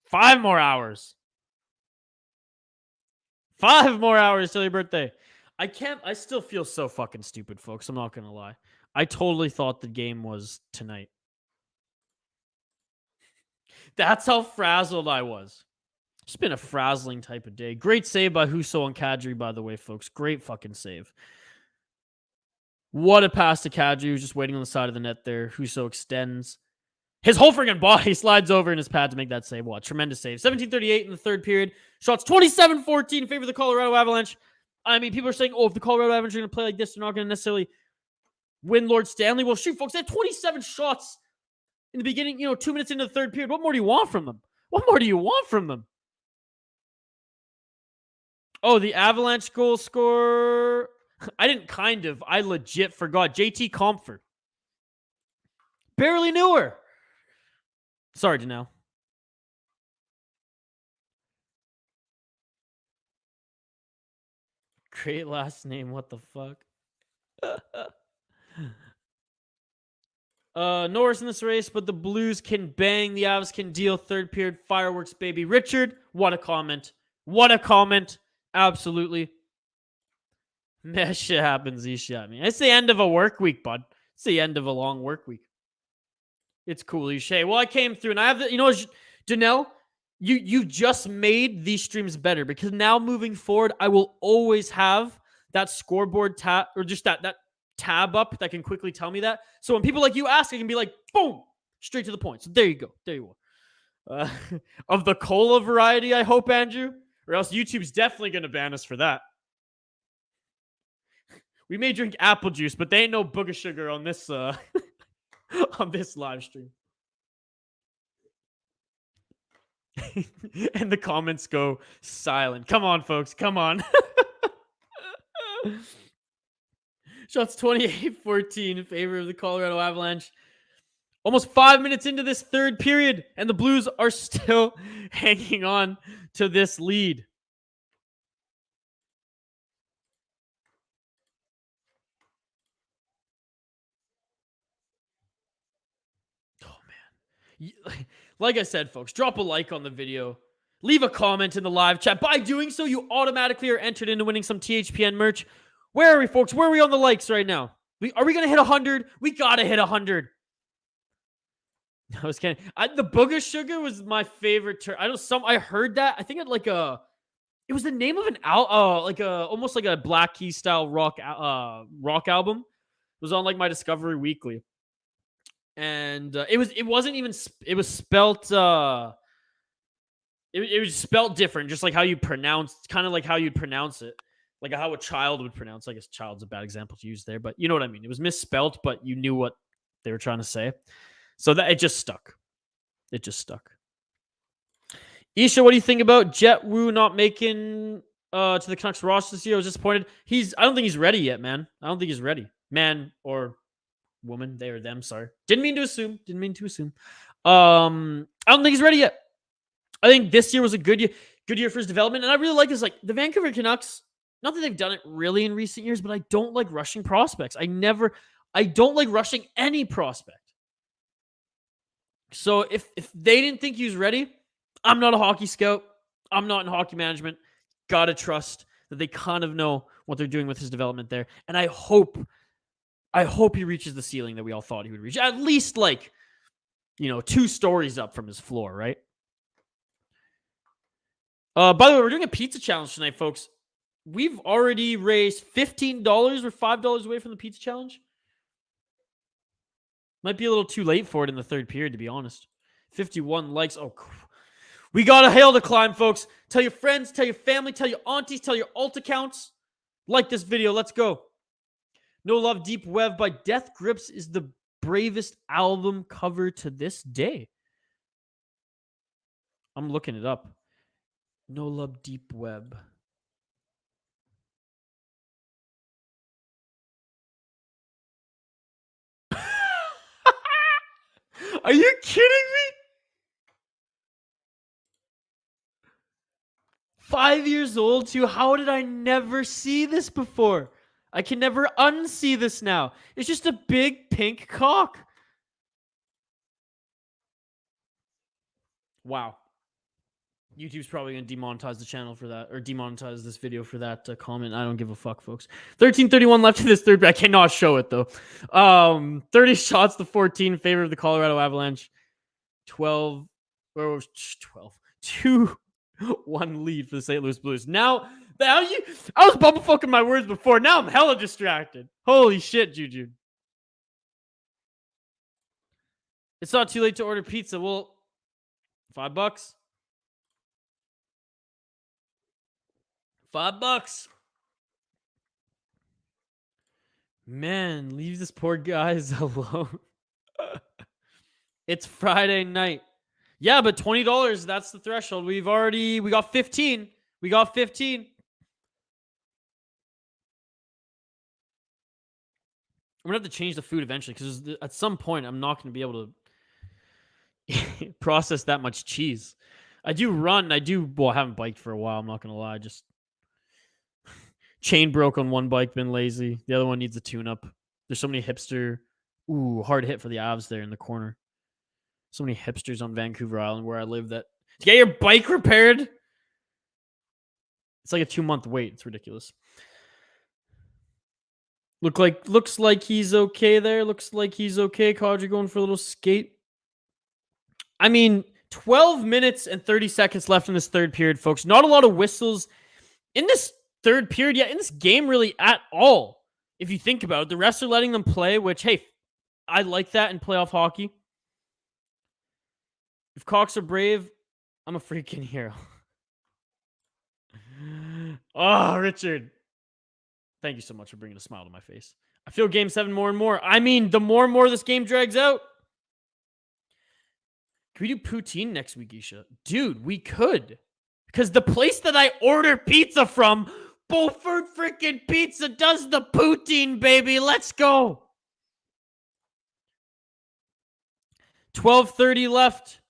5 more hours. 5 more hours till your birthday. I still feel so fucking stupid, folks. I'm not going to lie. I totally thought the game was tonight. That's how frazzled I was. It's been a frazzling type of day. Great save by Husso on Kadri, by the way, folks. Great fucking save. What a pass to Kadri, who's just waiting on the side of the net there. Husso extends. His whole friggin' body slides over in his pad to make that save. What? Tremendous save. 17:38 in the third period. Shots 27-14 in favor of the Colorado Avalanche. I mean, people are saying, oh, if the Colorado Avalanche are going to play like this, they're not going to necessarily win Lord Stanley. Well, shoot, folks, they had 27 shots in the beginning, 2 minutes into the third period. What more do you want from them? What more do you want from them? Oh, the Avalanche goal scorer. I didn't I legit forgot. JT Compher. Barely knew her. Sorry, Janelle. Great last name. What the fuck? Norris in this race, but the Blues can bang. The Avs can deal. Third period fireworks, baby. Richard, what a comment. What a comment. Absolutely. That shit happens. He shot me. It's the end of a work week, bud. It's the end of a long work week. It's cool, Ishay. Well, I came through and I have the, Janelle, you just made these streams better because now moving forward, I will always have that scoreboard tab or just that tab up that can quickly tell me that. So when people like you ask, I can be like, boom, straight to the point. So there you go. There you go. Of the cola variety, I hope, Andrew. Or else YouTube's definitely going to ban us for that. We may drink apple juice, but they ain't no booger sugar on this on this live stream. And the comments go silent. Come on, folks. Come on. Shots 28-14 in favor of the Colorado Avalanche. Almost 5 minutes into this third period, and the Blues are still hanging on to this lead. Oh, man. Like I said, folks, drop a like on the video. Leave a comment in the live chat. By doing so, you automatically are entered into winning some THPN merch. Where are we, folks? Where are we on the likes right now? Are we going to hit 100? We got to hit 100. I was kidding. The booger sugar was my favorite term. I heard that. I think it it was the name of an almost like a Black Keys style rock album. It was on like my Discovery Weekly, and it was spelt it was spelt different, just like how you pronounce, kind of like how you'd pronounce it, like how a child would pronounce. I guess child's a bad example to use there, but you know what I mean. It was misspelt, but you knew what they were trying to say. So that it just stuck. It just stuck. Isha, what do you think about Jet Wu not making to the Canucks roster this year? I was disappointed. I don't think he's ready yet, man. I don't think he's ready. Man or woman, they or them, sorry. Didn't mean to assume. I don't think he's ready yet. I think this year was a good year for his development. And I really like this. Like the Vancouver Canucks, not that they've done it really in recent years, but I don't like rushing prospects. I don't like rushing any prospect. So if they didn't think he was ready, I'm not a hockey scout. I'm not in hockey management. Gotta trust that they kind of know what they're doing with his development there. And I hope he reaches the ceiling that we all thought he would reach. At least 2 stories up from his floor, right? By the way, we're doing a pizza challenge tonight, folks. We've already raised $15. We're $5 away from the pizza challenge. Might be a little too late for it in the third period, to be honest. 51 likes. Oh, we got a hill to climb, folks. Tell your friends, tell your family, tell your aunties, tell your alt accounts. Like this video. Let's go. No Love Deep Web by Death Grips is the bravest album cover to this day. I'm looking it up. No Love Deep Web. Are you kidding me? 5 years old too? How did I never see this before? I can never unsee this now. It's just a big pink cock. Wow. YouTube's probably going to demonetize the channel for that, or demonetize this video for that comment. I don't give a fuck, folks. 13:31 left in this third. I cannot show it, though. 30 shots to 14 in favor of the Colorado Avalanche. 12, or was 12? 2-1 lead for the St. Louis Blues. Now, I was bubble fucking my words before. Now I'm hella distracted. Holy shit, Juju. It's not too late to order pizza. Well, $5. $5. Man, leave this poor guys alone. It's Friday night. Yeah, but $20, that's the threshold. We got 15. We got 15. I'm going to have to change the food eventually because at some point I'm not going to be able to process that much cheese. I haven't biked for a while. I'm not going to lie. Just chain broke on one bike, been lazy. The other one needs a tune-up. There's so many hipster. Ooh, hard hit for the Avs there in the corner. So many hipsters on Vancouver Island where I live that to get your bike repaired, it's like a 2-month wait. It's ridiculous. Looks like he's okay there. Looks like he's okay. Kadri going for a little skate. I mean, 12 minutes and 30 seconds left in this third period, folks. Not a lot of whistles in this third period yet, in this game really at all. If you think about it, the refs are letting them play, which, hey, I like that in playoff hockey. If Cocks are brave, I'm a freaking hero. Oh, Richard. Thank you so much for bringing a smile to my face. I feel Game 7 more and more. I mean, the more and more this game drags out. Can we do poutine next week, Isha? Dude, we could. Because the place that I order pizza from, Beaufort freaking Pizza, does the poutine, baby. Let's go. 12:30 left.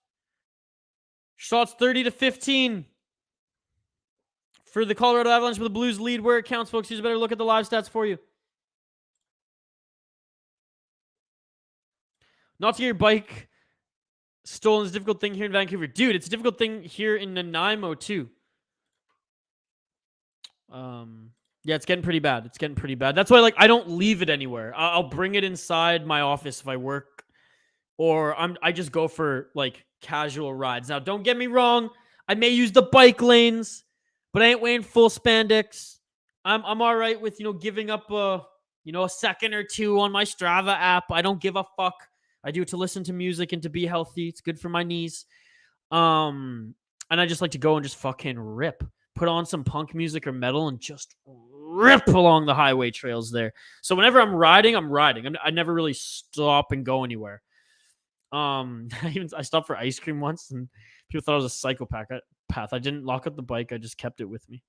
Shots 30-15 for the Colorado Avalanche with the Blues lead where it counts, folks. Here's a better look at the live stats for you. Not to get your bike stolen is a difficult thing here in Vancouver. Dude, it's a difficult thing here in Nanaimo, too. Yeah, it's getting pretty bad. It's getting pretty bad. That's why, I don't leave it anywhere. I'll bring it inside my office if I work, or I just go for, casual rides. Now, don't get me wrong. I may use the bike lanes, but I ain't wearing full spandex. I'm all right with, giving up a second or two on my Strava app. I don't give a fuck. I do it to listen to music and to be healthy. It's good for my knees. And I just like to go and just fucking rip. Put on some punk music or metal and just rip along the highway trails there. So whenever I'm riding, I never really stop and go anywhere. I stopped for ice cream once and people thought I was a psychopath. I didn't lock up the bike. I just kept it with me.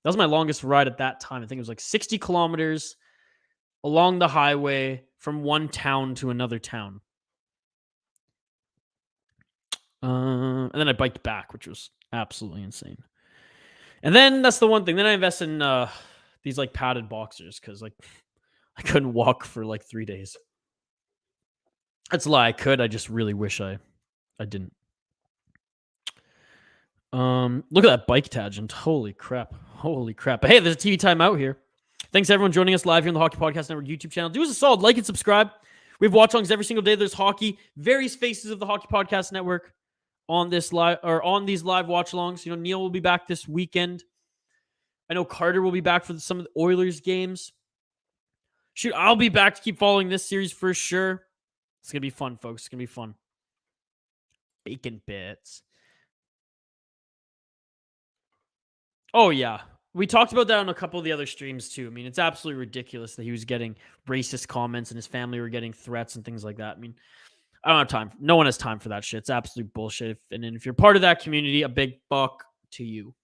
That was my longest ride at that time. I think it was 60 kilometers along the highway from one town to another town. And then I biked back, which was absolutely insane. And then that's the one thing. Then I invested in these padded boxers because I couldn't walk for 3 days. That's a lie. I could. I just really wish I didn't. Look at that bike tangent. Holy crap. But hey, there's a TV timeout here. Thanks everyone joining us live here on the Hockey Podcast Network YouTube channel. Do us a solid, like and subscribe. We have watch-alongs every single day. There's hockey, various faces of the Hockey Podcast Network on this live or on these live watch-alongs. Neil will be back this weekend. I know Carter will be back for some of the Oilers games. Shoot, I'll be back to keep following this series for sure. It's going to be fun, folks. It's going to be fun. Bacon bits. Oh, yeah. We talked about that on a couple of the other streams, too. I mean, it's absolutely ridiculous that he was getting racist comments and his family were getting threats and things like that. I mean, I don't have time. No one has time for that shit. It's absolute bullshit. And if you're part of that community, a big buck to you.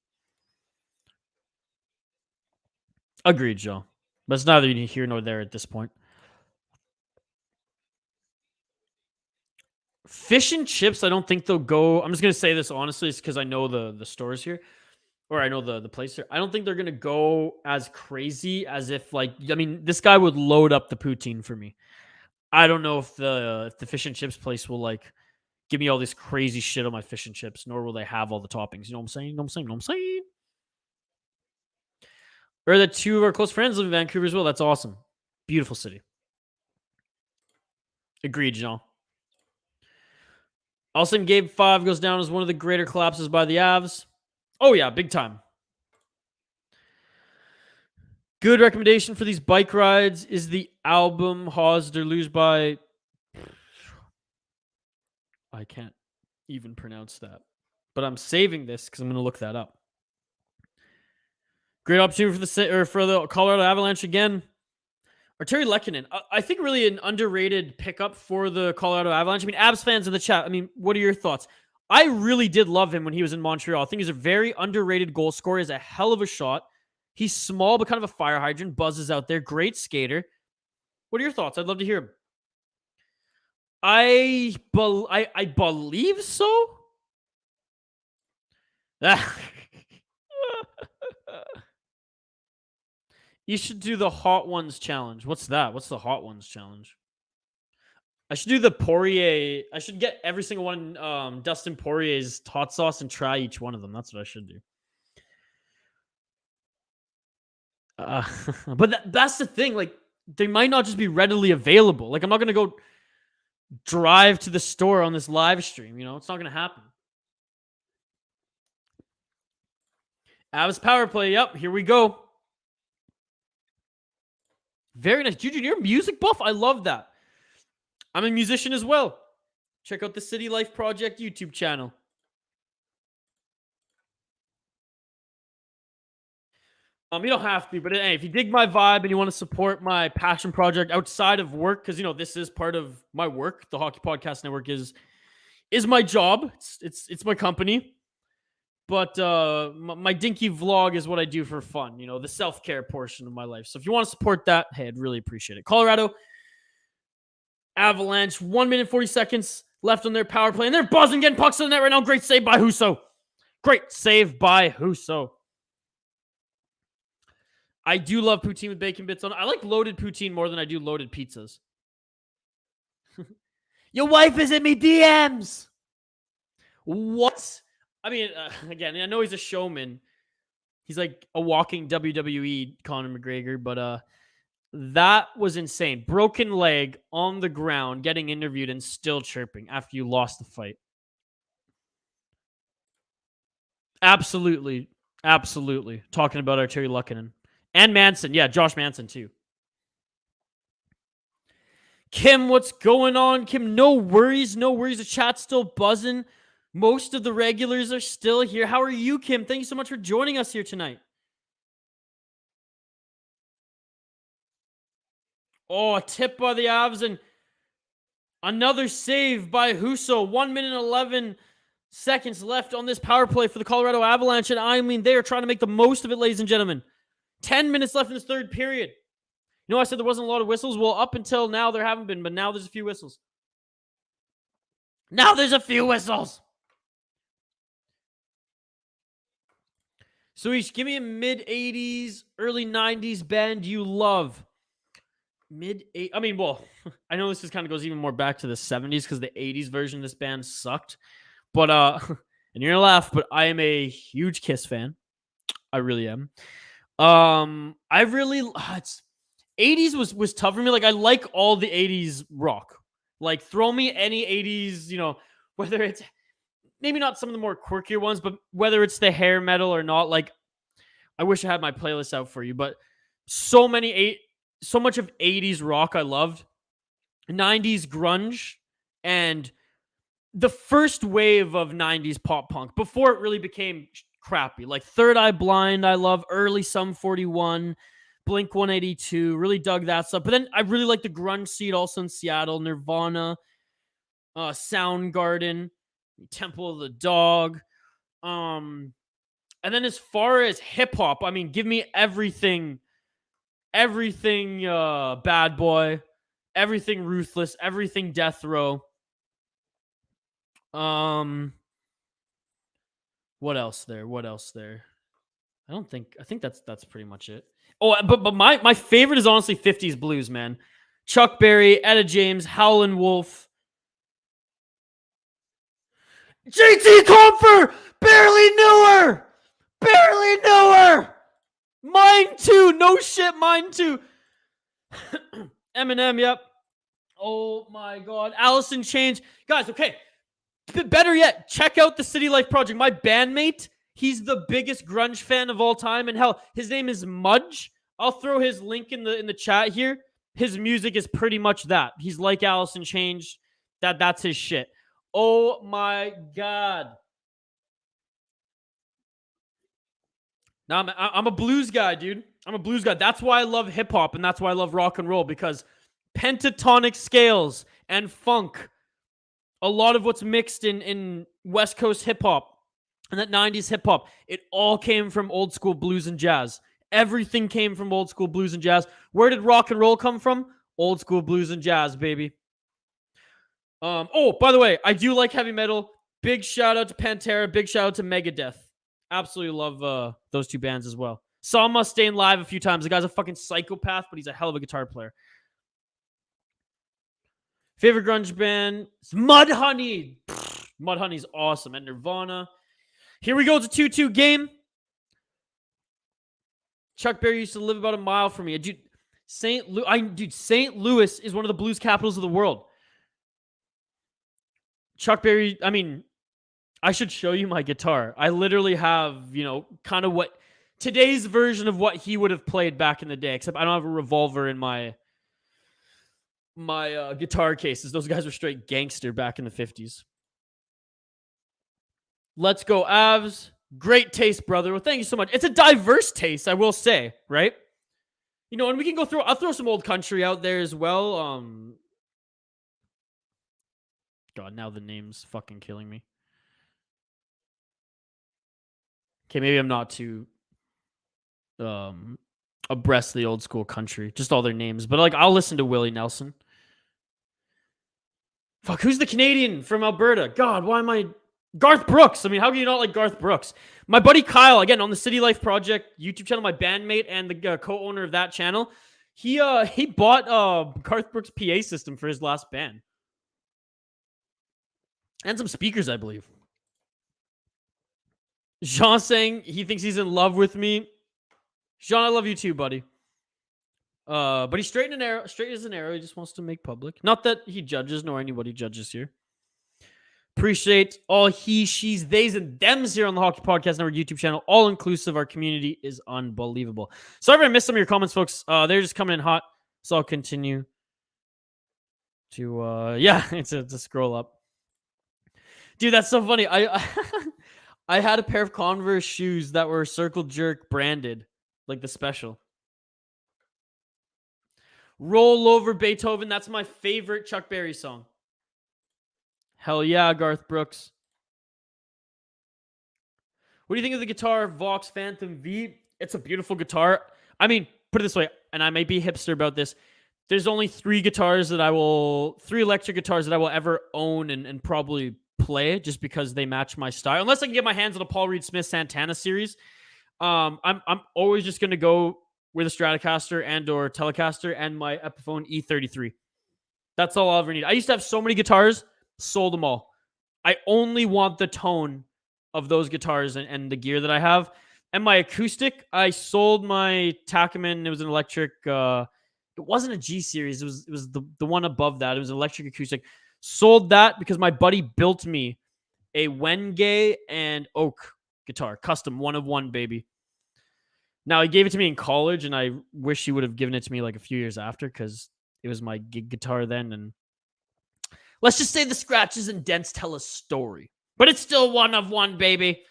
Agreed, Joe. But it's neither here nor there at this point. Fish and chips, I don't think they'll go. I'm just going to say this honestly. It's because I know the stores here. Or I know the place here. I don't think they're going to go as crazy as if, like, I mean, this guy would load up the poutine for me. I don't know if the fish and chips place will, like, give me all this crazy shit on my fish and chips, nor will they have all the toppings. You know what I'm saying? You know what I'm saying? Or that two of our close friends live in Vancouver as well. That's awesome. Beautiful city. Agreed, Jean. Also, Game 5 goes down as one of the greater collapses by the Avs. Oh, yeah, big time. Good recommendation for these bike rides is the album Haus der Lose by... I can't even pronounce that. But I'm saving this because I'm going to look that up. Great opportunity for the Colorado Avalanche again. Arturi Lehkonen. I think really an underrated pickup for the Colorado Avalanche. I mean, Avs fans in the chat, I mean, what are your thoughts? I really did love him when he was in Montreal. I think he's a very underrated goal scorer. He has a hell of a shot. He's small, but kind of a fire hydrant. Buzzes out there. Great skater. What are your thoughts? I'd love to hear him. I believe so. You should do the Hot Ones challenge. What's that? What's the Hot Ones challenge? I should do the Poirier. I should get every single one, Dustin Poirier's hot sauce and try each one of them. That's what I should do. But that's the thing. Like, they might not just be readily available. Like, I'm not going to go drive to the store on this live stream. You know, it's not going to happen. Avs power play. Yep, here we go. Very nice. Juju, you're a music buff? I love that. I'm a musician as well. Check out the City Life Project YouTube channel. You don't have to, but hey, if you dig my vibe and you want to support my passion project outside of work, because, you know, this is part of my work. The Hockey Podcast Network is my job. It's my company. But my dinky vlog is what I do for fun, you know, the self-care portion of my life. So if you want to support that, hey, I'd really appreciate it. Colorado Avalanche, 1 minute 40 seconds left on their power play, and they're buzzing, getting pucks in the net right now. Great save by Husso. Great save by Husso. I do love poutine with bacon bits on. I like loaded poutine more than I do loaded pizzas. Your wife is in me DMs. What? I mean, again, I know he's a showman. He's like a walking WWE Conor McGregor, but that was insane. Broken leg on the ground, getting interviewed and still chirping after you lost the fight. Absolutely. Absolutely. Talking about Arturi Lehkonen. And Manson. Yeah, Josh Manson too. Kim, what's going on? Kim, no worries. No worries. The chat's still buzzing. Most of the regulars are still here. How are you, Kim? Thank you so much for joining us here tonight. Oh, a tip by the Avs and another save by Husso. 1 minute 11 seconds left on this power play for the Colorado Avalanche. And I mean, they are trying to make the most of it, ladies and gentlemen. 10 minutes left in this third period. You know, I said there wasn't a lot of whistles. Well, up until now, there haven't been, but now there's a few whistles. Now there's a few whistles. So each, give me a mid-80s, early 90s band you love. Mid-80s. I mean, well, I know this kind of goes even more back to the 70s because the 80s version of this band sucked. But, and you're going to laugh, but I am a huge Kiss fan. I really am. I really, 80s was tough for me. Like, I like all the 80s rock. Like, throw me any 80s, you know, whether it's maybe not some of the more quirkier ones, but whether it's the hair metal or not, like, I wish I had my playlist out for you, but so much of 80s rock I loved. 90s grunge and the first wave of 90s pop punk before it really became crappy. Like Third Eye Blind, I love. Early Sum 41, Blink 182, really dug that stuff. But then I really like the grunge scene also in Seattle, Nirvana, Soundgarden, Temple of the Dog. And then as far as hip hop, I mean, give me everything Bad Boy, everything Ruthless, everything Death Row. What else there? I think that's pretty much it. Oh, but my favorite is honestly 50s blues, man. Chuck Berry, Etta James, Howlin' Wolf. JT Compher! Barely knew her! Mine too! No shit, mine too! Eminem, yep. Oh my god. Allison Change. Guys, okay. Better yet, check out the City Life Project. My bandmate, he's the biggest grunge fan of all time. And hell, his name is Mudge. I'll throw his link in the chat here. His music is pretty much that. He's like Allison Change. That's his shit. Oh my god. Now I'm a blues guy, dude. I'm a blues guy. That's why I love hip hop and that's why I love rock and roll, because pentatonic scales and funk, a lot of what's mixed in West Coast hip hop and that 90s hip hop, it all came from old school blues and jazz. Everything came from old school blues and jazz. Where did rock and roll come from? Old school blues and jazz, baby. Oh, by the way, I do like heavy metal. Big shout out to Pantera. Big shout out to Megadeth. Absolutely love those two bands as well. Saw Mustaine live a few times. The guy's a fucking psychopath, but he's a hell of a guitar player. Favorite grunge band? It's Mudhoney. Mudhoney's awesome. And Nirvana. Here we go. It's a 2-2 game. Chuck Berry used to live about a mile from me. Dude, St. Louis is one of the blues capitals of the world. Chuck Berry, I mean, I should show you my guitar. I literally have, kind of what today's version of what he would have played back in the day, except I don't have a revolver in my guitar cases. Those guys were straight gangster back in the 50s. Let's go, Avs. Great taste, brother. Well, thank you so much. It's a diverse taste, I will say, right? And we can go through, I'll throw some old country out there as well. God, now the name's fucking killing me. Okay, maybe I'm not too abreast of the old school country. Just all their names. But, I'll listen to Willie Nelson. Fuck, who's the Canadian from Alberta? God, why am I... Garth Brooks. I mean, how can you not like Garth Brooks? My buddy Kyle, again, on the City Life Project YouTube channel, my bandmate and the co-owner of that channel, he bought Garth Brooks' PA system for his last band. And some speakers, I believe. Jean saying he thinks he's in love with me. Jean, I love you too, buddy. But he's straight as an arrow. He just wants to make public. Not that he judges, nor anybody judges here. Appreciate all he, she's, theys, and thems here on the Hockey Podcast Network YouTube channel. All inclusive. Our community is unbelievable. Sorry if I missed some of your comments, folks. They're just coming in hot. So I'll continue to, it's a scroll up. Dude, that's so funny. I had a pair of Converse shoes that were Circle Jerk branded, like the special. Roll Over Beethoven. That's my favorite Chuck Berry song. Hell yeah, Garth Brooks. What do you think of the guitar Vox Phantom V? It's a beautiful guitar. I mean, put it this way, and I might be hipster about this. There's only three electric guitars that I will ever own and probably play just because they match my style. Unless I can get my hands on a Paul Reed Smith Santana series. I'm always just going to go with a Stratocaster and or Telecaster and my Epiphone E33. That's all I'll ever need. I used to have so many guitars, sold them all. I only want the tone of those guitars and the gear that I have. And my acoustic, I sold my Takeman. It was an electric. It wasn't a G series. It was the one above that. It was an electric acoustic. Sold that because my buddy built me a Wenge and Oak guitar, custom, one of one, baby. Now, he gave it to me in college, and I wish he would have given it to me like a few years after because it was my gig guitar then, and Let's just say the scratches and dents tell a story. But it's still 1 of 1, baby.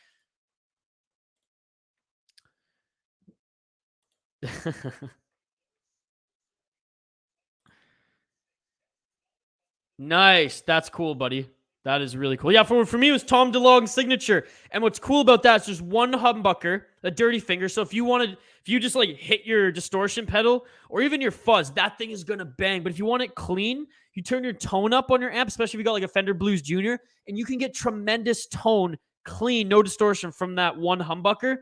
Nice. That's cool, buddy. That is really cool. Yeah, for me, it was Tom DeLonge's signature. And what's cool about that is there's one humbucker, a dirty finger. So if you just like hit your distortion pedal or even your fuzz, that thing is going to bang. But if you want it clean, you turn your tone up on your amp, especially if you got like a Fender Blues Junior, and you can get tremendous tone, clean, no distortion from that one humbucker.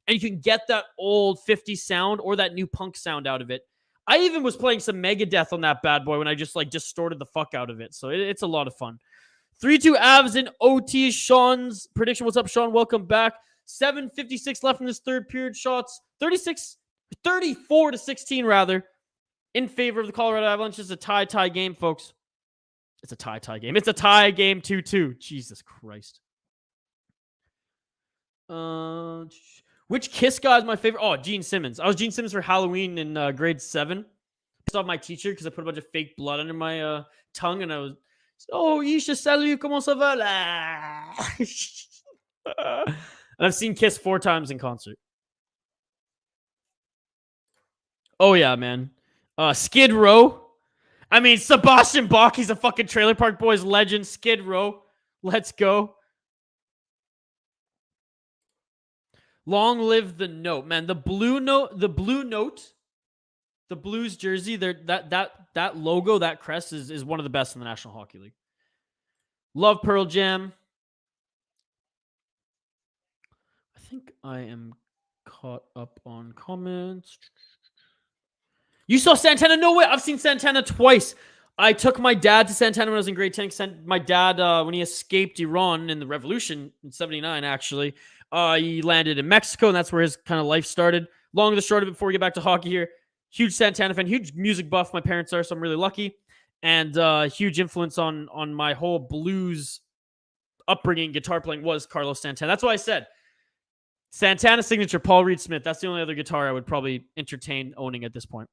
And you can get that old 50 sound or that new punk sound out of it. I even was playing some Megadeth on that bad boy when I just like distorted the fuck out of it. So it's a lot of fun. 3-2 Avs in OT. Sean's prediction. What's up, Sean? Welcome back. 7:56 left in this third period. Shots 34-16 rather in favor of the Colorado Avalanche. It's a tie game, folks. It's a tie game. It's a tie game 2-2. Jesus Christ. Which Kiss guy is my favorite? Oh, Gene Simmons. I was Gene Simmons for Halloween in grade 7. Pissed off my teacher because I put a bunch of fake blood under my tongue, and I was, oh, Isha, salut, comment ça va là? And I've seen Kiss 4 times in concert. Oh, yeah, man. Skid Row. I mean, Sebastian Bach, he's a fucking Trailer Park Boys legend. Skid Row. Let's go. Long live the note, man. The blue note, the Blues jersey, that logo, that crest is one of the best in the National Hockey League. Love Pearl Jam. I think I am caught up on comments. You saw Santana? No way. I've seen Santana twice. I took my dad to Santana when I was in grade 10. My dad, when he escaped Iran in the revolution in 79, actually, he landed in Mexico, and that's where his kind of life started. Long and the short of it, before we get back to hockey here, huge Santana fan, huge music buff. My parents are, so I'm really lucky. And huge influence on my whole blues upbringing, guitar playing was Carlos Santana. That's why I said Santana signature, Paul Reed Smith. That's the only other guitar I would probably entertain owning at this point.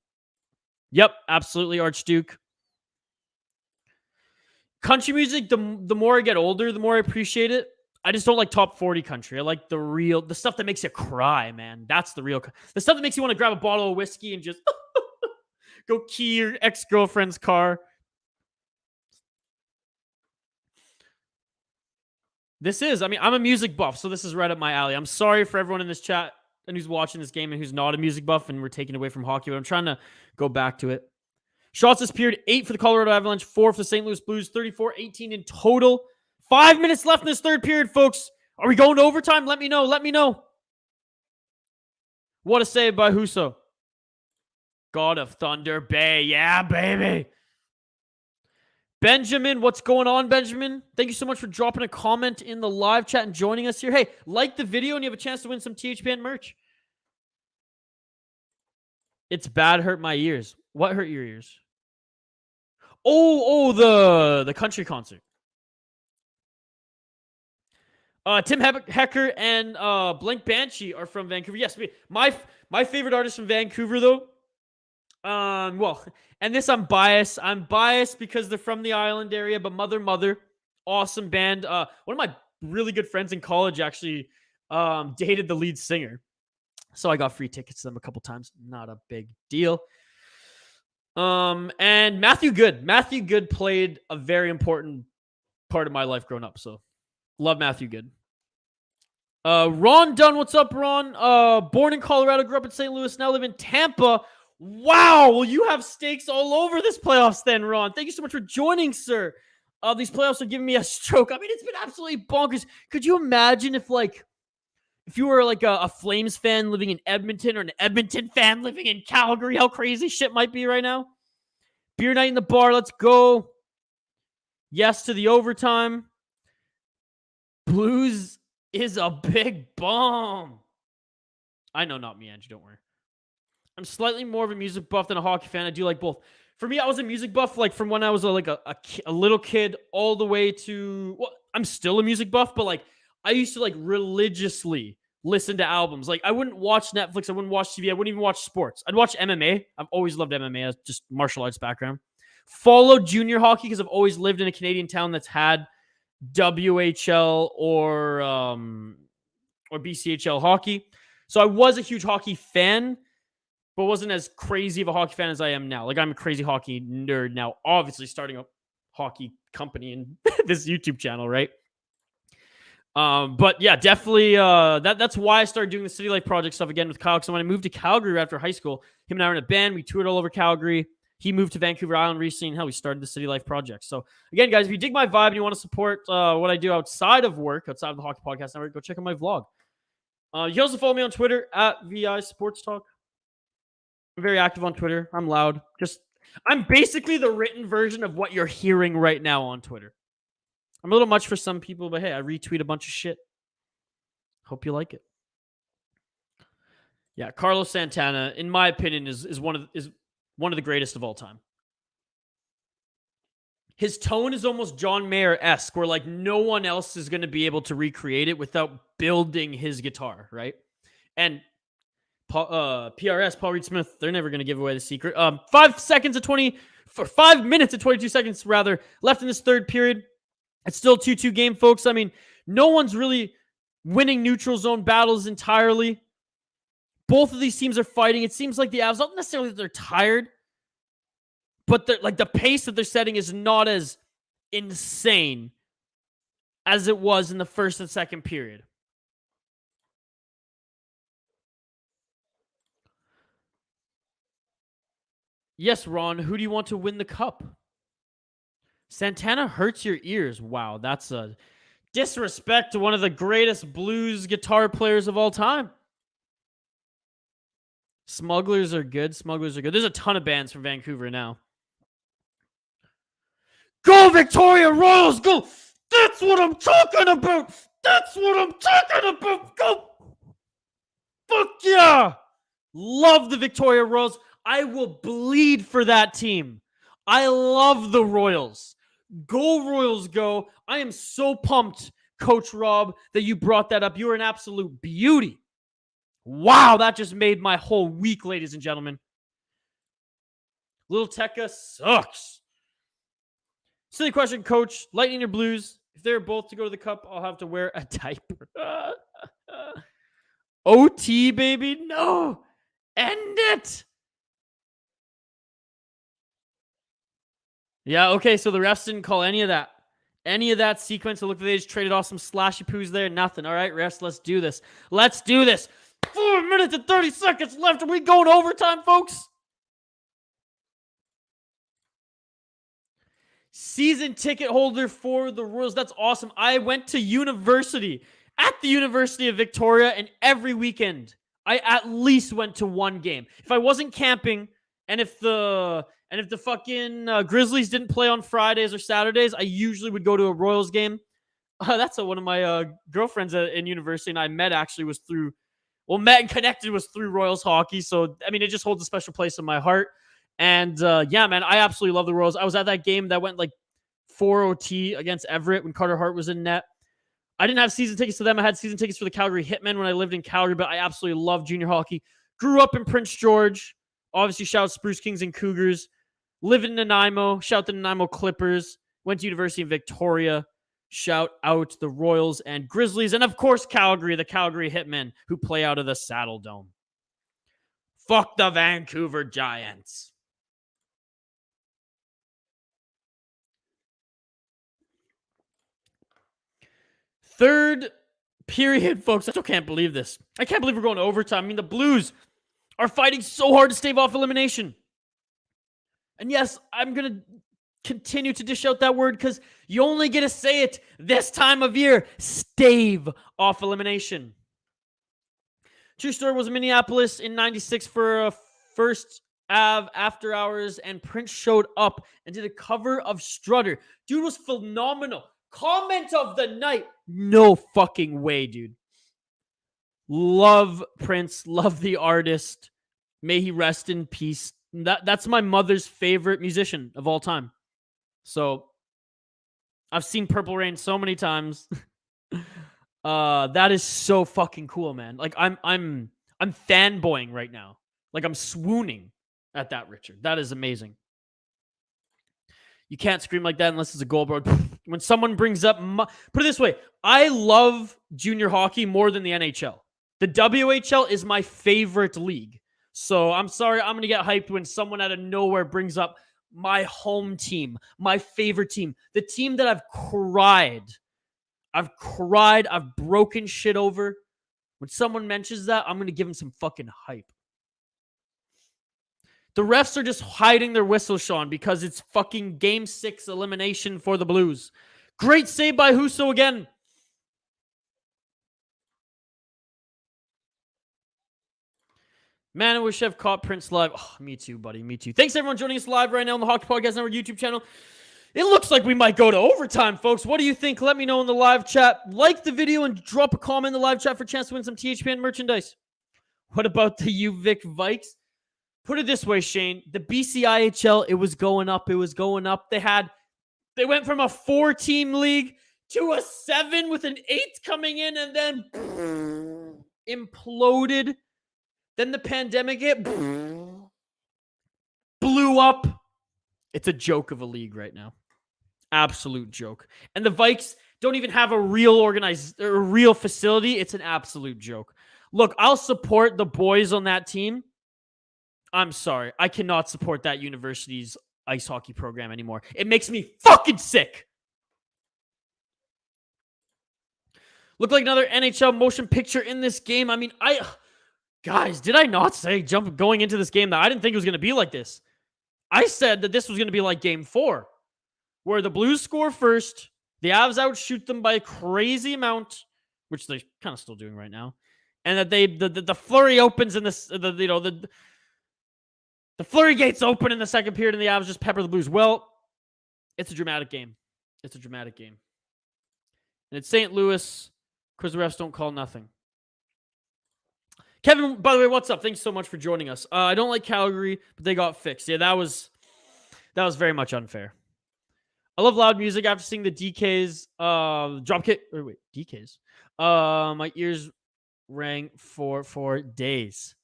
Yep, absolutely, Archduke. Country music, the more I get older, the more I appreciate it. I just don't like top 40 country. I like the stuff that makes you cry, man. That's the stuff that makes you want to grab a bottle of whiskey and just go key your ex-girlfriend's car. I'm a music buff, so this is right up my alley. I'm sorry for everyone in this chat and who's watching this game and who's not a music buff and we're taking away from hockey, but I'm trying to go back to it. Shots this period, 8 for the Colorado Avalanche, 4 for the St. Louis Blues, 34-18 in total. 5 minutes left in this third period, folks. Are we going to overtime? Let me know. What a save by Husso. God of Thunder Bay. Yeah, baby. Benjamin, what's going on, Benjamin? Thank you so much for dropping a comment in the live chat and joining us here. Hey, like the video and you have a chance to win some THPN merch. It's bad, hurt my ears. What hurt your ears? Oh, the country concert. Tim Hecker and Blink Banshee are from Vancouver. Yes, my favorite artist from Vancouver, though. Well, and this I'm biased. I'm biased because they're from the island area, but Mother, awesome band. One of my really good friends in college actually dated the lead singer. So I got free tickets to them a couple times. Not a big deal. And Matthew Good. Matthew Good played a very important part of my life growing up. So love Matthew Good. Ron Dunn, what's up, Ron? Born in Colorado, grew up in St. Louis, now live in Tampa. Wow, well, you have stakes all over this playoffs then, Ron. Thank you so much for joining, sir. These playoffs are giving me a stroke. I mean, it's been absolutely bonkers. Could you imagine if you were like a Flames fan living in Edmonton or an Edmonton fan living in Calgary, how crazy shit might be right now? Beer night in the bar, let's go. Yes to the overtime. Blues is a big bomb. I know, not me, Andrew, don't worry. I'm slightly more of a music buff than a hockey fan. I do like both. For me, I was a music buff like from when I was a little kid all the way to, well, I'm still a music buff, but like I used to like religiously listen to albums. Like I wouldn't watch Netflix, I wouldn't watch TV, I wouldn't even watch sports. I'd watch MMA. I've always loved MMA as just martial arts background. followed junior hockey because I've always lived in a Canadian town that's had WHL or BCHL hockey. So I was a huge hockey fan, but wasn't as crazy of a hockey fan as I am now. Like, I'm a crazy hockey nerd now, obviously starting a hockey company and this YouTube channel, right? But yeah, definitely that's why I started doing the City Life Project stuff again with Kyle. So when I moved to Calgary after high school, him and I were in a band. We toured all over Calgary. He moved to Vancouver Island recently, and hell, we started the City Life Project. So again, guys, if you dig my vibe and you want to support what I do outside of work, outside of the Hockey Podcast Network, go check out my vlog. You can also follow me on Twitter at VI Sports Talk. I'm very active on Twitter. I'm loud. I'm basically the written version of what you're hearing right now on Twitter. I'm a little much for some people, but hey, I retweet a bunch of shit. Hope you like it. Yeah, Carlos Santana, in my opinion, is one of the greatest of all time. His tone is almost John Mayer-esque, where like no one else is going to be able to recreate it without building his guitar, right? And PRS, Paul Reed Smith, they're never going to give away the secret. 5 minutes and 22 seconds rather left in this third period. It's still 2-2 game, folks. I mean, no one's really winning neutral zone battles entirely. Both of these teams are fighting. It seems like the Avs, not necessarily that they're tired, but the pace that they're setting is not as insane as it was in the first and second period. Yes, Ron, who do you want to win the cup? Santana hurts your ears. Wow, that's a disrespect to one of the greatest blues guitar players of all time. Smugglers are good. There's a ton of bands from Vancouver now. Go, Victoria Royals! Go! That's what I'm talking about! Go! Fuck yeah! Love the Victoria Royals. I will bleed for that team. I love the Royals. Go Royals, go. I am so pumped, Coach Rob, that you brought that up. You are an absolute beauty. Wow, that just made my whole week, ladies and gentlemen. Little Tekka sucks. Silly question, Coach. Lightning or Blues? If they're both to go to the cup, I'll have to wear a diaper. OT, baby. No. End it. Yeah, okay, so the refs didn't call any of that. Any of that sequence. It looked like they just traded off some slashy poos there. Nothing. All right, refs, let's do this. 4 minutes and 30 seconds left. Are we going overtime, folks? Season ticket holder for the Royals. That's awesome. I went to university at the University of Victoria, and every weekend I at least went to one game. If I wasn't camping, and if the fucking Grizzlies didn't play on Fridays or Saturdays, I usually would go to a Royals game. That's one of my girlfriends in university, and I met and connected was through Royals hockey. So, I mean, it just holds a special place in my heart. And yeah, man, I absolutely love the Royals. I was at that game that went like 4 OT against Everett when Carter Hart was in net. I didn't have season tickets to them. I had season tickets for the Calgary Hitmen when I lived in Calgary, but I absolutely love junior hockey. Grew up in Prince George. Obviously, shout out Spruce Kings and Cougars. Lived in Nanaimo. Shout out the Nanaimo Clippers. Went to University of Victoria. Shout out the Royals and Grizzlies. And of course, Calgary, the Calgary Hitmen, who play out of the Saddle Dome. Fuck the Vancouver Giants. Third period, folks. I still can't believe this. I can't believe we're going to overtime. I mean, the Blues are fighting so hard to stave off elimination. And yes, I'm going to continue to dish out that word because you only get to say it this time of year. Stave off elimination. True story, was in Minneapolis in 96 for a first after hours, and Prince showed up and did a cover of Strutter. Dude was phenomenal. Comment of the night. No fucking way, dude. Love Prince. Love the artist. May he rest in peace. That's my mother's favorite musician of all time. So I've seen Purple Rain so many times. That is so fucking cool, man. Like I'm fanboying right now. Like I'm swooning at that, Richard. That is amazing. You can't scream like that unless it's a goal, bro. When someone brings up, put it this way, I love junior hockey more than the NHL. The WHL is my favorite league. So I'm sorry, I'm going to get hyped when someone out of nowhere brings up my home team, my favorite team, the team that I've cried, I've broken shit over. When someone mentions that, I'm going to give them some fucking hype. The refs are just hiding their whistle, Sean, because it's fucking Game 6 elimination for the Blues. Great save by Husso again. Man, I wish I've caught Prince live. Oh, me too, buddy. Me too. Thanks, everyone, joining us live right now on the Hockey Podcast Network YouTube channel. It looks like we might go to overtime, folks. What do you think? Let me know in the live chat. Like the video and drop a comment in the live chat for a chance to win some THPN merchandise. What about the UVic Vikes? Put it this way, Shane. The BCIHL, it was going up. It was going up. They went from a 4-team league to a 7 with an 8 coming in and then imploded. Then the pandemic hit, blew up. It's a joke of a league right now. Absolute joke. And the Vikes don't even have a real facility. It's an absolute joke. Look, I'll support the boys on that team. I'm sorry. I cannot support that university's ice hockey program anymore. It makes me fucking sick. Look like another NHL motion picture in this game. I mean, guys, did I not say going into this game that I didn't think it was going to be like this? I said that this was going to be like Game 4, where the Blues score first, the Avs outshoot them by a crazy amount, which they're kind of still doing right now, and that the flurry opens in the flurry gates open in the second period, and the Avs just pepper the Blues. Well, it's a dramatic game. It's a dramatic game, and it's St. Louis because the refs don't call nothing. Kevin, by the way, what's up? Thanks so much for joining us. I don't like Calgary, but they got fixed. Yeah, that was very much unfair. I love loud music after seeing the DK's dropkick. Or wait, DK's. My ears rang for days.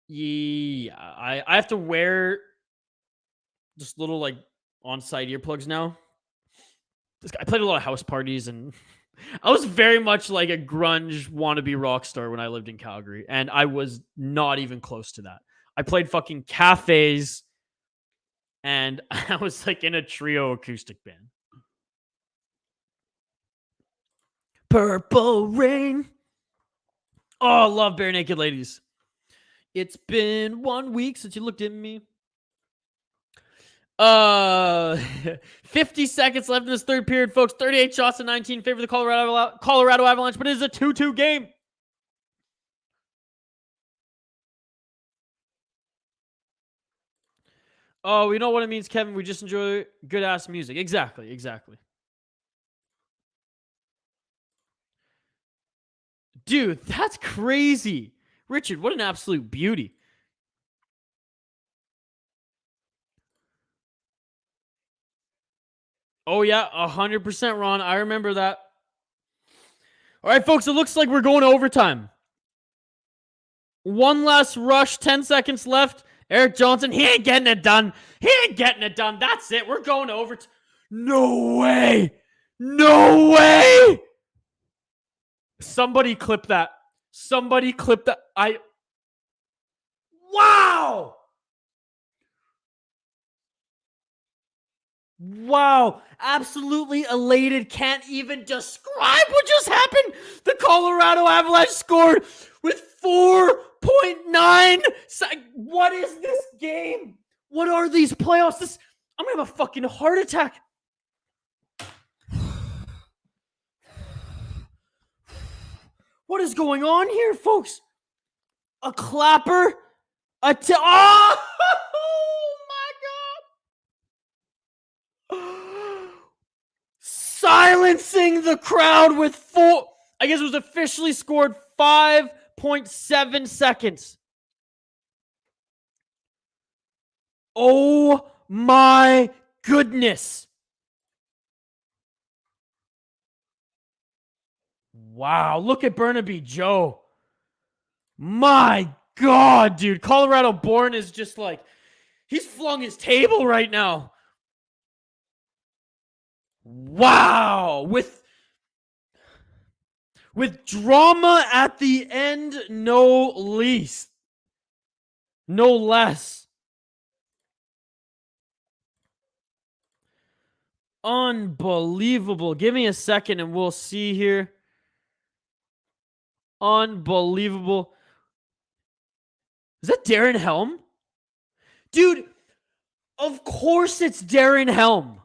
Yeah, I have to wear just little like on-site earplugs now. I played a lot of house parties and I was very much like a grunge wannabe rock star when I lived in Calgary, and I was not even close to that. I played fucking cafes, and I was like in a trio acoustic band. Purple Rain. Oh, I love Bare Naked Ladies. It's been 1 week since you looked at me. 50 seconds left in this third period, folks. 38 shots to 19 in favor of the Colorado Avalanche, but it is a 2-2 game. Oh, we know what it means, Kevin. We just enjoy good-ass music. Exactly. Dude, that's crazy. Richard, what an absolute beauty. Oh, yeah, 100%, Ron. I remember that. All right, folks, it looks like we're going to overtime. One last rush, 10 seconds left. Eric Johnson, he ain't getting it done. That's it. We're going to overtime. No way. Somebody clip that. Wow, absolutely elated. Can't even describe what just happened. The Colorado Avalanche scored with 4.9 seconds. What is this game? What are these playoffs? I'm going to have a fucking heart attack. What is going on here, folks? A clapper? Oh! Silencing the crowd with I guess it was officially scored 5.7 seconds. Oh my goodness. Wow, look at Burnaby Joe. My God, dude. Colorado Born is just like, he's flung his table right now. Wow. With drama at the end, no least. No less. Unbelievable. Give me a second and we'll see here. Unbelievable. Is that Darren Helm? Dude, of course it's Darren Helm.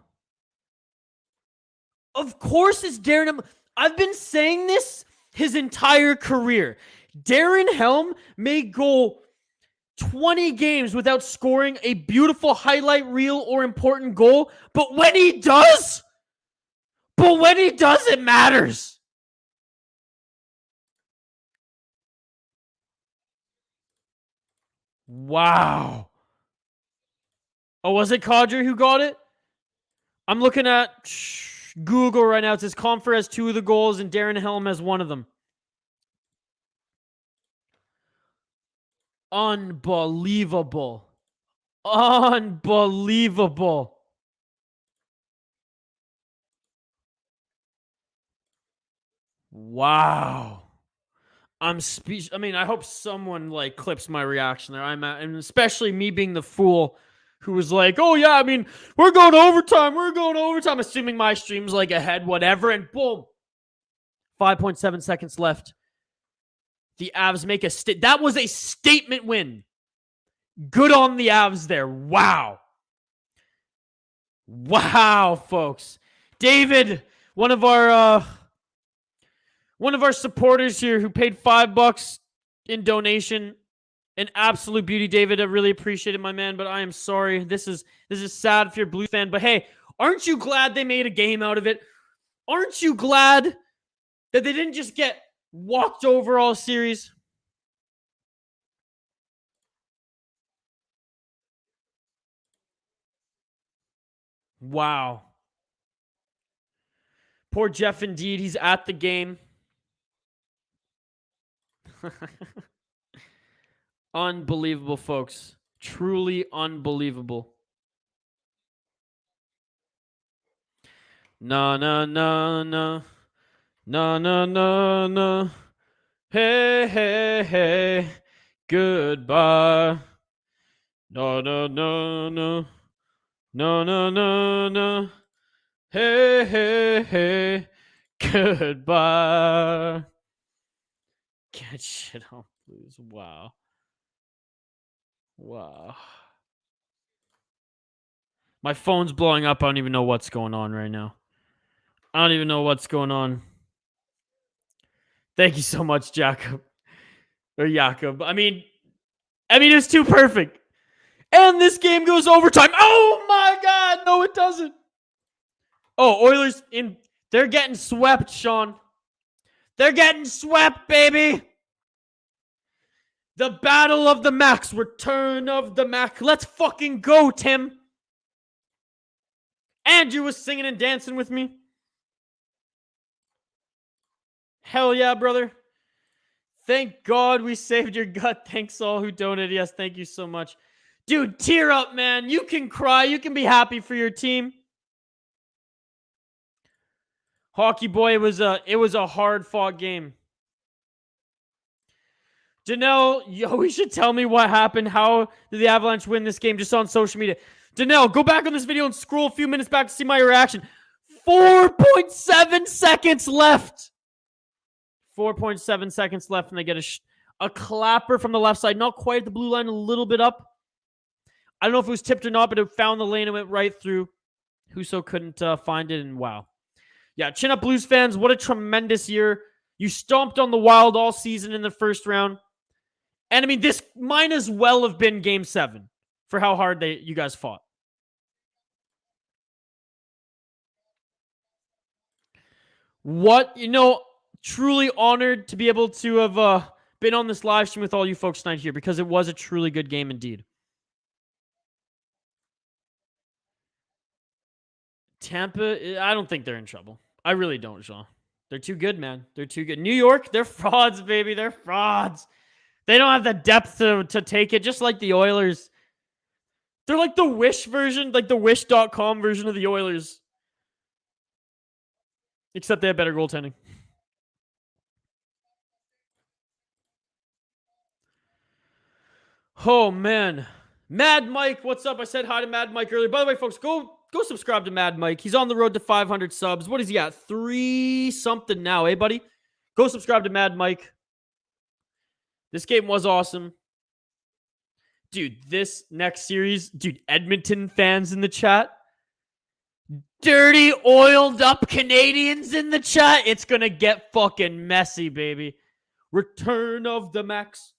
Of course it's Darren Helm. I've been saying this his entire career. Darren Helm may go 20 games without scoring a beautiful highlight reel or important goal, but when he does, it matters. Wow. Oh, was it Kadri who got it? I'm looking at Google right now. It says Comfer has 2 of the goals and Darren Helm has 1 of them. Unbelievable. Unbelievable. Wow. I'm speech. I mean, I hope someone like clips my reaction there. And especially me being the fool who was like, "Oh yeah, I mean, we're going to overtime. We're going to overtime," assuming my stream's like ahead, whatever, and boom, 5.7 seconds left. The Avs make a that was a statement win. Good on the Avs there. Wow. Wow, folks. David, one of our supporters here who paid $5 in donation. An absolute beauty, David. I really appreciate it, my man, but I am sorry. This is sad if you're a Blues fan, but hey, aren't you glad they made a game out of it? Aren't you glad that they didn't just get walked over all series? Wow. Poor Jeff indeed. He's at the game. Unbelievable, folks. Truly unbelievable. Na na na na. Na na na na. Hey hey hey. Goodbye. No no no no. No no no no. Hey hey hey. Goodbye. Get shit on Blues. Wow. Wow. My phone's blowing up. I don't even know what's going on right now. I don't even know what's going on. Thank you so much, Jacob. Or Jakob. I mean, it's too perfect. And this game goes overtime. Oh my God. No, it doesn't. Oh, Oilers in. They're getting swept, Sean. They're getting swept, baby. The battle of the Max. Return of the Max. Let's fucking go, Tim. Andrew was singing and dancing with me. Hell yeah, brother. Thank God we saved your gut. Thanks all who donated. Yes, thank you so much. Dude, tear up, man. You can cry. You can be happy for your team. Hockey boy, it was a hard-fought game. Janelle, you should tell me what happened. How did the Avalanche win this game just on social media? Janelle, go back on this video and scroll a few minutes back to see my reaction. 4.7 seconds left. 4.7 seconds left, and they get a clapper from the left side. Not quite at the blue line, a little bit up. I don't know if it was tipped or not, but it found the lane and went right through. Huso couldn't find it, and wow. Yeah, chin up, Blues fans. What a tremendous year. You stomped on the Wild all season in the first round. And I mean, this might as well have been Game 7 for how hard you guys fought. What, truly honored to be able to have been on this live stream with all you folks tonight here, because it was a truly good game indeed. Tampa, I don't think they're in trouble. I really don't, Jean. They're too good, man. They're too good. New York, they're frauds, baby. They're frauds. They don't have the depth to take it, just like the Oilers. They're like the Wish version, like the Wish.com version of the Oilers. Except they have better goaltending. Oh, man. Mad Mike, what's up? I said hi to Mad Mike earlier. By the way, folks, go subscribe to Mad Mike. He's on the road to 500 subs. What is he at? 3-something now, eh, buddy? Go subscribe to Mad Mike. This game was awesome. Dude, this next series, dude, Edmonton fans in the chat. Dirty, oiled up Canadians in the chat. It's going to get fucking messy, baby. Return of the Max.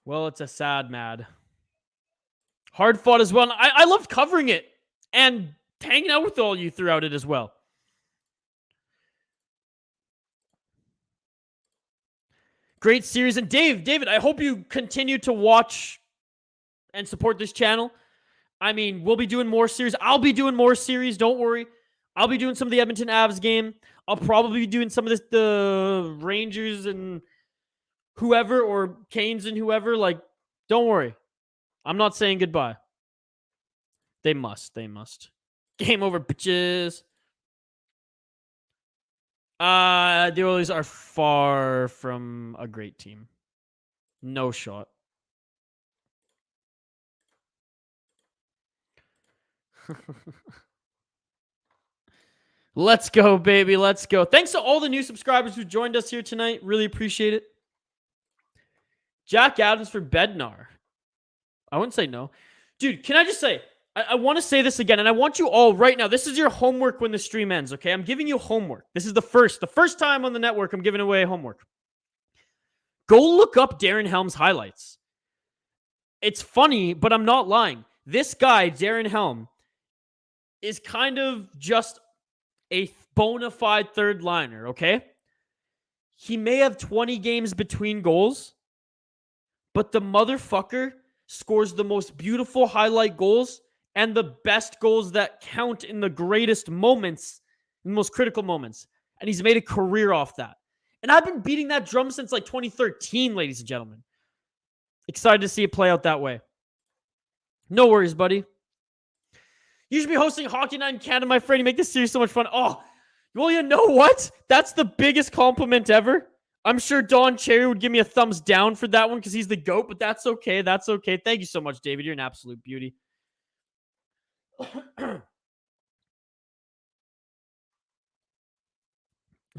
Well, it's a sad mad. Hard fought as well. I loved covering it and hanging out with all you throughout it as well. Great series. And David, I hope you continue to watch and support this channel. I mean, we'll be doing more series. I'll be doing more series. Don't worry. I'll be doing some of the Edmonton Avs game. I'll probably be doing some of the Rangers and whoever, or Canes and whoever. Like, don't worry. I'm not saying goodbye. They must. Game over, bitches. The Oilers are far from a great team. No shot. Let's go, baby. Let's go. Thanks to all the new subscribers who joined us here tonight. Really appreciate it. Jack Adams for Bednar. I wouldn't say no. Dude, can I just say, I want to say this again, and I want you all right now. This is your homework when the stream ends, okay? I'm giving you homework. This is the first time on the network I'm giving away homework. Go look up Darren Helm's highlights. It's funny, but I'm not lying. This guy, Darren Helm, is kind of just a bona fide third liner, okay? He may have 20 games between goals, but the motherfucker scores the most beautiful highlight goals and the best goals that count in the greatest moments, in the most critical moments. And he's made a career off that. And I've been beating that drum since like 2013, ladies and gentlemen. Excited to see it play out that way. No worries, buddy. You should be hosting Hockey Night in Canada, my friend. You make this series so much fun. Oh, well, you know what? That's the biggest compliment ever. I'm sure Don Cherry would give me a thumbs down for that one because he's the GOAT, but that's okay. That's okay. Thank you so much, David. You're an absolute beauty.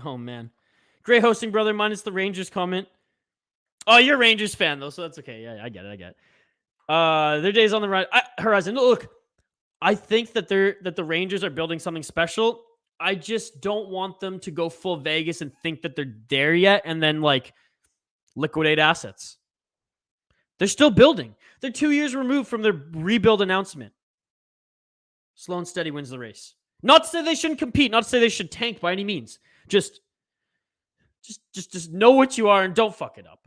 Oh, man. Great hosting, brother. Minus the Rangers comment. Oh, you're a Rangers fan, though, so that's okay. Yeah, I get it. Their days on the horizon. Look, I think that the Rangers are building something special. I just don't want them to go full Vegas and think that they're there yet and then, like, liquidate assets. They're still building. They're 2 years removed from their rebuild announcement. Slow and steady wins the race. Not to say they shouldn't compete. Not to say they should tank by any means. Just know what you are and don't fuck it up.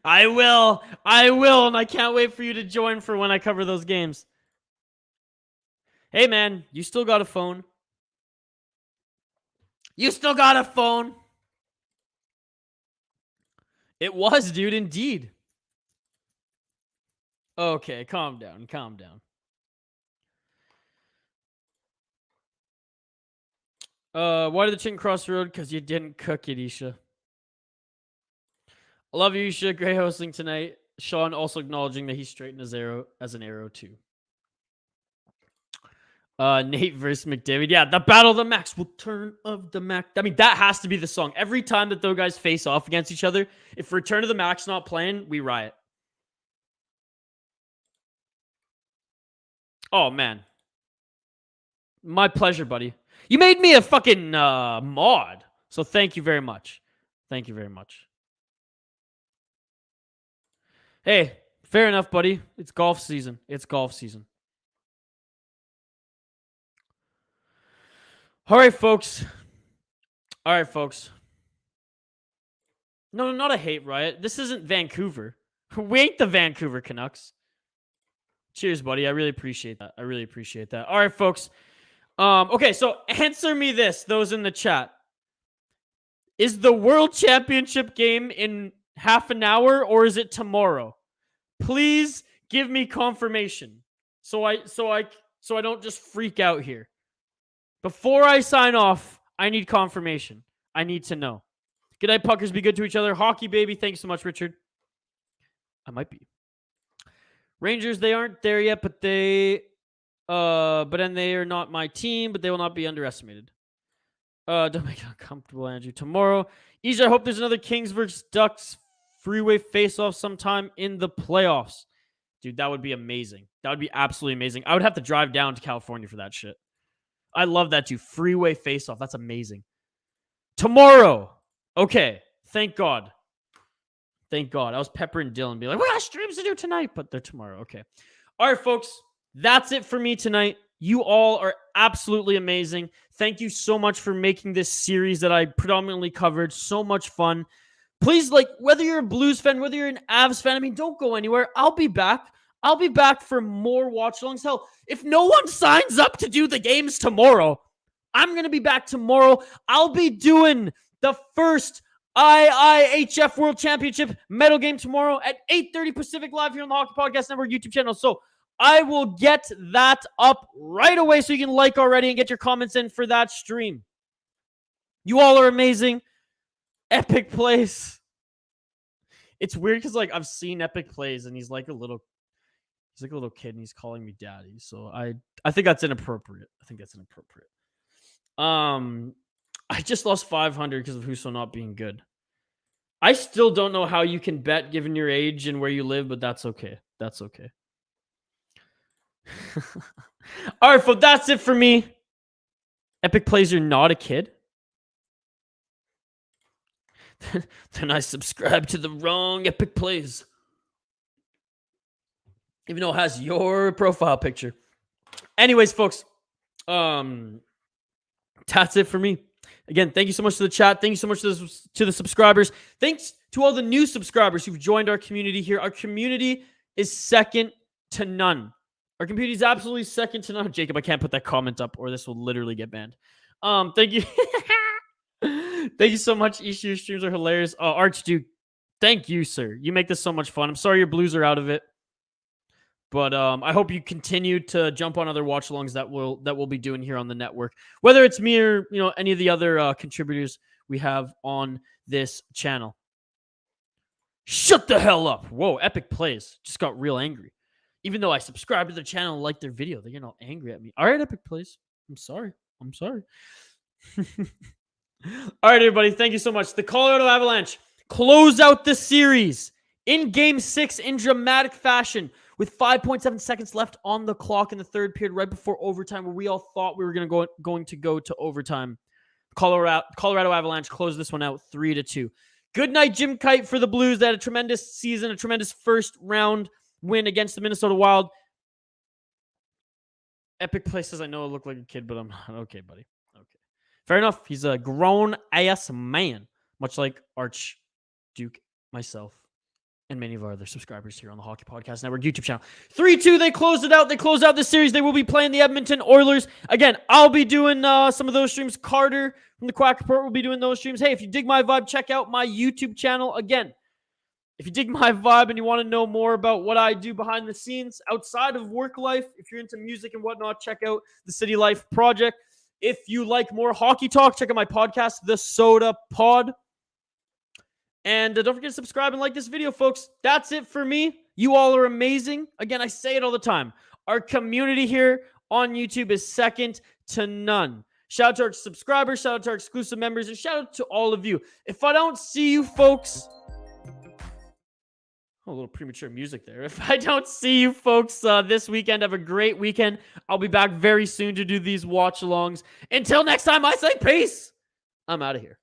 I will, and I can't wait for you to join for when I cover those games. Hey, man, you still got a phone? You still got a phone? It was, dude, indeed. Okay, calm down. Why did the chicken cross the road? Because you didn't cook it, Isha. I love you, Isha. Great hosting tonight. Sean also acknowledging that he straightened his arrow as an arrow too. Nate versus McDavid. Yeah, the battle of the max. Return of the max. I mean, that has to be the song. Every time that those guys face off against each other, if Return of the Max not playing, we riot. Oh, man. My pleasure, buddy. You made me a fucking mod. So thank you very much. Thank you very much. Hey, fair enough, buddy. It's golf season. All right, folks. No, not a hate riot. This isn't Vancouver. We ain't the Vancouver Canucks. Cheers, buddy. I really appreciate that. All right, folks. Okay, so answer me this, those in the chat. Is the World Championship game in half an hour or is it tomorrow? Please give me confirmation so I don't just freak out here. Before I sign off, I need confirmation. I need to know. Good night, puckers. Be good to each other. Hockey baby. Thanks so much, Richard. I might be. Rangers, they aren't there yet, but then they are not my team, but they will not be underestimated. Don't make it uncomfortable, Andrew. Tomorrow, Easy, I hope there's another Kings versus Ducks freeway face-off sometime in the playoffs. Dude, that would be amazing. That would be absolutely amazing. I would have to drive down to California for that shit. I love that, too. Freeway face-off. That's amazing. Tomorrow. Okay. Thank God. Thank God. I was peppering Dylan, be like, we got streams to do tonight, but they're tomorrow. Okay. All right, folks. That's it for me tonight. You all are absolutely amazing. Thank you so much for making this series that I predominantly covered so much fun. Please, like, whether you're a Blues fan, whether you're an Avs fan, I mean, don't go anywhere. I'll be back. I'll be back for more watch-alongs. Hell, if no one signs up to do the games tomorrow, I'm going to be back tomorrow. I'll be doing the first IIHF World Championship medal game tomorrow at 8:30 Pacific live here on the Hockey Podcast Network YouTube channel. So I will get that up right away so you can like already and get your comments in for that stream. You all are amazing. Epic plays. It's weird because, like, I've seen Epic plays and he's like a little kid and he's calling me daddy. So I think that's inappropriate. I just lost 500 because of Husso not being good. I still don't know how you can bet given your age and where you live, but that's okay. That's okay. All right, folks, that's it for me. Epic plays, you're not a kid. Then I subscribe to the wrong Epic plays. Even though it has your profile picture. Anyways, folks, that's it for me. Again, thank you so much to the chat. Thank you so much to the subscribers. Thanks to all the new subscribers who've joined our community here. Our community is second to none. Our community is absolutely second to none. Jacob, I can't put that comment up or this will literally get banned. Thank you. Thank you so much, Ishi. Your streams are hilarious. Archduke, thank you, sir. You make this so much fun. I'm sorry your Blues are out of it. But I hope you continue to jump on other watch-alongs that we'll be doing here on the network. Whether it's me or any of the other contributors we have on this channel. Shut the hell up. Whoa, Epic Plays. Just got real angry. Even though I subscribe to their channel and like their video, they're getting all angry at me. All right, Epic Plays. I'm sorry. All right, everybody. Thank you so much. The Colorado Avalanche close out the series in Game 6 in dramatic fashion with 5.7 seconds left on the clock in the third period, right before overtime, where we all thought we were going to go to overtime. Colorado Avalanche closed this one out 3-2. Good night, Jim Kite, for the Blues. They had a tremendous season, a tremendous first round win against the Minnesota Wild. Epic Play says, I know I look like a kid, but I'm not. Okay, buddy. Okay. Fair enough. He's a grown-ass man, much like Archduke, myself, and many of our other subscribers here on the Hockey Podcast Network YouTube channel. 3-2, they closed it out. They closed out this series. They will be playing the Edmonton Oilers. Again, I'll be doing some of those streams. Carter from the Quack Report will be doing those streams. Hey, if you dig my vibe, check out my YouTube channel. Again, if you dig my vibe and you want to know more about what I do behind the scenes outside of work life, if you're into music and whatnot, check out the City Life Project. If you like more hockey talk, check out my podcast, The Soda Pod. And don't forget to subscribe and like this video, folks. That's it for me. You all are amazing. Again, I say it all the time. Our community here on YouTube is second to none. Shout out to our subscribers, shout out to our exclusive members, and shout out to all of you. If I don't see you folks... Oh, a little premature music there. If I don't see you folks this weekend, have a great weekend. I'll be back very soon to do these watch-alongs. Until next time, I say peace. I'm out of here.